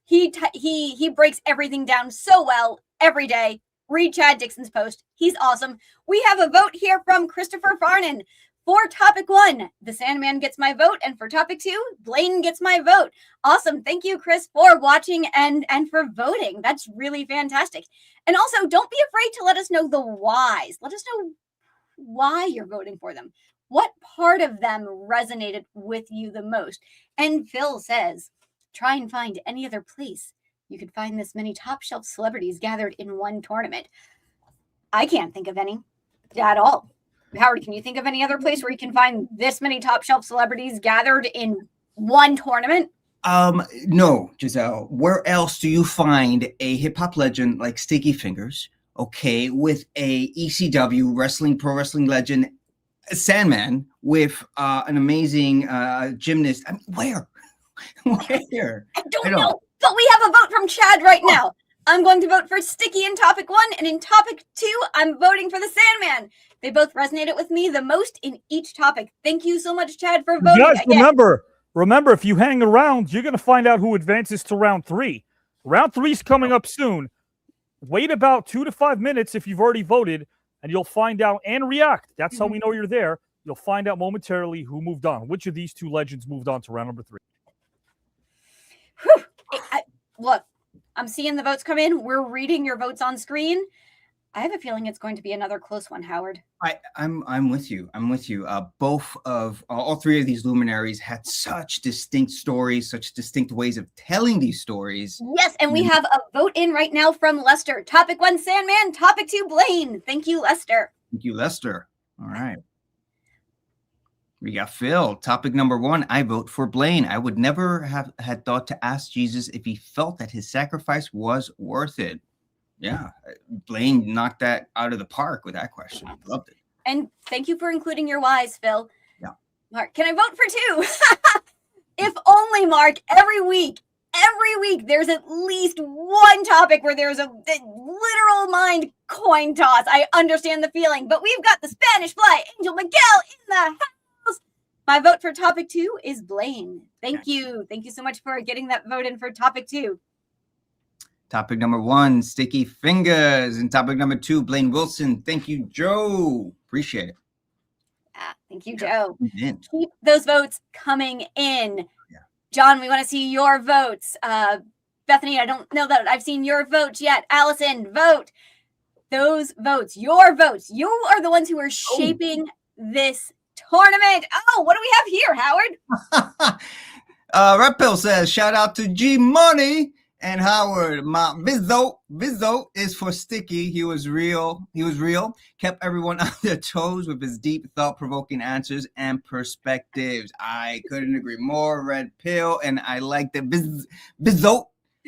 He breaks everything down so well every day. Read Chad Dixon's post. He's awesome. We have a vote here from Christopher Farnan. For topic 1, the Sandman gets my vote, and for topic 2, Blaine gets my vote. Awesome. Thank you, Chris, for watching and for voting. That's really fantastic. And also, don't be afraid to let us know the whys. Let us know why you're voting for them. What part of them resonated with you the most? And Phil says, try and find any other place you could find this many top shelf celebrities gathered in one tournament. I can't think of any at all. Howard, can you think of any other place where you can find this many top shelf celebrities gathered in one tournament? No, Giselle. Where else do you find a hip hop legend like Sticky Fingers, okay, with a ECW pro wrestling legend, Sandman, with an amazing gymnast? I mean, where? Where? I don't know, but we have a vote from Chad right now. I'm going to vote for Sticky in topic 1, and in topic 2, I'm voting for the Sandman. They both resonated with me the most in each topic. Thank you so much, Chad, for voting. Guys, remember, if you hang around, you're going to find out who advances to round 3. Round 3 is coming up soon. Wait about 2 to 5 minutes if you've already voted, and you'll find out and react. That's how we know you're there. You'll find out momentarily who moved on. Which of these 2 legends moved on to round number 3? Look, I'm seeing the votes come in. We're reading your votes on screen. I have a feeling it's going to be another close one, Howard. I'm with you. I'm with you. Both of all 3 of these luminaries had such distinct stories, such distinct ways of telling these stories. Yes, and we have a vote in right now from Lester. Topic 1, Sandman. Topic 2, Blaine. Thank you, Lester. Thank you, Lester. All right. We got Phil. Topic number 1, I vote for Blaine. I would never have had thought to ask Jesus if he felt that his sacrifice was worth it. Yeah, Blaine knocked that out of the park with that question. Loved it. And thank you for including your whys, Phil. Yeah. Mark, can I vote for 2? If only, Mark, every week, there's at least one topic where there's a literal mind coin toss. I understand the feeling, but we've got the Spanish Fly, Angel Miguel in the house. My vote for topic 2 is Blaine. Thank you. Thank you so much for getting that vote in for topic 2. Topic number 1, Sticky Fingers. And topic number 2, Blaine Wilson. Thank you, Joe. Appreciate it. Thank you, Joe. Keep those votes coming in. Yeah. John, we want to see your votes. Bethany, I don't know that I've seen your votes yet. Allison, vote. Those votes, your votes. You are the ones who are shaping this tournament. Oh, what do we have here, Howard? Red Pill says, shout out to G Money. And Howard, my Bizzo is for Sticky. He was real. Kept everyone on their toes with his deep, thought-provoking answers and perspectives. I couldn't agree more. Red Pill, and I like the Bizzo.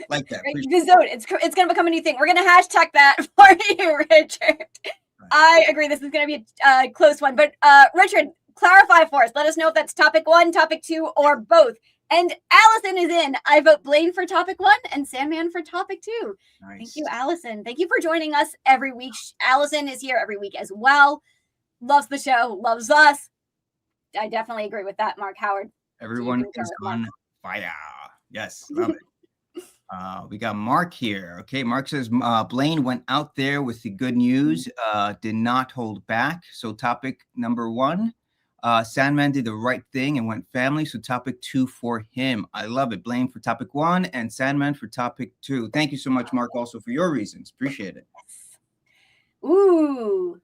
Like that. Bizzo. It's going to become a new thing. We're going to hashtag that for you, Richard. Right. I agree. This is going to be a close one. But Richard, clarify for us. Let us know if that's topic 1, topic 2, or both. And Allison is in. I vote Blaine for topic 1 and Sandman for topic 2. Nice. Thank you, Allison. Thank you for joining us every week. Allison is here every week as well. Loves the show, loves us. I definitely agree with that, Mark Howard. Everyone is on fire. Yes, love it. We got Mark here. Okay, Mark says Blaine went out there with the good news, did not hold back. So topic number 1. Sandman did the right thing and went family. So topic 2 for him. I love it. Blaine for topic 1 and Sandman for topic 2. Thank you so much, Mark, also for your reasons. Appreciate it. Ooh.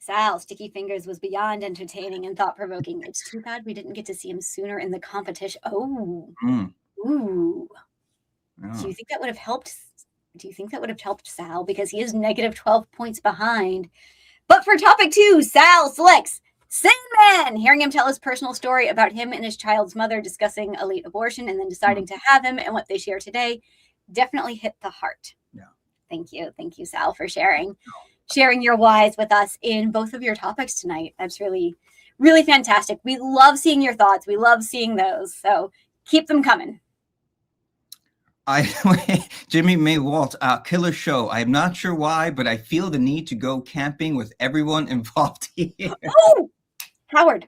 Sal, Sticky Fingers was beyond entertaining and thought-provoking. It's too bad we didn't get to see him sooner in the competition. Oh. Ooh. Do you think that would have helped? Do you think that would have helped Sal? Because he is negative 12 points behind. But for topic 2, Sal selects Sandman. Hearing him tell his personal story about him and his child's mother discussing a late abortion and then deciding to have him and what they share today definitely hit the heart. Yeah. Thank you. Thank you, Sal, for sharing your whys with us in both of your topics tonight. That's really, really fantastic. We love seeing your thoughts. We love seeing those. So keep them coming. Jimmy May Walt, killer show. I'm not sure why, but I feel the need to go camping with everyone involved here. Oh, Howard,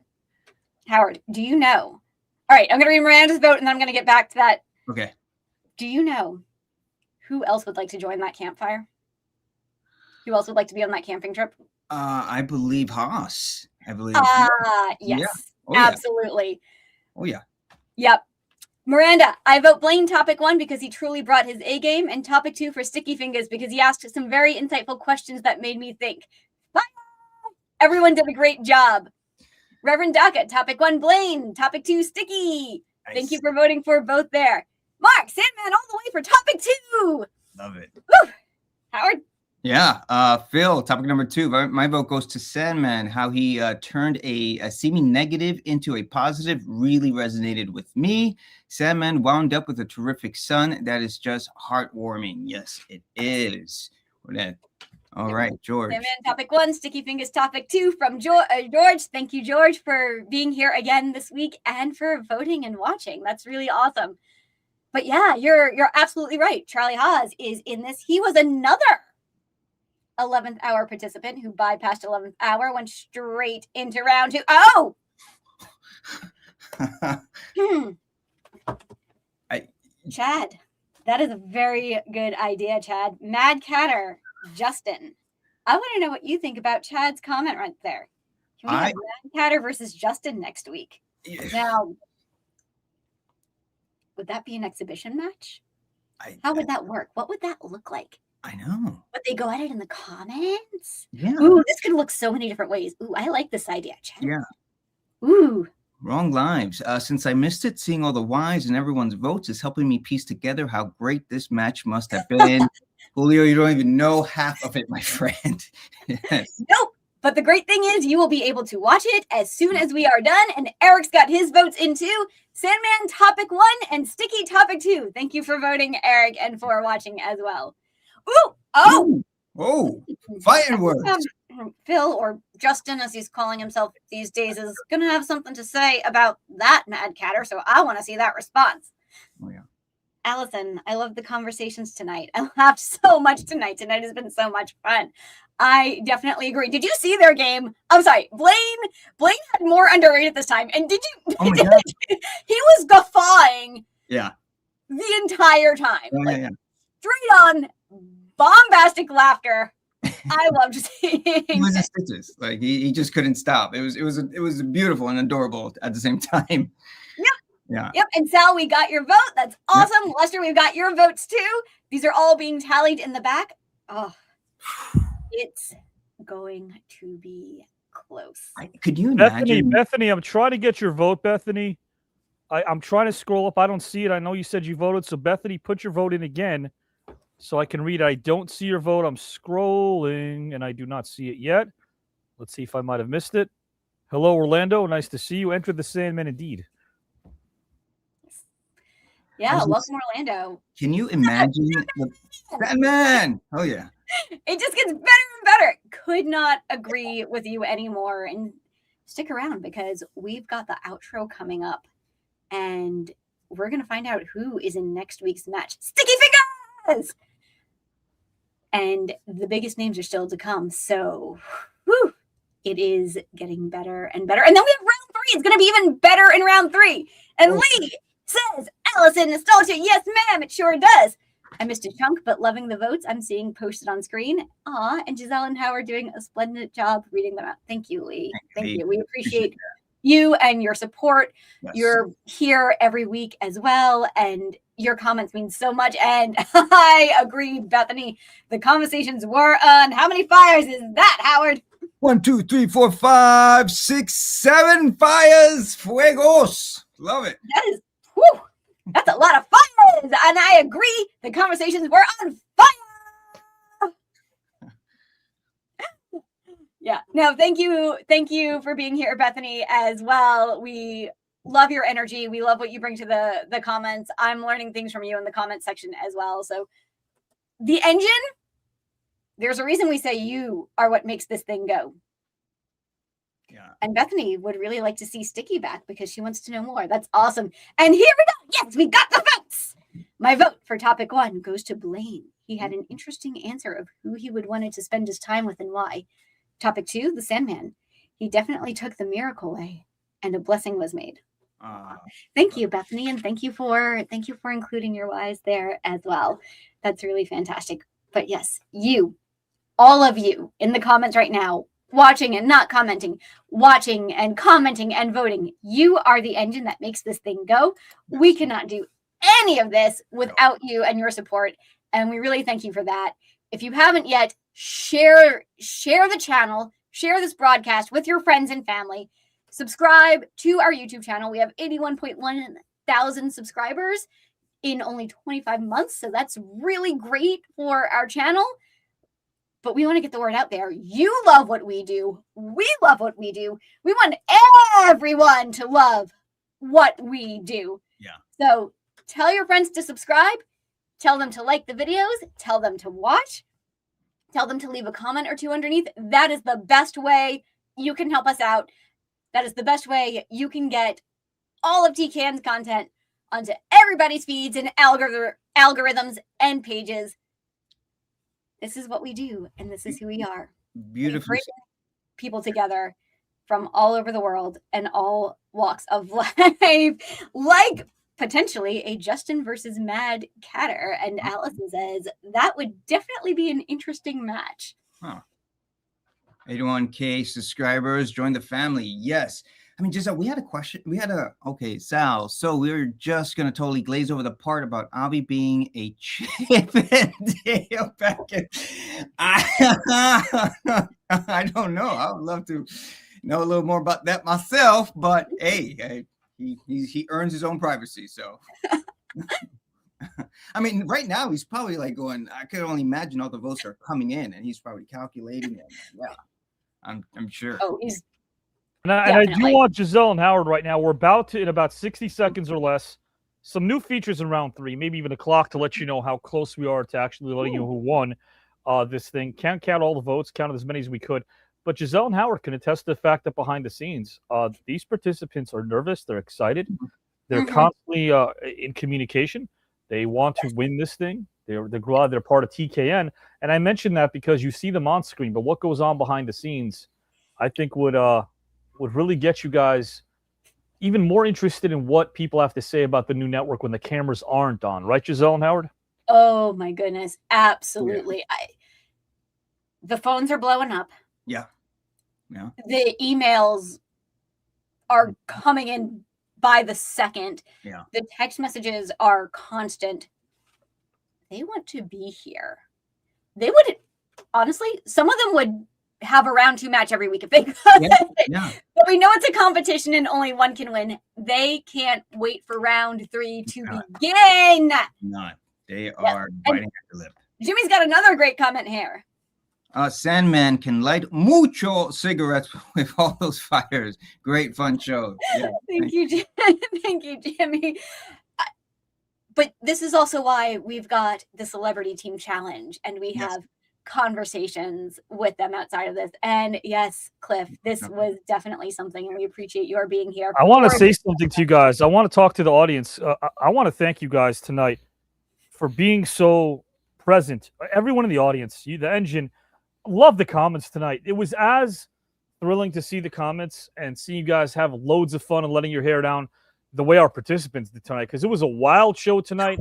do you know? All right, I'm going to read Miranda's vote, and then I'm going to get back to that. Okay. Do you know who else would like to join that campfire? Who else would like to be on that camping trip? I believe Haas. I believe. Yes, Yeah. Oh, yeah. absolutely. Oh, yeah. Yep. Miranda, I vote Blaine topic 1 because he truly brought his A game, and topic 2 for Sticky Fingaz because he asked some very insightful questions that made me think. Bye. Everyone did a great job. Reverend Daka, topic 1 Blaine, topic 2 Sticky. Nice. Thank you for voting for both there. Mark, Sandman all the way for topic 2. Love it. Woo! Howard? Yeah, Phil, topic number 2. My vote goes to Sandman. How he turned a seeming negative into a positive really resonated with me. Sandman wound up with a terrific son. That is just heartwarming. Yes, it is. All right, George. Sandman, topic 1. Sticky Fingaz, topic 2 from George. Thank you, George, for being here again this week and for voting and watching. That's really awesome. But yeah, you're absolutely right. Charlie Haas is in this. He was another 11th hour participant who bypassed 11th hour, went straight into round 2. Oh! Chad, that is a very good idea, Chad. Mad Catter, Justin. I want to know what you think about Chad's comment right there. Can we have Mad Catter versus Justin next week? Now, would that be an exhibition match? How would that work? What would that look like? I know. Would they go at it in the comments? Yeah. Ooh, this could look so many different ways. Ooh, I like this idea, Chad. Yeah. Ooh. Wrong lives. Since I missed it, seeing all the whys and everyone's votes is helping me piece together how great this match must have been. Julio, you don't even know half of it, my friend. Yes. Nope. But the great thing is you will be able to watch it as soon as we are done. And Eric's got his votes in too. Sandman topic 1 and Sticky topic 2. Thank you for voting, Eric, and for watching as well. Ooh. Oh. Oh. Fighting words. Phil, or Justin, as he's calling himself these days, is going to have something to say about that Mad Catter. So I want to see that response. Oh, yeah. Allison, I love the conversations tonight. I laughed so much tonight. Tonight has been so much fun. I definitely agree. Did you see their game? I'm sorry, Blaine had more underrated this time. And did you? Oh my God. He was guffawing Yeah. the entire time. Yeah. Straight on bombastic laughter. I loved seeing He was in it. stitches. Like he just couldn't stop. It was beautiful and adorable at the same time. Yep. Yeah. Yep. And Sal, we got your vote. That's awesome. Yep. Lester, we've got your votes too. These are all being tallied in the back. Oh, it's going to be close. Could you imagine? Bethany, I'm trying to get your vote, Bethany. I'm trying to scroll up. I don't see it. I know you said you voted. So, Bethany, put your vote in again so I can read it. I don't see your vote. I'm scrolling, and I do not see it yet. Let's see if I might have missed it. Hello, Orlando. Nice to see you. Enter the Sandman indeed. Yeah, welcome, Orlando. Can you imagine the Sandman? Oh, yeah. It just gets better and better. Could not agree with you anymore. And stick around because we've got the outro coming up. And we're going to find out who is in next week's match. Sticky Fingaz! And the biggest names are still to come. So, whew, it is getting better and better. And then we have round 3. It's going to be even better in round 3. And Lee says, Allison, nostalgia. Yes, ma'am. It sure does. I missed a chunk, but loving the votes I'm seeing posted on screen. Aw, and Giselle and Howard doing a splendid job reading them out. Thank you, Lee. Thank you. We appreciate you and your support. Yes. You're here every week as well, and your comments mean so much. And I agree, Bethany. The conversations were on. How many fires is that, Howard? 1, 2, 3, 4, 5, 6, 7 fires. Fuegos. Love it. That is, whew, that's a lot of fires. And I agree. The conversations were on fire. Yeah. No, thank you. Thank you for being here, Bethany, as well. We love your energy. We love what you bring to the comments. I'm learning things from you in the comment section as well. So the engine, there's a reason we say you are what makes this thing go. Yeah. And Bethany would really like to see Sticky back because she wants to know more. That's awesome. And here we go. Yes, we got the votes. My vote for topic 1 goes to Blaine. He had an interesting answer of who he would wanted to spend his time with and why. Topic 2, the Sandman. He definitely took the miracle way and a blessing was made. Thank you, Bethany, and thank you for including your wives there as well. That's really fantastic. But yes, you, all of you in the comments right now, watching and not commenting, watching and commenting and voting, you are the engine that makes this thing go. We cannot do any of this without you and your support, and we really thank you for that. If you haven't yet, share the channel, share this broadcast with your friends and family. Subscribe to our YouTube channel. We have 81.1 thousand subscribers in only 25 months, so that's really great for our channel. But we want to get the word out there. You love what we do. We love what we do. We want everyone to love what we do. Yeah. So tell your friends to subscribe. Tell them to like the videos. Tell them to watch. Tell them to leave a comment or two underneath. That is the best way you can help us out. That is the best way you can get all of TKN's content onto everybody's feeds and algorithms and pages. This is what we do, and this is who we are. Beautiful. Bring people together from all over the world and all walks of life, like potentially a Justin versus Mad Catter. And Allison says that would definitely be an interesting match. Huh. 81K subscribers, join the family. Yes. I mean, Giselle, we had a question. Okay, Sal. So we were just going to totally glaze over the part about Avi being a chip and Dale Beckett. I don't know. I would love to know a little more about that myself, but hey, he earns his own privacy. So, I mean, right now he's probably like going, I could only imagine all the votes are coming in, and he's probably calculating it. Yeah. I'm sure. Oh, he's and I do want Giselle and Howard right now. We're about to, in about 60 seconds or less, some new features in round 3, maybe even a clock to let you know how close we are to actually letting you know who won this thing. Can't count all the votes, counted as many as we could. But Giselle and Howard can attest to the fact that behind the scenes, these participants are nervous. They're excited. They're constantly in communication. They want to win this thing. They're glad they're part of TKN. And I mentioned that because you see them on screen, but what goes on behind the scenes, I think would really get you guys even more interested in what people have to say about the new network when the cameras aren't on. Right, Giselle and Howard? Oh, my goodness. Absolutely. Yeah. The phones are blowing up. Yeah. Yeah. The emails are coming in by the second. Yeah. The text messages are constant. They want to be here. They would, honestly, some of them would have a round 2 match every week if they could. Yeah. But we know it's a competition and only one can win. They can't wait for round 3 to begin. Not. They are biting at the lip. Jimmy's got another great comment here. Sandman can light mucho cigarettes with all those fires. Great fun show. Yeah. Thank you, Thank you, Jimmy. But this is also why we've got the Celebrity Team Challenge, and we have conversations with them outside of this. And yes, Cliff, this was definitely something, and we appreciate your being here. I want to say something to you guys. I want to talk to the audience. I want to thank you guys tonight for being so present. Everyone in the audience, you, the engine, love the comments tonight. It was as thrilling to see the comments and see you guys have loads of fun and letting your hair down the way our participants did tonight, because it was a wild show tonight,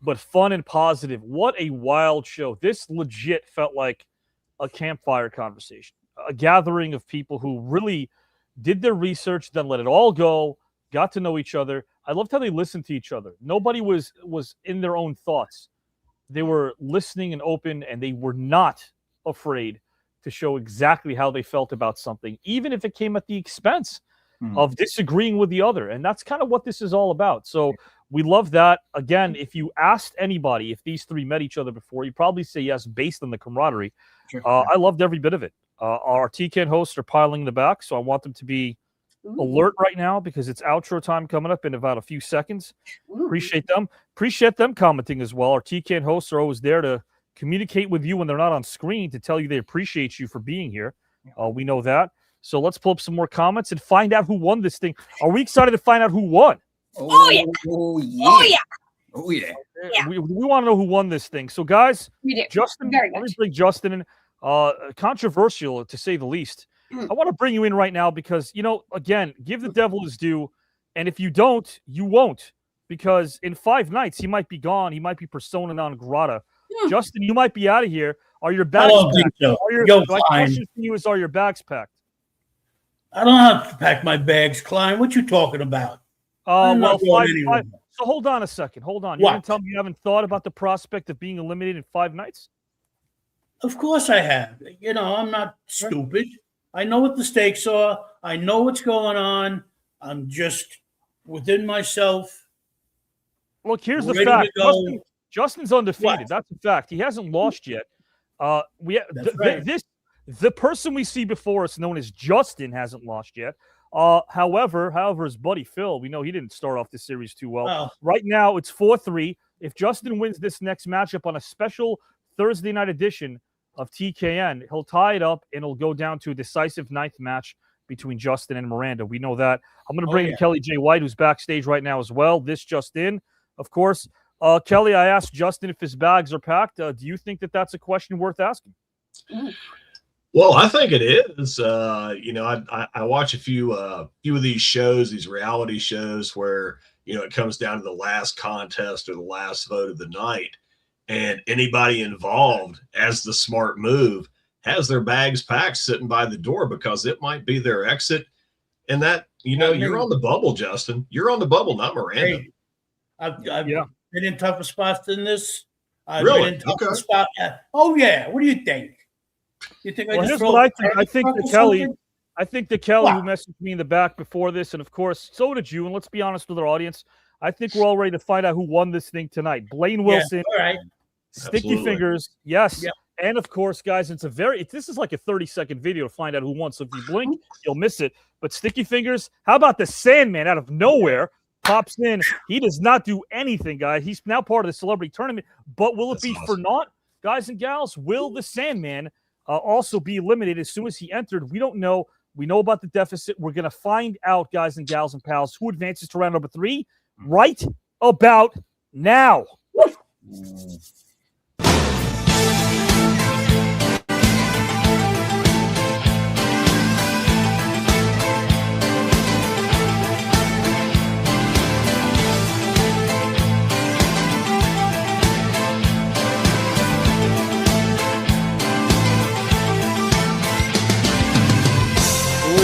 but fun and positive. What a wild show. This legit felt like a campfire conversation, a gathering of people who really did their research, then let it all go, got to know each other. I loved how they listened to each other. Nobody was in their own thoughts. They were listening and open, and they were not afraid to show exactly how they felt about something, even if it came at the expense of disagreeing with the other. And that's kind of what this is all about. So we love that. Again, if you asked anybody if these three met each other before, you'd probably say yes, based on the camaraderie. Sure. I loved every bit of it. Our TKN hosts are piling in the back, so I want them to be alert right now because it's outro time coming up in about a few seconds. Appreciate them. Appreciate them commenting as well. Our TKN hosts are always there to communicate with you when they're not on screen, to tell you they appreciate you for being here. We know that. So let's pull up some more comments and find out who won this thing. Are we excited to find out who won? Oh, yeah. Oh, yeah. Oh, yeah. Oh, yeah. We want to know who won this thing. So, guys, we do. Justin, let me bring Justin in. Controversial, to say the least. I want to bring you in right now because, again, give the devil his due. And if you don't, you won't. Because in 5 nights, he might be gone. He might be persona non grata. Justin, you might be out of here. Are your bags packed? So. My question for you is, are your bags packed? I don't have to pack my bags, Klein. What you talking about? Well, so hold on a second. Hold on. You're going to tell me you haven't thought about the prospect of being eliminated in 5 nights? Of course I have. You know, I'm not stupid. I know what the stakes are. I know what's going on. I'm just within myself. Look, here's the fact. Justin's undefeated. That's a fact. He hasn't lost yet. The person we see before us, known as Justin, hasn't lost yet. However, his buddy Phil, we know he didn't start off this series too well. Oh. Right now, it's 4-3. If Justin wins this next matchup on a special Thursday night edition of TKN, he'll tie it up, and it'll go down to a decisive 9th match between Justin and Miranda. We know that. I'm going to bring in Kelly J. White, who's backstage right now as well. This just in, of course. Kelly, I asked Justin if his bags are packed. Do you think that that's a question worth asking? Well, I think it is. I watch a few of these shows, these reality shows where, it comes down to the last contest or the last vote of the night. And anybody involved, as the smart move, has their bags packed sitting by the door because it might be their exit. And that, you're on the bubble, Justin. You're on the bubble, not Miranda. Hey, I've been in tougher spots than this. I've Really? been in tougher spots. Oh, yeah. What do you think? You think Well, here's what I think. I think that Kelly, who messaged me in the back before this, and of course, so did you. And let's be honest with our audience. I think we're all ready to find out who won this thing tonight. Blaine Wilson, all right. Sticky Fingers, yes. Yep. And of course, guys, this is like a 30-second video to find out who won. So if you blink, you'll miss it. But Sticky Fingers, how about the Sandman out of nowhere? Pops in. He does not do anything, guys. He's now part of the celebrity tournament. But will it be for naught, guys and gals? Will the Sandman also be eliminated as soon as he entered? We don't know. We know about the deficit. We're going to find out, guys and gals and pals, who advances to round number 3 right about now.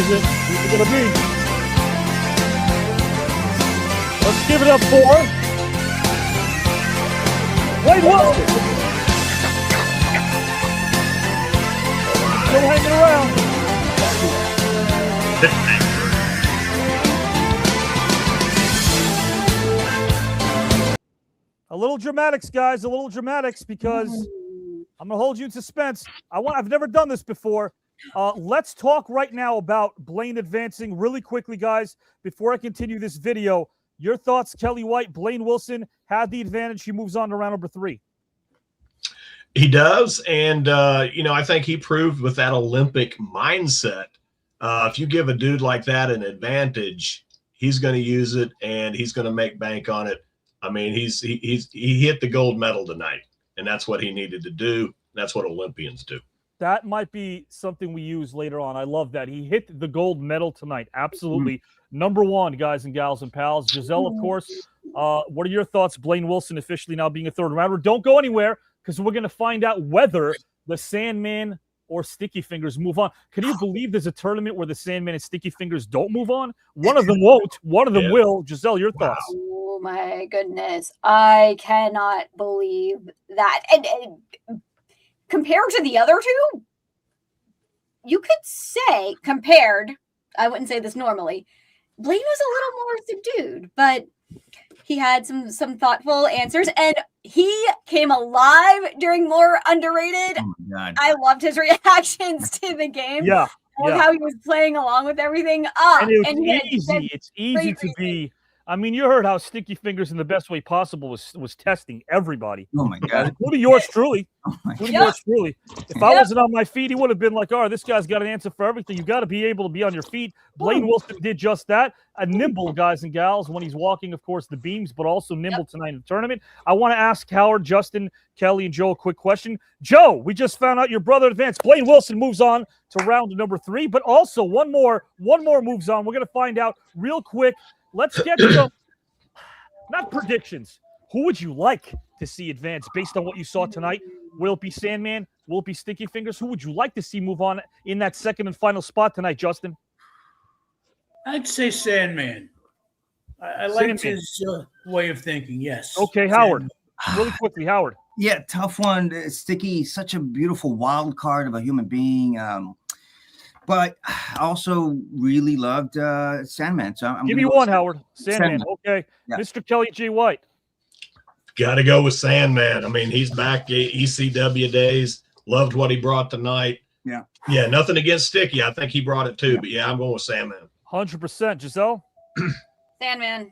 Who's it going to be? Let's give it up for Blaine Wilson. Still hanging around. A little dramatics, guys. A little dramatics because I'm going to hold you in suspense. I've never done this before. Let's talk right now about Blaine advancing really quickly, guys. Before I continue this video, your thoughts, Kelly White. Blaine Wilson had the advantage. He moves on to round number 3. He does. And, I think he proved with that Olympic mindset, if you give a dude like that an advantage, he's going to use it and he's going to make bank on it. I mean, he hit the gold medal tonight, and that's what he needed to do. That's what Olympians do. That might be something we use later on. I love that. He hit the gold medal tonight. Absolutely. Number 1, guys and gals and pals. Giselle, of course, what are your thoughts? Blaine Wilson officially now being a 3rd rounder. Don't go anywhere because we're going to find out whether the Sandman or Sticky Fingers move on. Can you believe there's a tournament where the Sandman and Sticky Fingers don't move on? One of them won't. One of them will. Giselle, your thoughts? Oh, my goodness. I cannot believe that. And compared to the other 2, you could say compared, I wouldn't say this normally, Blaine was a little more subdued, but he had some thoughtful answers, and he came alive during more underrated. Oh my God. I loved his reactions to the game. Yeah. How he was playing along with everything. And it's easy to be. I mean, you heard how Sticky Fingers in the best way possible was testing everybody. Oh my God. Including yours truly. Yours truly. If I Yep. wasn't on my feet, he would have been like, "Oh, this guy's got an answer for everything." You got to be able to be on your feet. Blaine Wilson did just that. A nimble, guys and gals, when he's walking, of course, the beams, but also nimble tonight in the tournament. I want to ask Howard, Justin, Kelly, and Joe a quick question. Joe, we just found out your brother advanced. Blaine Wilson moves on to round number 3, but also one more moves on. We're going to find out real quick. let's get some, not predictions. Who would you like to see advance based on what you saw tonight? Will it be Sandman? Will it be Stinky Fingers? Who would you like to see move on in that second and final spot tonight, Justin? I'd say Sandman. I liked his way of thinking, yes. Okay, Howard. Really quickly, Howard. Yeah, tough one. Sticky, such a beautiful wild card of a human being. But I also really loved Sandman. So I'm Give me one, Howard. Sandman. Okay. Yeah. Mr. Kelly G. White. Got to go with Sandman. I mean, he's back ECW days. Loved what he brought tonight. Yeah. Yeah, nothing against Sticky. I think he brought it too. Yeah. But yeah, I'm going with Sandman. 100%. Giselle? Sandman.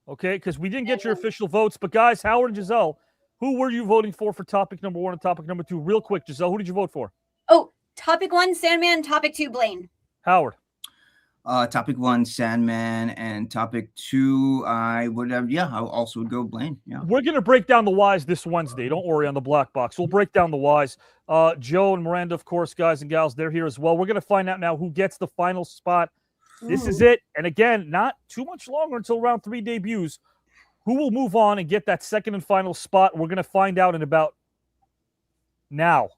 Okay, because we didn't get your official votes. But guys, Howard and Giselle, who were you voting for topic number 1 and topic number 2? Real quick, Giselle, who did you vote for? Oh, topic 1, Sandman. Topic 2, Blaine. Howard. Topic 1, Sandman, and topic 2, I would have, I also would go Blaine. Yeah. We're going to break down the whys this Wednesday. Don't worry on the Black Box. We'll break down the whys. Joe and Miranda, of course, guys and gals, they're here as well. We're going to find out now who gets the final spot. This is it. And again, not too much longer until round 3 debuts. Who will move on and get that second and final spot? We're going to find out in about now.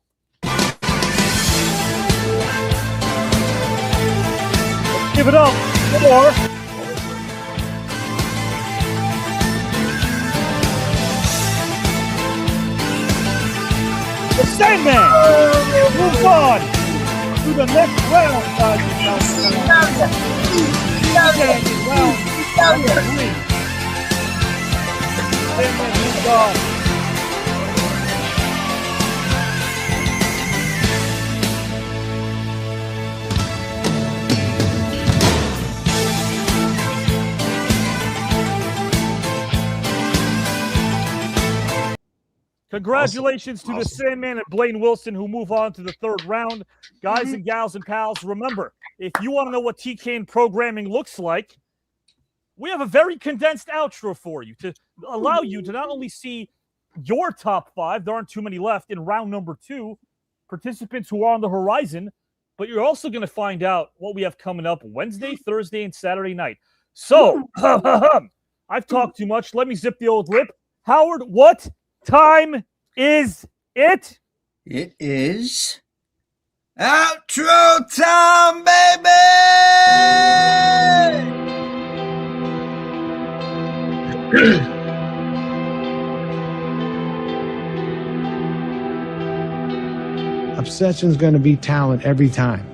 Give it up for the Sandman. Move on to the next round, guys. Round 3. Sandman moves on. Congratulations to the Sandman and Blaine Wilson who move on to the 3rd round. Guys and gals and pals, remember, if you want to know what TKN programming looks like, we have a very condensed outro for you to allow you to not only see your top 5, there aren't too many left in round number 2, participants who are on the horizon, but you're also going to find out what we have coming up Wednesday, Thursday, and Saturday night. So, I've talked too much. Let me zip the old lip. Howard, what time is it? It is outro time, baby! Obsession's going to be talent every time.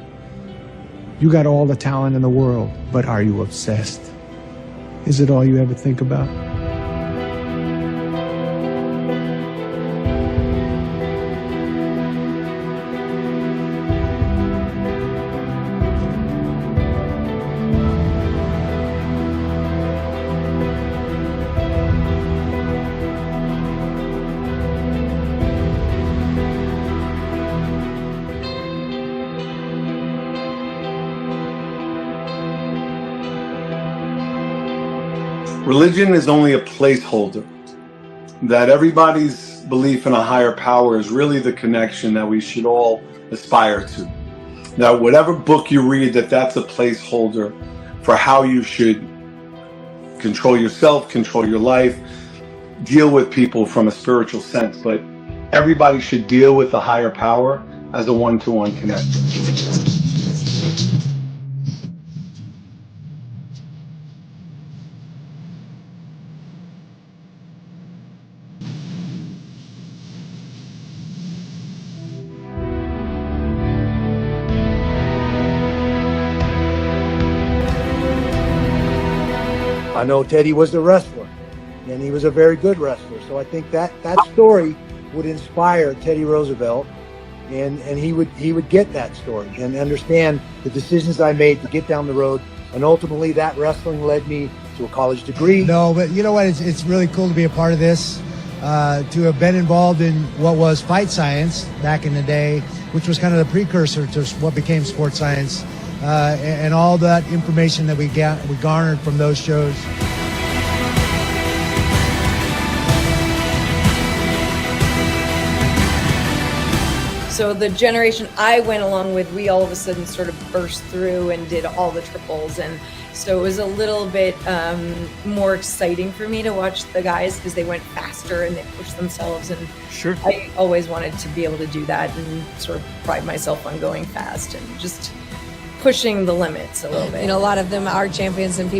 You got all the talent in the world, but are you obsessed? Is it all you ever think about? Religion is only a placeholder. That everybody's belief in a higher power is really the connection that we should all aspire to. That whatever book you read, that's a placeholder for how you should control yourself, control your life, deal with people from a spiritual sense. But everybody should deal with the higher power as a one-to-one connection. I know Teddy was a wrestler, and he was a very good wrestler. So I think that story would inspire Teddy Roosevelt, and he would get that story and understand the decisions I made to get down the road. And ultimately, that wrestling led me to a college degree. No, but you know what? It's really cool to be a part of this, to have been involved in what was fight science back in the day, which was kind of the precursor to what became sports science. And all that information that we garnered from those shows. So the generation I went along with, we all of a sudden sort of burst through and did all the triples, and So it was a little bit more exciting for me to watch the guys because they went faster and they pushed themselves. And sure, I always wanted to be able to do that and sort of pride myself on going fast and just pushing the limits a little bit. You know, a lot of them are champions and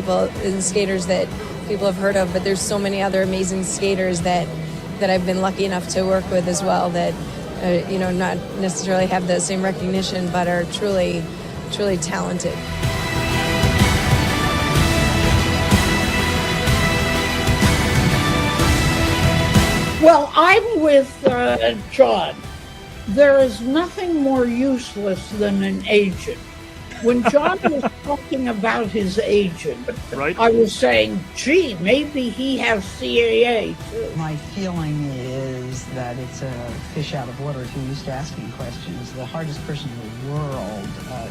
skaters that people have heard of, but there's so many other amazing skaters that I've been lucky enough to work with as well that, you know, not necessarily have the same recognition, but are truly, truly talented. Well, I'm with John. There is nothing more useless than an agent. When John was talking about his agent, right. I was saying, gee, maybe he has CAA too. My feeling is that it's a fish out of water who used to asking questions. The hardest person in the world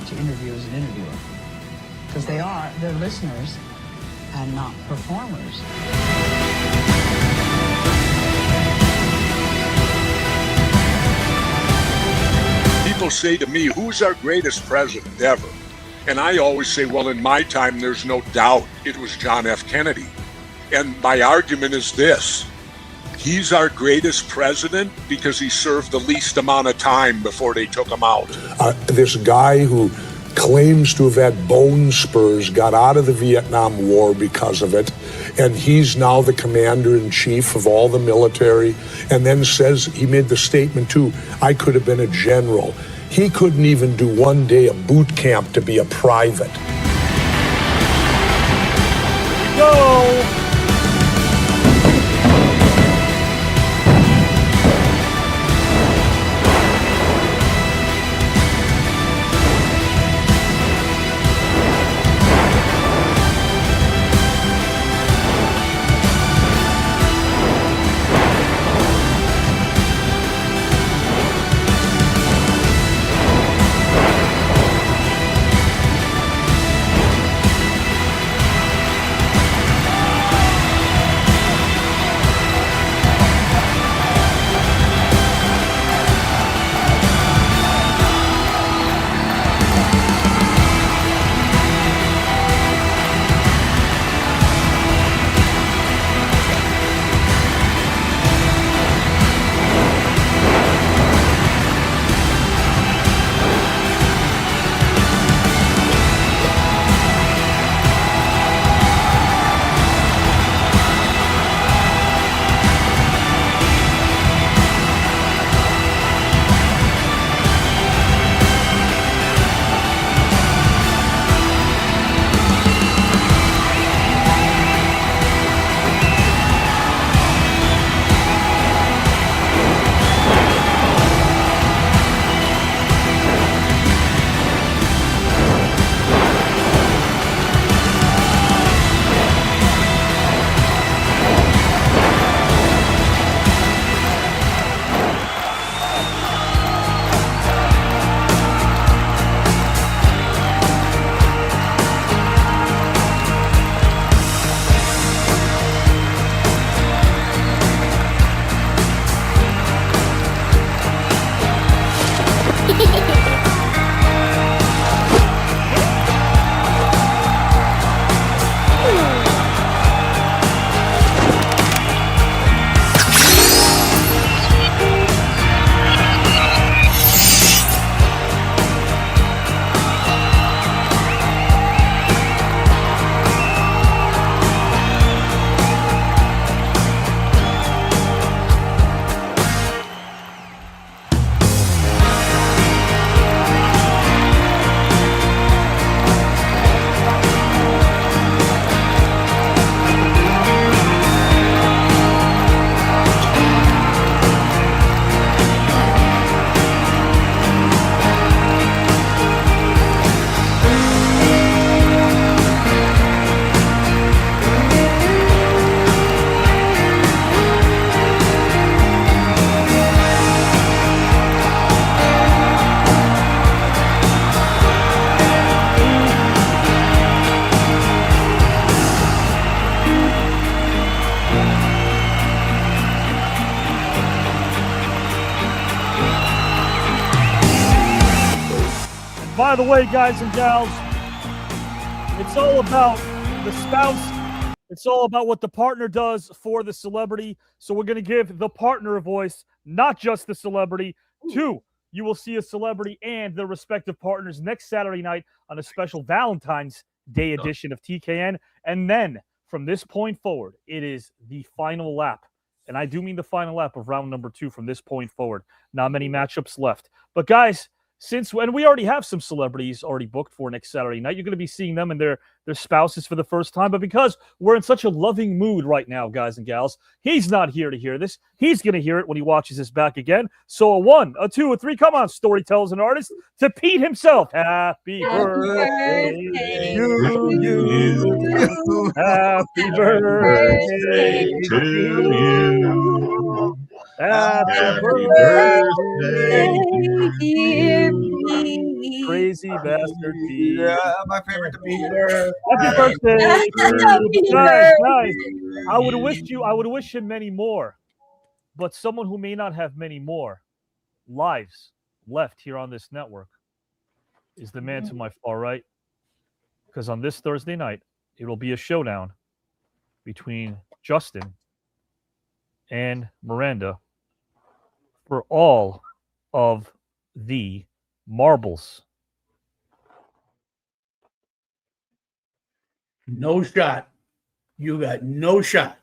to interview is an interviewer. Because they're listeners and not performers. People say to me, who's our greatest president ever? And I always say, well, in my time, there's no doubt it was John F. Kennedy. And my argument is this. He's our greatest president because he served the least amount of time before they took him out. This guy who claims to have had bone spurs got out of the Vietnam War because of it, and he's now the commander-in-chief of all the military, and then says, he made the statement too, I could have been a general. He couldn't even do one day of boot camp to be a private. Go! By the way, guys and gals, It's all about the spouse. It's all about what the partner does for the celebrity. So we're going to give the partner a voice, not just the celebrity. Two, you will see a celebrity and their respective partners next Saturday night on a special Valentine's Day edition of TKN. And then from this point forward, it is the final lap. And I do mean the final lap of round number 2 from this point forward. Not many matchups left. But guys, when we already have some celebrities already booked for next Saturday night, you're going to be seeing them and their spouses for the first time. But because we're in such a loving mood right now, guys and gals, he's not here to hear this. He's going to hear it when he watches this back again. So a 1, a 2, a 3, come on, storytellers and artists, to Pete himself. Happy birthday to you. Happy birthday to you. Happy birthday, dear Pete. Crazy bastard Pete. Yeah, my favorite to be. Happy birthday. Guys, I would wish him many more. But someone who may not have many more lives left here on this network is the man to my far right. Because on this Thursday night, it will be a showdown between Justin and Miranda for all of the marbles. No shot. You got no shot.